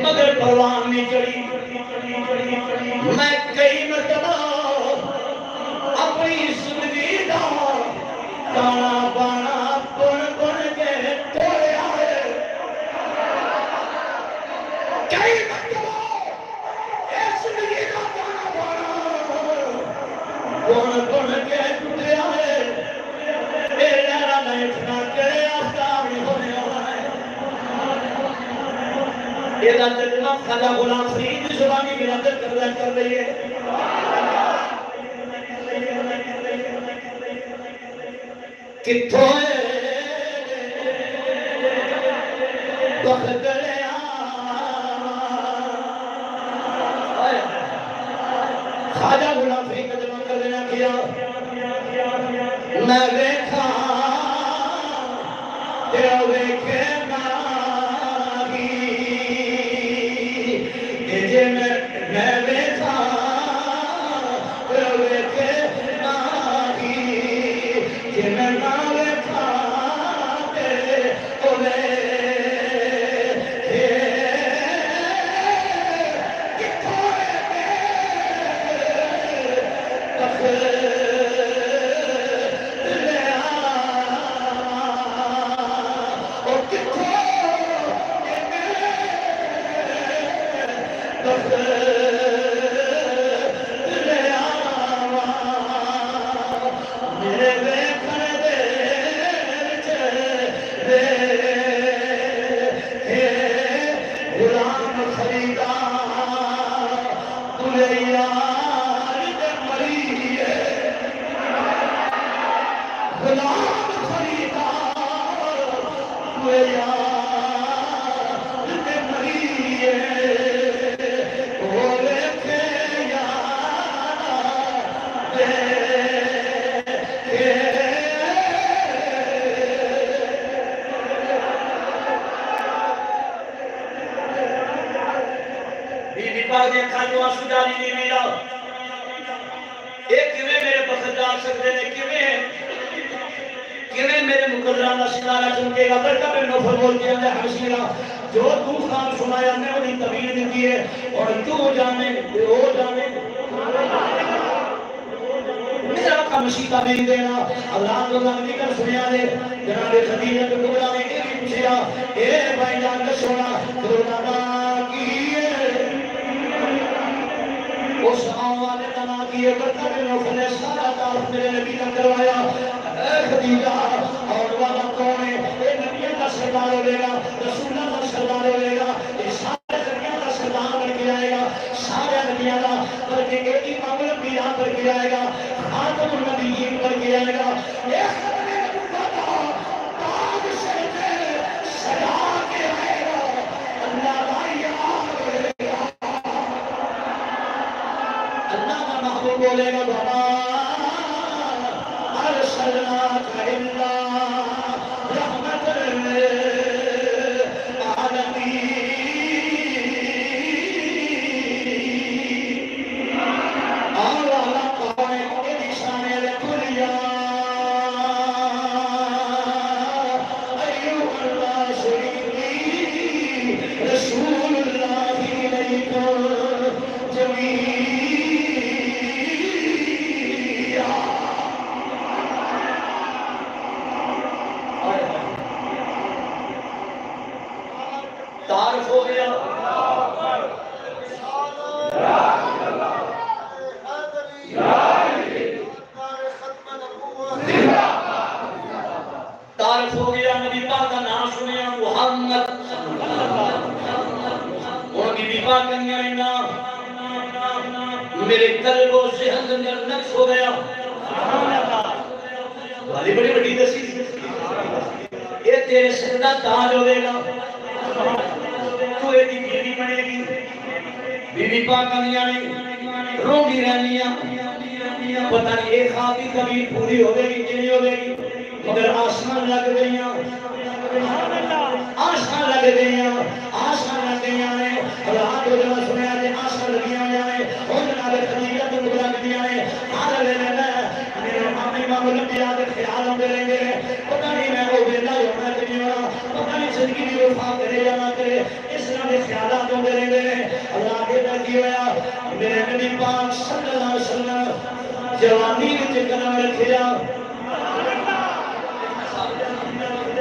مگر پروان نہیں چڑھی میں کئی مرتبہ اپنی زندگی دا گانا بانا بن بن کے توڑیا ہے کئی مرتبہ اس زندگی دا گانا بانا بن بن کے ٹوٹیا ہے اے لہرا نہیں اٹھنا کرے آفتاب نہیں ہونے والا ہے یہ ترجمہ خواجہ غلام فرید کی زبانی ملادت کر رہی ہے کتھوں بخت لیا خواجہ غلام فرید کا ترجمہ کر دینا کیا میں ویکھا تیرا ویکھے غلام پاک دے اکھاں چوں آنسو جاری نہیں میرا ایک کیویں میرے بخت جا سکتے نے کیویں میرے مقدران کا ستارہ چمکے گا برکت بن نوفل بول کے اندر حبشیرہ جو تو خواب سنایا میں انہیں تبیر دیتی ہے اور تو جانے وہ جانے میرا کام شیطہ نہیں دینا اللہ تو اللہ کر سنیا دے جناب خدیجہ کبرا نے یہ بھی پوچھا اے بھائی جان کا سونا خدا کی اس آواز تنا کی برکت بن نوفل سارا تعارف میرے نبی نے کروایا اے خدیجہ اور والا کون ہے اے نبی کا سردار ہو گا رسول اللہ کا سردار ہو گا یہ سارے نبیوں کا سردار بن کے آئے گا سارے نبیوں کا بلکہ ایک ہی معمول پیران بن کے آئے گا خاتم النبیین بن کے آئے گا یہ ختم نبوت کا تاج سر پہ سجا کے آئے گا اللہ بھائی اللہ کا محبوب بولے گا بابا ارسلناک الا رحمت تعارف ہو گیا تعارف ہو گیا نبی پاک کا نام سنیا محمد اور بی بی پاک کا نام میرے قلب و ذہن اندر نقش ہو گیا والی بڑی بڑی دسی یہ تیرے سر دا تاج ہوے گا تو یہ بیوی بنے گی بیوی پاک آنیاں روندی رہنیاں پتہ نہیں ایک خواب بھی کبھی پوری ہوے گی کہ نہیں ہوے گی مگر آسمان لگ گئیاں آسمان لگ گئیاں آسمان لگ گئیاں نے رات کو جب سنیا تے آسمان لگیاں نے او جناب خدیجہ تو لگ گئیاں نے حال لے لینا میرے امام الانبیاء دے خیال ہوندے رہندے پتہ نہیں میں او ویلا ہونا کہ نہیں ہونا پتہ نہیں زندگی دی وفا کرے یا نہ کرے اس طرح دے خیالات ہوندے رہندے اللہ دے دا کی ہویا میرے نبی پاک صلی اللہ علیہ وسلم جوانی وچ قدم رکھیا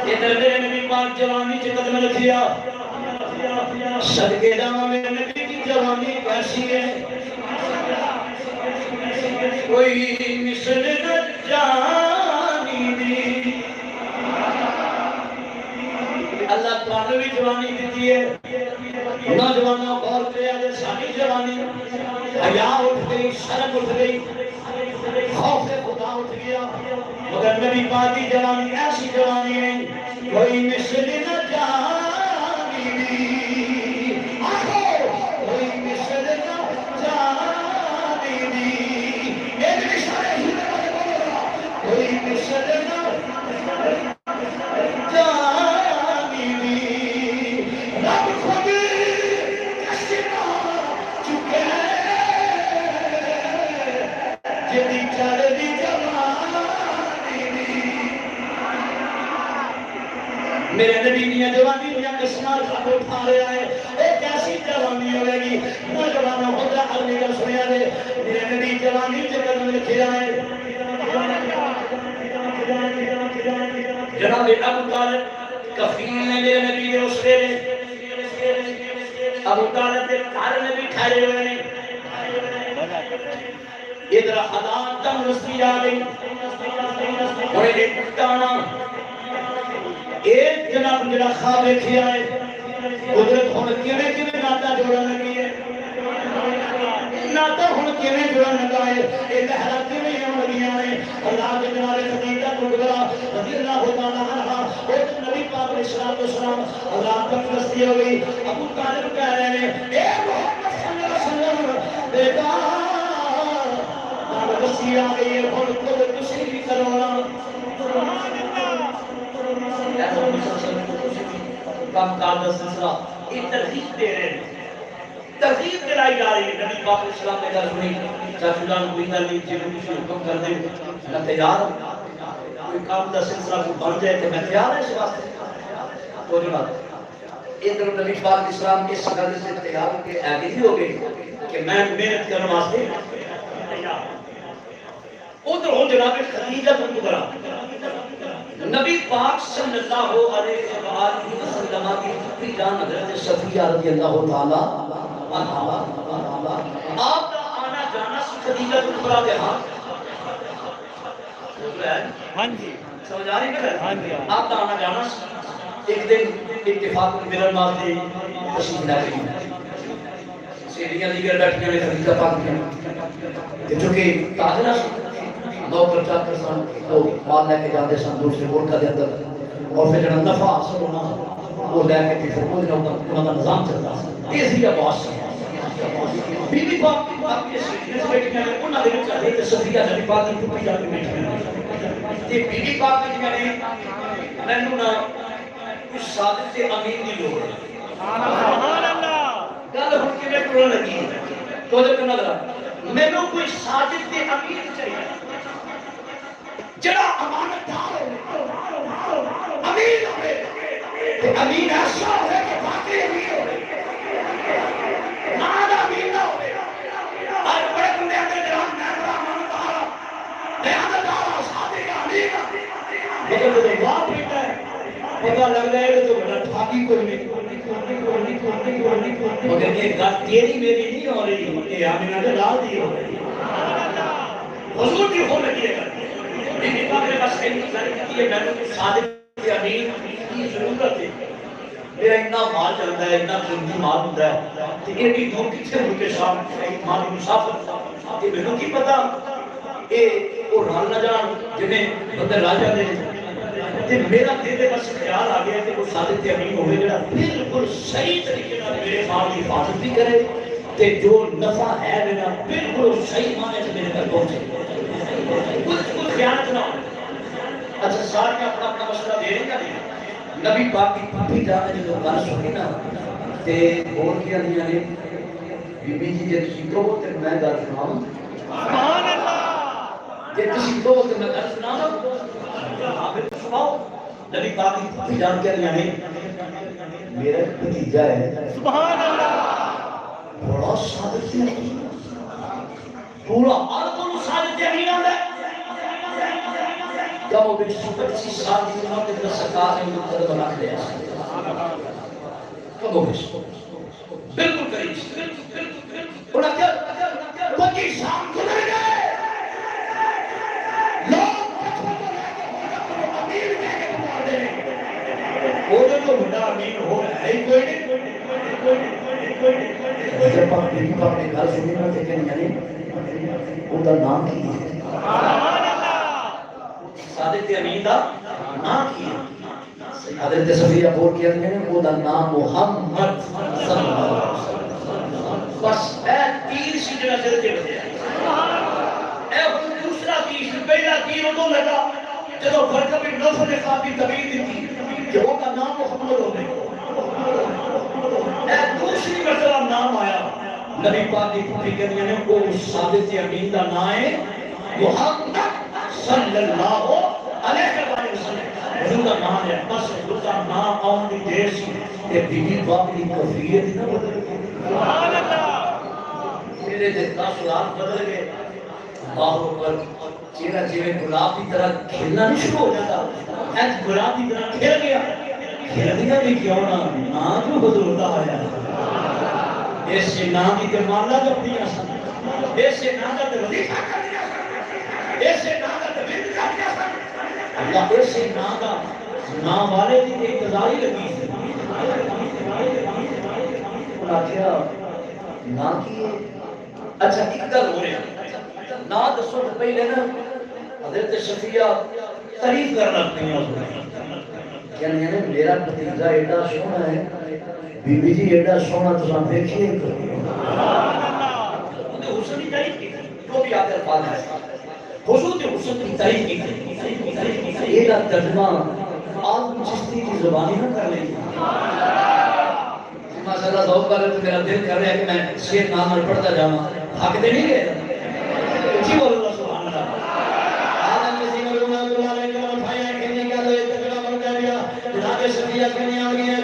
ادھر میرے نبی پاک جوانی وچ قدم رکھیا صدقے جاواں میرے نبی کی جوانی کیسی ہے کوئی مثل نہ جانی دی اللہ تعالی بھی جوانی دیتی ہے نوجوانوں غور کریا جے ساری جوانی حیا اٹھ گئی شرم اٹھ گئی خوف خدا اٹھ گیا مگر نبی پاک کی جوانی ایسی جوانی ہے کوئی مثل نہ جانی دی کوئی مثل نہ جانی دی کوئی مثل نہ جانی دی رب خود کشنا چکے جدی چڑھ دی جوانی دی میرے نبی نے جوانی دیا قسمات خط اٹھا رہا ہے ایک ایسی جوانی ہوئے گی نوجوانوں خدا عربی کا سنیا دے میرے نبی جوانی سے قدم رکھے آئے جناب ابو طالب کفیل نے میرے نبی دے اسرے ابو طالب دے گھر میں بھی ٹھہرے ہوئے نے ادھر حدان دم رسی جا گئی اور ایک پٹانا ایک جناب جڑا خواب دیکھے آئے قدرت ہن کیویں کیویں ناتا جوڑن لگی ہے ناتا ہن کیویں جوڑن لگا ہے اے لہرا کیویں ہون لگیاں نے اللہ کے جناب خدیجہ کبرا رضی اللہ تعالی عنہا او نبی پاک علیہ الصلوۃ والسلام اللہ تک رسی ہو گئی ابو طالب کہہ رہے ہیں اے محمد صلی اللہ علیہ وسلم بیٹا رسی آ گئی ہے ہن خود کسی بھی کرونا کام کار دا سلسلہ ایک ترغیب دے رہے ہیں ترغیب دلائی جا رہی ہے. نبی پاک علیہ السلام نے گل سنی چاچو جان کوئی گل نہیں جی تسی حکم کر دیں میں تیار ہوں کوئی کام کا سلسلہ کو بن جائے تو میں تیار ہوں اس واسطے. تو جناب ادھر نبی پاک علیہ السلام اس گل سے تیار ہو کے آگے ہی ہو گئے کہ میں محنت کرنے واسطے تیار. ادھر ہوں جناب خدیجہ کبریٰ نبی پاک صلی اللہ علیہ وسلم کی پھپھی جان حضرت صفیہ رضی اللہ تعالی عنہا آپ کا آنا جانا خدیجہ کبریٰ کے ہاتھ. ہاں جی سمجھ آ رہی ہے؟ ہاں جی آپ کا آنا جانا ایک دن اتفاق ملن واسطے تشریف لے گئی سیڑھیاں دیگر بیٹھیاں نے خدیجہ پاک کی چونکہ تاجرہ نوکر چاکر سن تو مال لے کے جاتے سن دوسرے ملک کے اندر اور پھر جڑا نفع حاصل ہونا وہ لے کے پھر وہ انہوں کا نظام چلتا یہ سی عباس بی بی پاک کی بات یہ سیڑھیاں سے بیٹھیاں نے انہوں نے چاہتے کہ صفیہ نبی پاک کی پھپھی جا کے بیٹھیاں یہ بی بی پاک کی جگہ نے مینوں نہ کچھ صادق امین دی لوڑ ہے. سبحان اللہ. گل ہن کیویں کرن لگی تو جو کنا لگا مینوں کوئی صادق امین چاہیے جڑا امانت دار ہو امین ہو تے امین ایسا ہو کہ باقی امین ہو نہ امین نہ ہو آج بڑے بندے اندر جان میں بڑا امانت دار ہوں میں امانت دار ہوں صادق امین لیکن تو واہ بیٹا ہے پتہ لگ رہا ہے کہ تو بڑا ٹھاکی کوئی نہیں مگر یہ گل تیری میری نہیں ہو رہی یہ آمینہ کے لال دی ہو رہی حضور کی ہو لگی ہے لیکن پاک نے بس ایک ذریعہ کی ہے میں نے صادق امین کی ضرورت ہے میرا اتنا مال چلتا ہے اتنا قیمتی مال ہوتا ہے کہ یہ بھی دور کچھ ملک کے ساتھ مال مسافر کہ میں کی پتا یہ وہ رال نہ جان جنہیں بندے راجہ دے میرا دل بس خیال آ گیا کہ وہ صادق امین ہوئے جڑا بالکل صحیح طریقے سے میرے مال کی حفاظت بھی کرے تے جو نفع ہے میرا بالکل صحیح معنی سے میرے گھر پہنچے بالکل خیانت نہ ہو. اچھا سارے اپنا اپنا مسئلہ دے رہے ہیں نبی پاک کی پھپھی جان نے جو گل سنی نا تے اور کیا دیا نے بی بی جی جے تسی کہو تے میں گل سناواں سبحان اللہ جے تسی کہو تے میں گل سناواں آپ سناؤ. نبی پاک کی پھپھی جان کیا دیا نے میرا بھتیجا ہے سبحان اللہ بڑا صادق امین پورا عرب کو صادق امین آندا ہے کم و بیش 25 سال کی عمر کے اندر سرکار نے ان کو بنا لیا کم و بیش بالکل قریب انہاں کیا 25 سال گزر گئے لوگ امیر کہہ کے پکار دے وہ جو بڑا امین ہو رہا ہے کوئی نہیں جب آپ بی بی پاک نے گل سنی نا تے کہنے یعنی ان کا نام کی ہے صادق امین دا نام کی ہے حضرت صفیہ بول کے اندر وہ دا نام محمد صلی اللہ علیہ وسلم بس اے تیر سی جگہ سے رکھے بتے ہیں اے دوسرا تیر پہلا تیر ادو لگا جدو فرق بھی نفر نے خاطی طبیعی دیتی کہ وہ دا نام محمد ہو گئے دوسری مرتبہ نام آیا نبی پاک کی پھپھی کہنے نے وہ صادق امین دا نام ہے محمد صلی اللہ علیہ وسلم حضور کا نام ہے بس حضور کا نام آن دی دیر سی کہ بی بی پاک کی کفیت نہ بدل گئی سبحان اللہ میرے دل کا سلام بدل گئے اللہ اکبر چہرہ چہرے گلاب کی طرح کھیلنا نہیں شروع ہو جاتا ایس گلاب کی طرح کھیل گیا کھیلنا بھی کیوں نہ نام جو حضور کا آیا ایسے نام کی تے مالا جب دیا سن ایسے نام کا تے وظیفہ کر دیا سن ایسے نام کا تے ورد کر دیا سن اللہ ایسے نام کا نام والے کی اقتدائی لگی تھی انہاں کیا نام کی اچھا اقدر ہو رہے ہیں نا دسو تو پہلے نا حضرت صفیہ تعریف کرنا لگتے ہیں یعنی میرا بھتیجا ایڈا سونا ہے بی بی جی ایڈا سونا تو سب دیکھیے حسن کی تعریف کی جو بھی آتے الفاظ ہے حضور نے حسن کی تعریف کی ایڈا ترجمہ آدم چشتی کی زبانی نہ کر لیں ماشاءاللہ ذوق کر رہے تو میرا دل کر رہا ہے کہ میں شیر نام پڑھتا جاؤں حق دے نہیں گئے اچھی بول اللہ سبحان اللہ آدم کسی مرحوم اللہ علیہ کلام اٹھایا ہے کہنے کا تو ایک تکڑا بن گیا جناب صفیہ کہنے آ گیا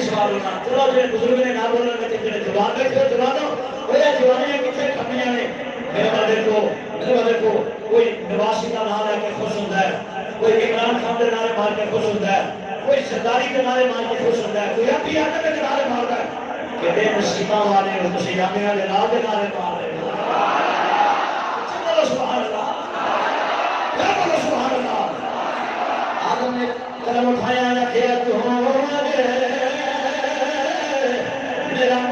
سوال ہونا چلو جو بزرگ نے نہ بولنا کہ جواب دے جواب دو وہ جوانیاں کتنے کھپیاں نے میرے والے کو کوئی نواسی کا نام لے کے خوش ہوتا ہے کوئی عمران خان کے نعرے مار کے خوش ہوتا ہے کوئی سرداری کے نعرے مار کے خوش ہوتا ہے کوئی اپنی آدمی کے نعرے مارتا ہے کہ بے نصیبہ والے ہو تو سیانے والے لا کے نعرے مار رہے ہیں بولو سبحان اللہ بولو سبحان اللہ آدم نے قدم اٹھایا نہ کیا تو میرا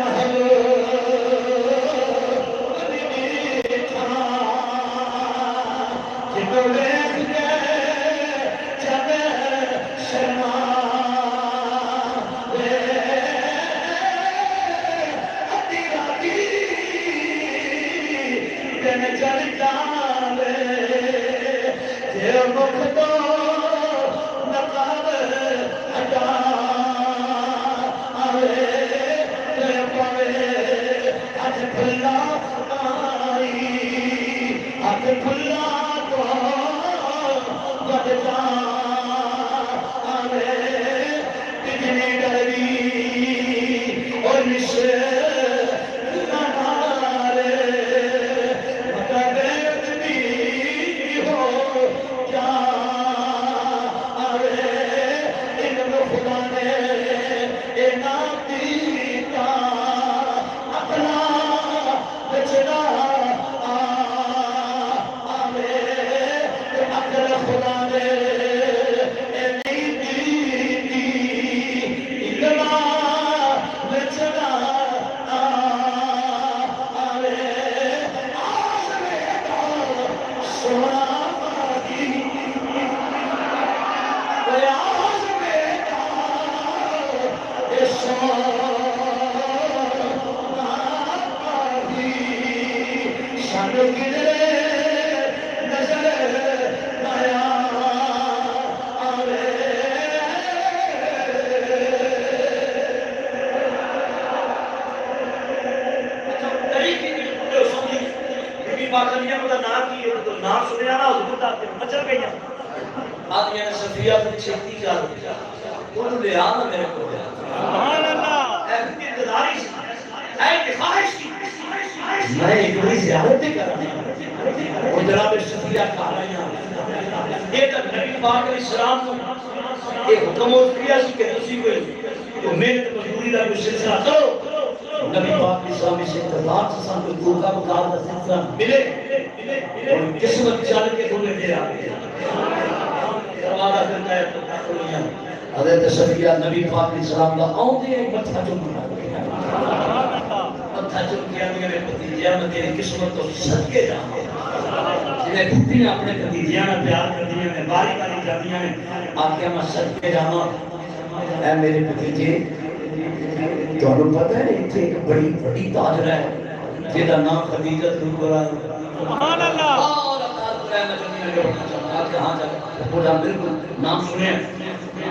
حضرت صفیہ نبی پاک علیہ السلام کا آؤندے ہیں متھا چکنا متھا چکیا میرے بھتیجیاں میں تیری قسمت تو صدقے جاؤں جنہیں بھتی نے اپنے بھتیجیاں میں پیار کر دیا نے باری باری جانیاں نے آپ کے میں صدقے جاؤں اے میرے بھتیجے تو انہوں پتہ ہے اتنے ایک بڑی بڑی تاجر ہے جیدہ نام خدیجت کبرا سبحان اللہ اور اکاد قرآن مجمعی میں بڑھنا چاہتا آپ کے ہاں جا بولا بالکل نام سنے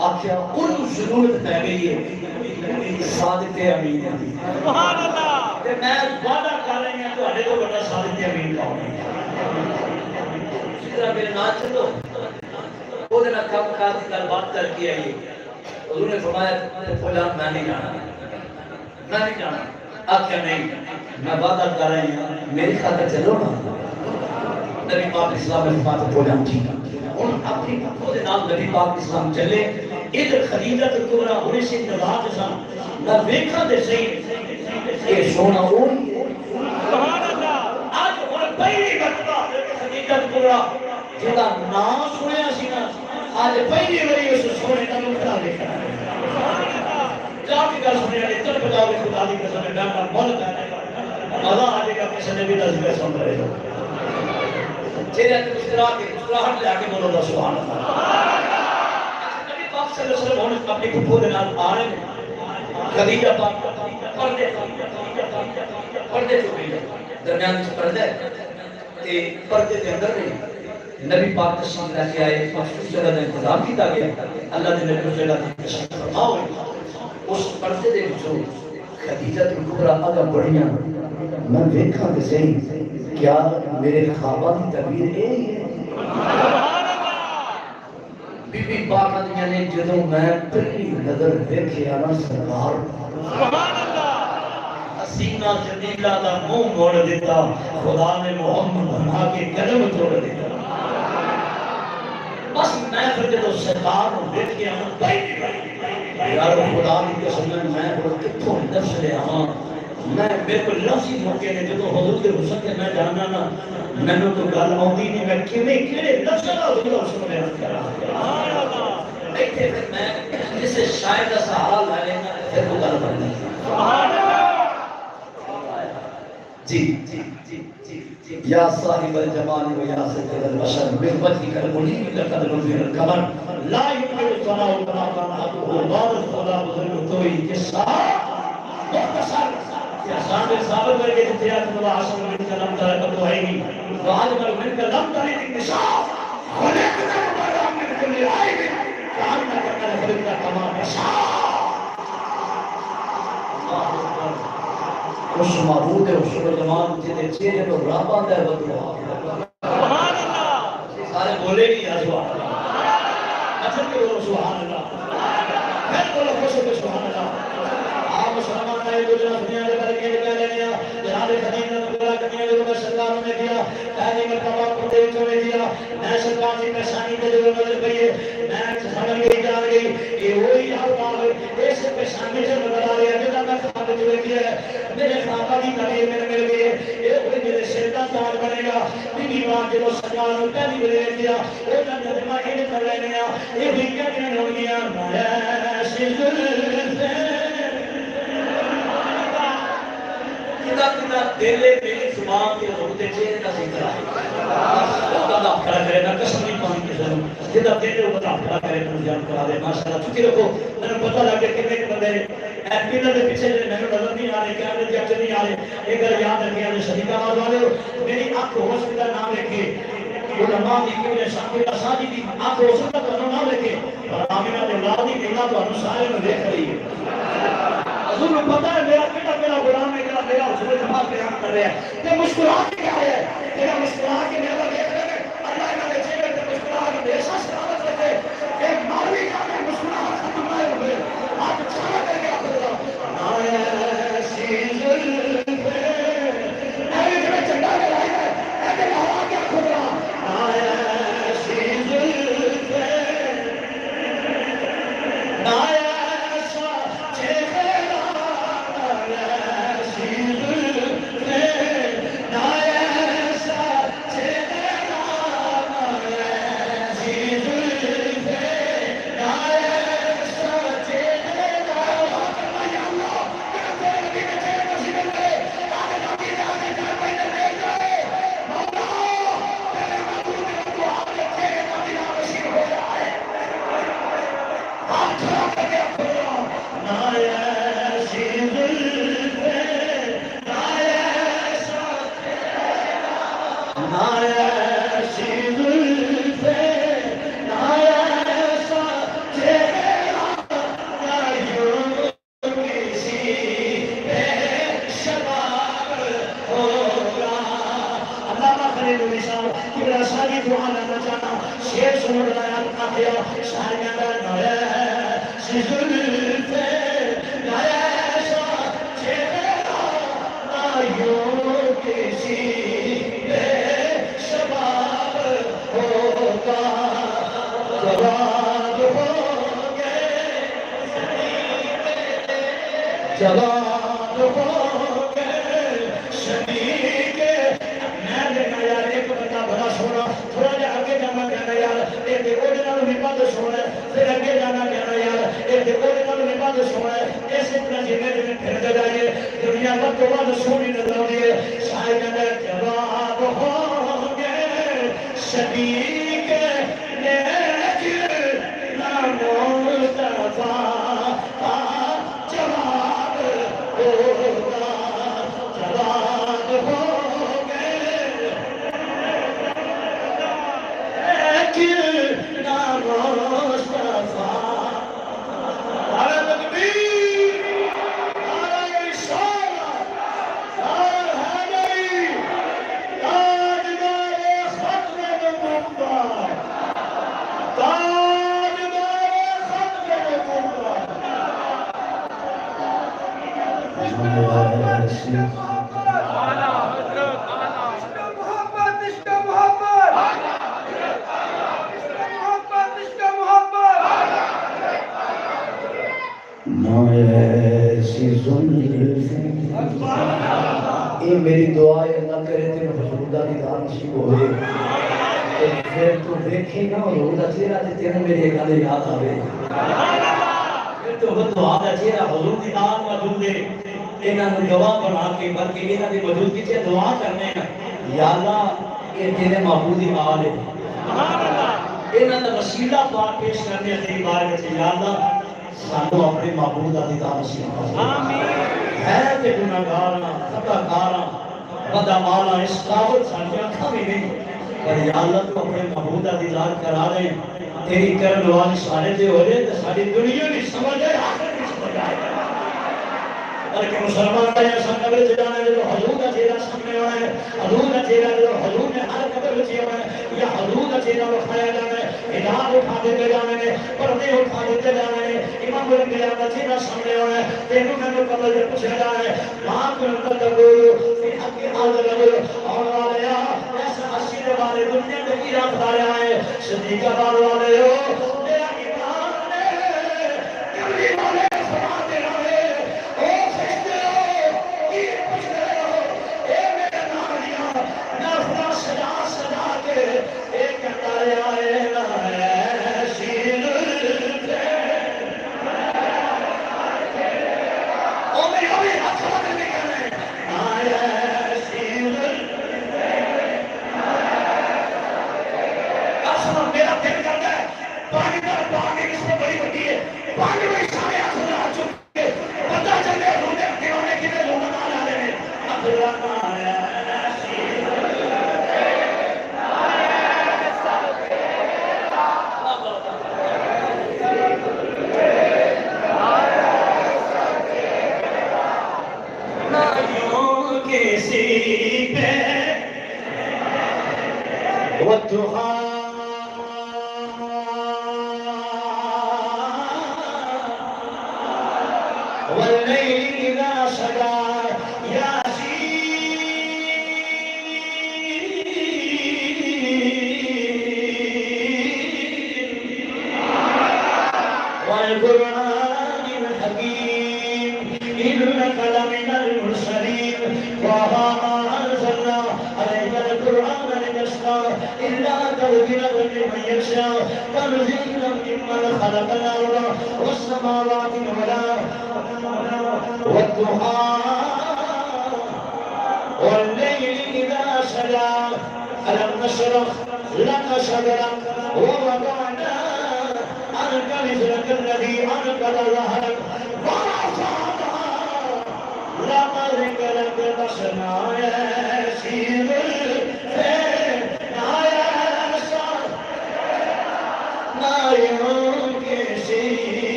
آخیا ان ضرورت پہ گئی ہے صادق امین سبحان اللہ کہ میں وعدہ کر رہی ہیں تو ہڑے کو بڑا صادق امین پاؤں گی اسی طرح میرے نام چلو وہ دینا کم کار بات کر کے آئیے حضور نے فرمایا فلان میں نہیں جانا آخیا نہیں میں وعدہ کر رہی ہوں میری خاطر چلو نا نبی پاک اسلام میں فرمایا فلان ٹھیک ہے ان اپنی خود نام نبی پاک اسلام چلے ادھر خدیجہ کبرا ہونے سے انتظار جسا نہ دیکھا دے صحیح یہ سونا ہوئی سبحان اللہ آج اور پہلی مرتبہ خدیجہ کبرا جدا نام سنیا سی نا آج پہلی باری اس سونے کا مکھڑا دیکھا سبحان اللہ جا کے گل سنیا نے تر بجاؤ خدا دی قسم میں ڈانڈا مول کرنے مزہ آ جائے گا کسی نے بھی دس میں سن رہے ہو چہرے تے مسکراہٹ لے کے بولو دا سبحان اللہ نبی پاک صلی اللہ علیہ وسلم ہونے اپنی پھپھو دے نال آ رہے ہیں خدیجہ پاک پردے چوکے درمیان وچ پردہ ہے تے پردے دے اندر نہیں نبی پاک تشریف لے کے آئے مخصوص جگہ کا انتظام کیا گیا اللہ نے نبی اس جگہ کی تشریف فرما ہوئی اس پردے دے وچوں خدیجہ کبریٰ اگا بڑھیاں میں ویکھاں تے صحیح کیا میرے خواباں دی تعبیر اے ہی ہے بی بی پاک آدمیاں نے جدوں میں پہلی نظر دیکھیا نا سرکار سبحان اللہ سینہ جلیلہ دا منہ موڑ دیتا خدا نے محمد بنا کے قلم توڑ دیتا بس میں پھر جدوں سرکار کو دیکھ کے ہوں بھائی یار خدا کی قسم میں کتوں نفس لے ہاں میں میرے کو لفظی موقع نے جدوں حضور کے حسن کے میں جانا نا میں نے تو گل آؤندی نہیں میں کیویں کیڑے لفظ نال حضور کے حسن بیان کرا سبحان اللہ ایتھے پھر میں جس شاعر دا سہارا لے لینا پھر وہ گل بننی سبحان اللہ جی جی جی جی یا صاحب الجمال و یا سید البشر من وجهك المنير لقد نزل القمر لا يمكن الصلاه ولا كان عبده بعد الصلاه بذل توي قصہ مختصر یا صاحب ثابت کر کے اتیات اللہ عصر من کلام ترک تو ہے گی وعد من کلام ترک النساء خلقنا مبارک من كل عيب كانك كان خلقنا كما نشاء اللہ اکبر اس معبود حسن زمان جنہیں چہرے پر رب آتا ہے بدوا سبحان اللہ سارے بولے نہیں یا سبحان اللہ اچھا کہ بولو سبحان اللہ پھر بولو خوش ہو سبحان اللہ آپ مسلمان آئے جو جناب دنیا کے بارے میں کہہ رہے ہیں جناب خدیم نے مقررہ کرنے جو میں سرکار نے کیا پہلی مرتبہ پردے وچوں نے دیا میں سرکار کی پیشانی تے جو نظر پئی ہے میں سمجھ گئی جان گئی کہ وہی حال اس پیشانی سے نظر آ رہا ہے جہاں میں خواب وچ کیا ہے میرے خوابہ کی تعلیم میں مل گئی ہے یہ کوئی میرے سر کا تاج بنے گا بی ماں جو سرکار نے پہلی ملے دیا وہ جب میں یہ کر رہے ہیں یہ بھی کیا کہنے ہو گیا کتا دلے میری زبان کے حضور دے چہرے کا ذکر ہے خدا دا کھڑا کرے نا قسم نہیں پانی کے ضرور جدا دلے وہ دا کھڑا کرے نا جان کرا دے ماشاءاللہ چکی رکھو میں نے پتہ لگ گیا کتنے بندے اے پیلر دے پیچھے میں نے نظر نہیں آ رہے کیمرے دی اچھے نہیں آ رہے ایک گل یاد رکھیا نے شریک آواز والے میری آنکھ ہاسپٹل کا نام لکھے علماء دی کہ شاکر اسادی دی آنکھ ہاسپٹل کا نام لکھے اور آمینہ دے اولاد دی کہنا تو ہم سارے میں دیکھ رہی ہے حضور کو پتہ ہے میرا غلام ہے میرا حضور جماعت بیان کر رہے ہیں کہ مسکراہٹ کیا ہے تیرا مسکراہٹ کے میرا دیکھ رہے ہیں اللہ انہوں نے چہرے پہ مسکراہٹ بے احساس کرامت رکھے ایک مولوی کا میں مسکراہٹ ختم نہ ہوئے آپ چھانا کر کے آپ بتا ایسی زلفے ایویں جو چنڈا کے لائی ہے ایویں لہرا کیا کھل رہا ایسی زلفے یہ میری دعا ہے اللہ کرے تیرے حضور دا دیدار نصیب ہوئے پھر تو دیکھی نا حضور دا چہرہ تے تینوں میری گل یاد آوے پھر تو وہ دعا دا چہرہ حضور دی نام موجود ہے انہاں نوں گواہ بنا کے بلکہ انہاں دی موجودگی چ دعا کرنے یا اللہ یہ تیرے محبوب دی آل ہے انہاں دا وسیلہ پاک پیش کرنے تیری بارگاہ وچ یا اللہ سانو اپنے محبوب دا دیدار نصیب فرما آمین ہے تے گناہگاراں خطاکاراں بدعمالاں اس قابل ساڈیاں اکھاں بھی نہیں پر یا اللہ تو اپنے محبوب دا دیدار کرا دے تیری کرن والی سارے تے ہو جائے تے ساری دنیا نہیں سمجھ آئے آخر نہیں سمجھ آئے بلکہ مسلمان کا یہ سن قبر جانا ہے جو حضور کا چہرہ سامنے ہونا ہے حضور کا چہرہ جو حضور نے ہر قبر بچی ہونا ہے یا حضور کا چہرہ اٹھایا جانا ہے ہدایت اٹھا دیتے جانے ہیں پردے اٹھا دیتے جانے ہیں امام الانبیاء کا چہرہ سامنے ہونا ہے تینوں میں قبر سے پوچھا جانا ہے ماں کو نقل تقول فی حق حاضر رجل اور والے ایسا حسین والے دنیا میں کی رات دارے آئے صدیقہ بار والے ہو میرا ایمان ہے کبھی والے فرماتے رہے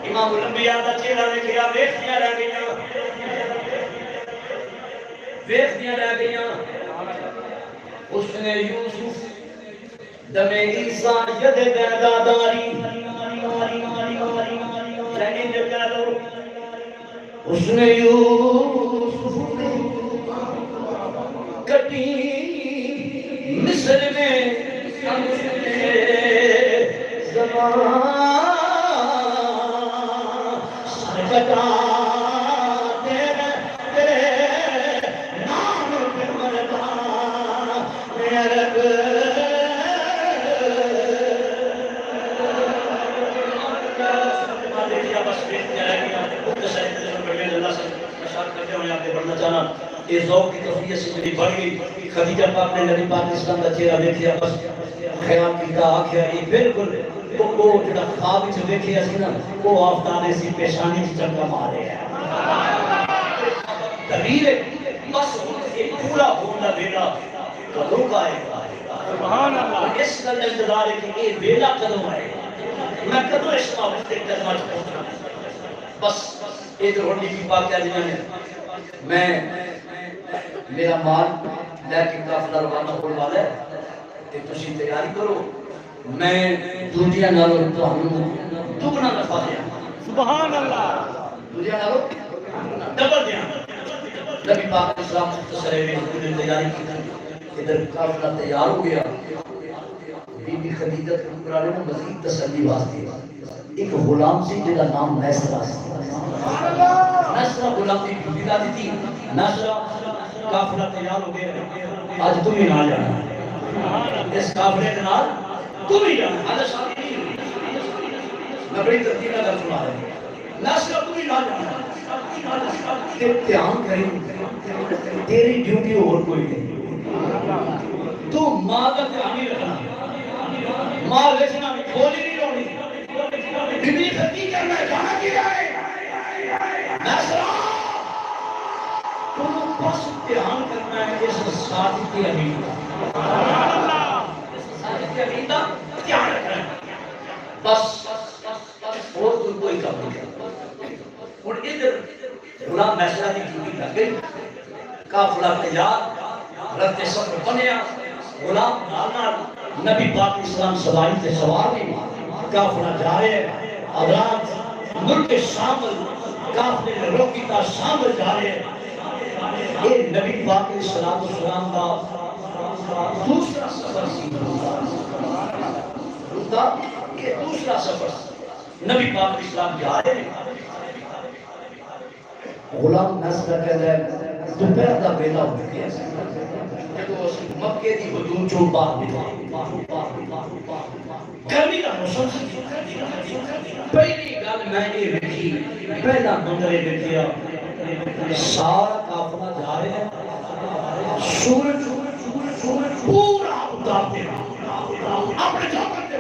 امام الانبیاء دا چہرہ دیکھیا ویکھدیاں رہ گئیاں ویکھدیاں رہ گئیاں اس نے یوسف دم عیسیٰ ید بیداداری لہن کہہ لو اس نے یوسف کٹی مصر میں زمان کٹا تیرے نام پہ مردا میرے بڑھنا چاہنا یہ ذوق کی کفیت سے میری بڑھ گئی خدیجہ پاک نے نبی پاک اسلام کا چہرہ دیکھیا بس خیال کیتا آکھیا یہ بالکل وہ جڑا خواب وچ دیکھیا سی نا وہ آفتاب سی پیشانی وچ چمکا مارے ہے تبیر بس یہ پورا ہونا ویلا کدوں کا ہے سبحان اللہ اس کا انتظار ہے کہ یہ ویلا کدوں آئے میں کدوں اس خواب وچ قدماں وچ پہنچنا بس یہ جو ہونی کی بات کیا جنہوں نے میں میرا مال لے کے قافلہ روانہ ہونے والا ہے کہ تسی تیاری کرو میں دنیا نالوں دگنا نفع دیا سبحان اللہ دنیا نالوں ڈبل دیا نبی پاک اسلام مختصر ہے میں تیاری کی ادھر قافلہ تیار ہو گیا بی بی خدیجہ کبریٰ نے مزید تسلی واسطے ایک غلام سی جس کا نام نیسرا نیسرا غلام کی بیٹی دی تھی نیسرا قافلہ تیار ہو گیا آج تم ہی نہ جانا اس قافلے کے نال تم ہی جانا آج شادی نہیں میں بڑی ترتیب نہ کر سنا رہا ہوں نیسرا تم ہی نہ جانا دھیان کریں تیری ڈیوٹی اور کوئی نہیں تو ماں کا دھیان ہی رکھنا ماں ویچنا میں کھولی نہیں لونی بی خدی کرنا ہے جانا کی رہا ہے نیسرا تم بس دھیان کرنا ہے اس ساتھ کی امید اس ساتھ کی امید دھیان رکھنا ہے بس اور کوئی کام نہیں کرنا اور ادھر غلام نیسرا کی ڈیوٹی لگ گئی قافلہ تیار رت سفر بنیا غلام نال نبی پاک اسلام سواری تے سوار نہیں قافلہ جا رہے ہیں حضرات ملک شامل قافلے میں روکیتا شامل جا رہے ہیں یہ نبی پاک اسلام کا دوسرا سفر سی رکتا یہ دوسرا سفر نبی پاک اسلام جا رہے ہیں غلام نیسرا کہتا ہے دوپہر کا بیلا ہو گیا مکے دی حدود چوں باہر نکلا گرمی کا موسم پہلی گل میں یہ دیکھی پہلا منظر دیکھیا سارا قافلہ جا رہا ہے سورج پورا اتارتے اپنے جاپن دے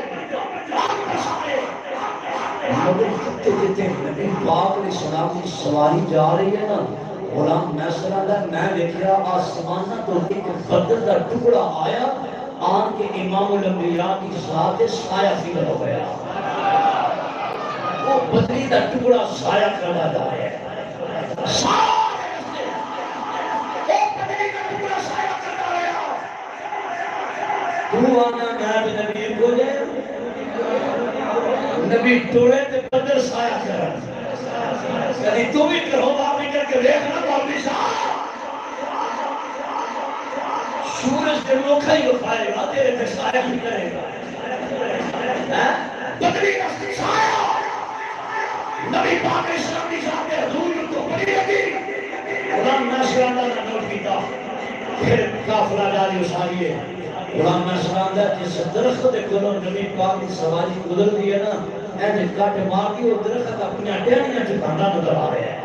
مگر جتے جتے نبی پاک علیہ السلام کی سواری جا رہی ہے نا غلام نیسرا دا میں دیکھیا آسمانہ تو ایک بدر دا ٹکڑا آیا آن کے امام الانبیاء کی ذات سایہ فیل ہو گیا وہ بدری دا ٹکڑا سایہ کرنا جا رہا ہے تو آنا میں نبی کو جائے نبی ٹوڑے تے بدر سایہ کرنا یعنی تو بھی کرو باقی کر کے دیکھنا باقی صاحب سورج کے موقع ہی اٹھائے گا تیرے تے سایہ ہی کرے گا بدری رستی سایہ نبی پاک اسلام کی ذات حضور تو بڑی لگی غلام نیسرا نے نوٹ کیتا پھر قافلہ جاری اساریے غلام نیسرا نے جس درخت دے کولوں نبی پاک کی سواری گزر دی ہے نا ایسے کٹ مار دی اور درخت اپنی ٹہنیاں چکانا نظر آ رہے ہیں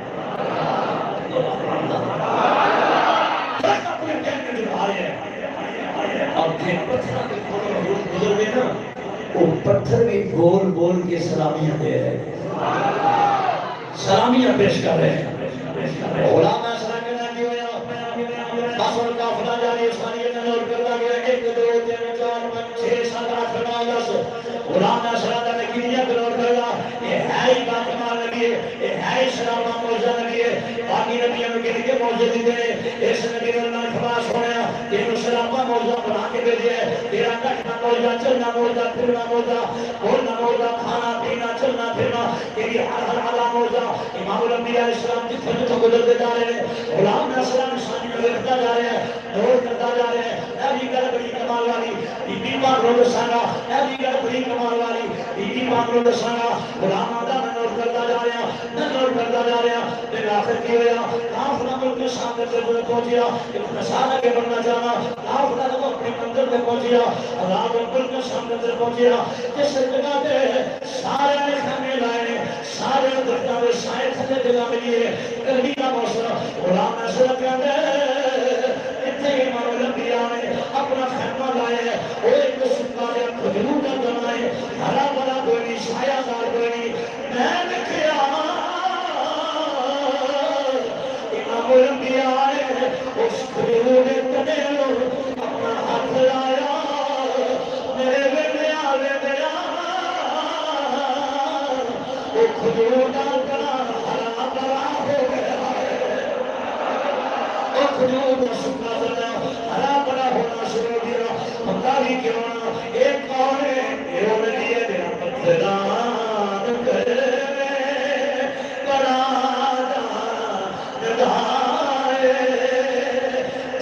درخت اپنی ٹہنیاں چکا رہے ہیں اور پھر پتھر کے کولوں گزر گئے نا وہ پتھر بھی بول بول کے سلامیاں دے رہے ہیں سلامیاں پیش کر رہے ہیں غلام نیسرا کے نام ہویا بس ان کا فلا جاری اسمانی نے نوٹ کرتا گیا 1 2 3 4 5 6 7 8 9 10 غلام نیسرا نے کتنی نوٹ کرا یہ ہے ہی بات کمال نبی ہے یہ ہے ہی سلام موجزہ نبی ہے باقی نبیوں کے لیے موجزہ دیتے ہیں اس نبی نے اللہ خلاص ہویا تینوں سلام موجزہ بنا کے بھیجے تیرا کٹنا موجزہ چلنا موجزہ پھرنا موجزہ بولنا موجزہ کھانا پینا چلنا پھرنا تیری ہر علا موجزہ امام الانبیاء اسلام جتنے جتنے گزرتے جا رہے ہیں غلام نیسرا نشانی میں لکھتا جا رہے ہیں دور کرتا جا رہے ہیں اے بھی گل بڑی کمال والی بی پاک رو دسانا اے بھی گل بڑی کمال والی بی پاک رو دسانا غلام آدھا میں نوٹ کرتا جا رہے ہیں میں نوٹ کرتا جا رہے ہیں پھر آخر کی ہویا کافلہ ملک کے سامنے سے جو پہنچیا ایک نشانہ کے بننا چاہنا کافلہ جب اپنی منزل پہ پہنچیا اللہ ملک کے سامنے سے پہنچیا جس جگہ پہ سارے نے خیمے لائے سارے درختوں میں سائے تھلے جگہ ملی ہے گرمی کا موسم غلام نیسرا کہتے ہیں اتنے امام الانبیاء نے اپنا خیمہ لائے ہیں وہ ایک سکا یا کھجور کا جمائے ہرا بھرا کوئی نہیں سایہ دار کوئی نہیں میں نے کیا امام الانبیاء نے اس کھجور تنے اپنا ہاتھ لایا میرے بیٹے آلے دیا وہ کھجور کا ہرا بھرا ہو گیا اور کھجور کا سکنا بنا ہرا بنا ہونا شروع کیا بندہ بھی کیوں نہ ایک کون ہے یہ نبی ہے میرا پتھران کرنے بڑا ندائے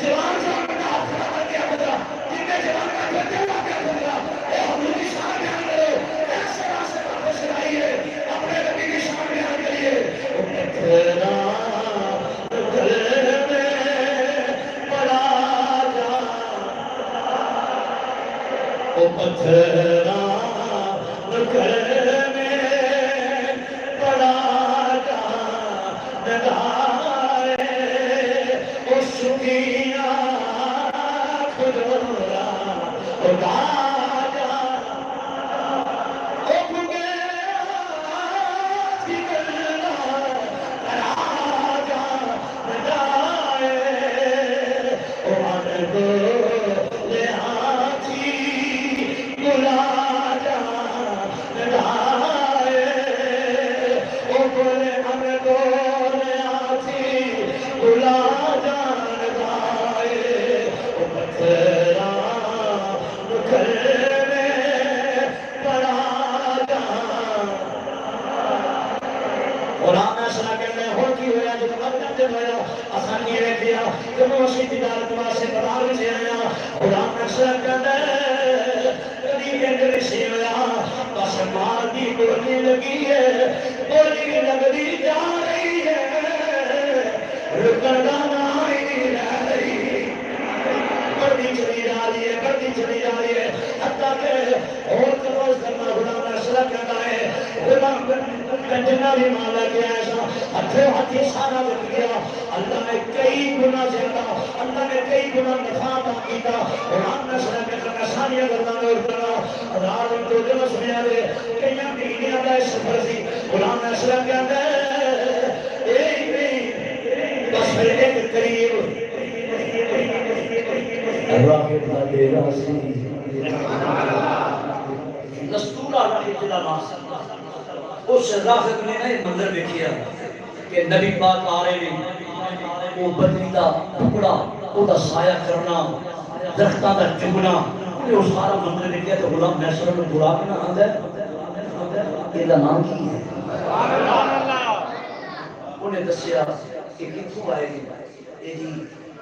جوان صاحب نے آپ کھڑا کر دیا بدرا جنہیں جوان کا کرتے ہوا کیا بدرا اے حضور کی شان بیان کرو ایسے راستے پر خوش رہیے اپنے نبی کی شان بیان کریے پتھران کرنے بڑا او پتھران کرنے بڑا ندائے او شکیہ خدورا او راجا او بگیا تھگلنا راجا ندائے او آنگو لے آتی گلاجا ندائے او بولے آنگو لے آتی گلاجا ندائے او پتھران کرنے بڑا قرآن ایسا کہنے ہوتی ہویا جو مقدم دن ہویا آسانی رہ دیا جو موسی تجارت واسے برار سے آیا قرآن ایسا کہنے کبھی ایک رسی ہویا بس ماں دی بولی لگی ہے بولی لگی جا رہی ہے رکڑا نائی رہ رہی بڑی چلی جا رہی ہے بڑی چلی جا رہی ہے حتیٰ کہ اور کروز کرنا غلام ایسا کہنا ہے غلام کنجنا بھی مالا کیا ایسا ہتھے ہاتھی سارا لگ گیا اللہ نے کئی گناہ زیادہ اللہ نے کئی گناہ نفاع باقیتا غلام ایسا کہنا سانیہ کرنا میں اتنا رات ان کو دل سنیا دے کئی مہینیاں دا سفر سی غلام ایسا کہنا بس پھر ایک قریب راہب دا ڈیرا سی نستورہ راہب جلا ماسا اس راہب نے نئے منظر دیکھیا کہ نبی پاک آ رہے ہیں وہ بدلی دا ٹکڑا وہ دا سایہ کرنا درختہ دا چگنا وہ سارا منظر دیکھیا تو غلام نیسر میں برا کے نہ آندہ ہے یہ دا نام کی ہے انہیں دسیا کہ کتوں آئے گی یہ جی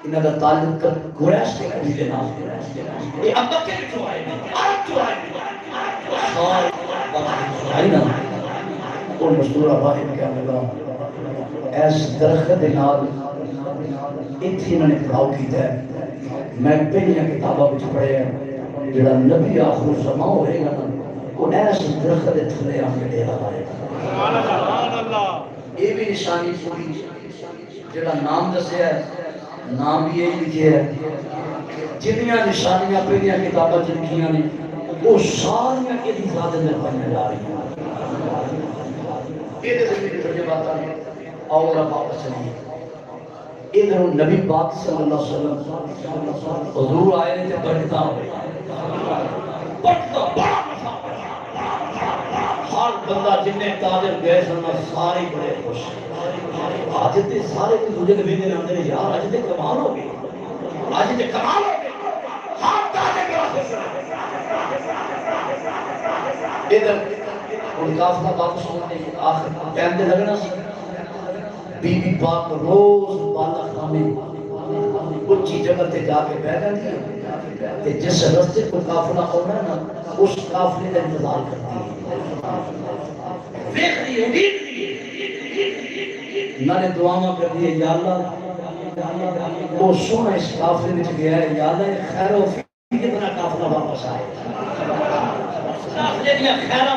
انہاں دا تعلق گریش کے قبیلے نام یہ ابا کے کیوں آئے گی آپ کیوں آئے گی سارے بات آئی نا اور مستورہ راہب کہنے لگا ایس درخت نال اتھی انہوں نے پڑھاؤ کی ہے میں پہلیاں کتابہ بچ پڑھے ہیں جڑا نبی آخر زمان ہوئے گا نا وہ ایس درخت تھلے آنے ڈیرا آئے گا یہ بھی نشانی پوری جڑا نام دسیا ہے نام بھی یہی لکھے ہے جنیاں نشانیاں پہلیاں کتابہ لکھیاں نے وہ ساریاں کے ذات میں پڑھنے جا رہی ہیں یہ زمین ترجمہ ہے اور اب واپس چلیے ادھر نبی پاک صلی اللہ علیہ وسلم حضور آئے تھے بڑھتا بڑا ہر بندہ جنہیں تاجر گئے سننا سارے بڑے خوش آج تے سارے مجھے نبی نے نام دے یار آج تے کمال ہو گئی آج تے کمال ہو گئی ہر تاجر کے واسطے ادھر ان کافلہ واپس ہونے آخر ٹائم دے لگنا سی بی بی پاک روز بالا خانے اچھی جگہ تے جا کے بیٹھ جاتی ہے جس رستے کو کافلہ ہونا ہے نا اس کافلے کا انتظار کرتی ہے دیکھ رہی ہے امید میں نے دعاواں کر دی ہے یا اللہ وہ سونا اس کافلے میں گیا ہے یا اللہ خیر و فی کتنا کافلہ واپس آئے کافلے دیا خیر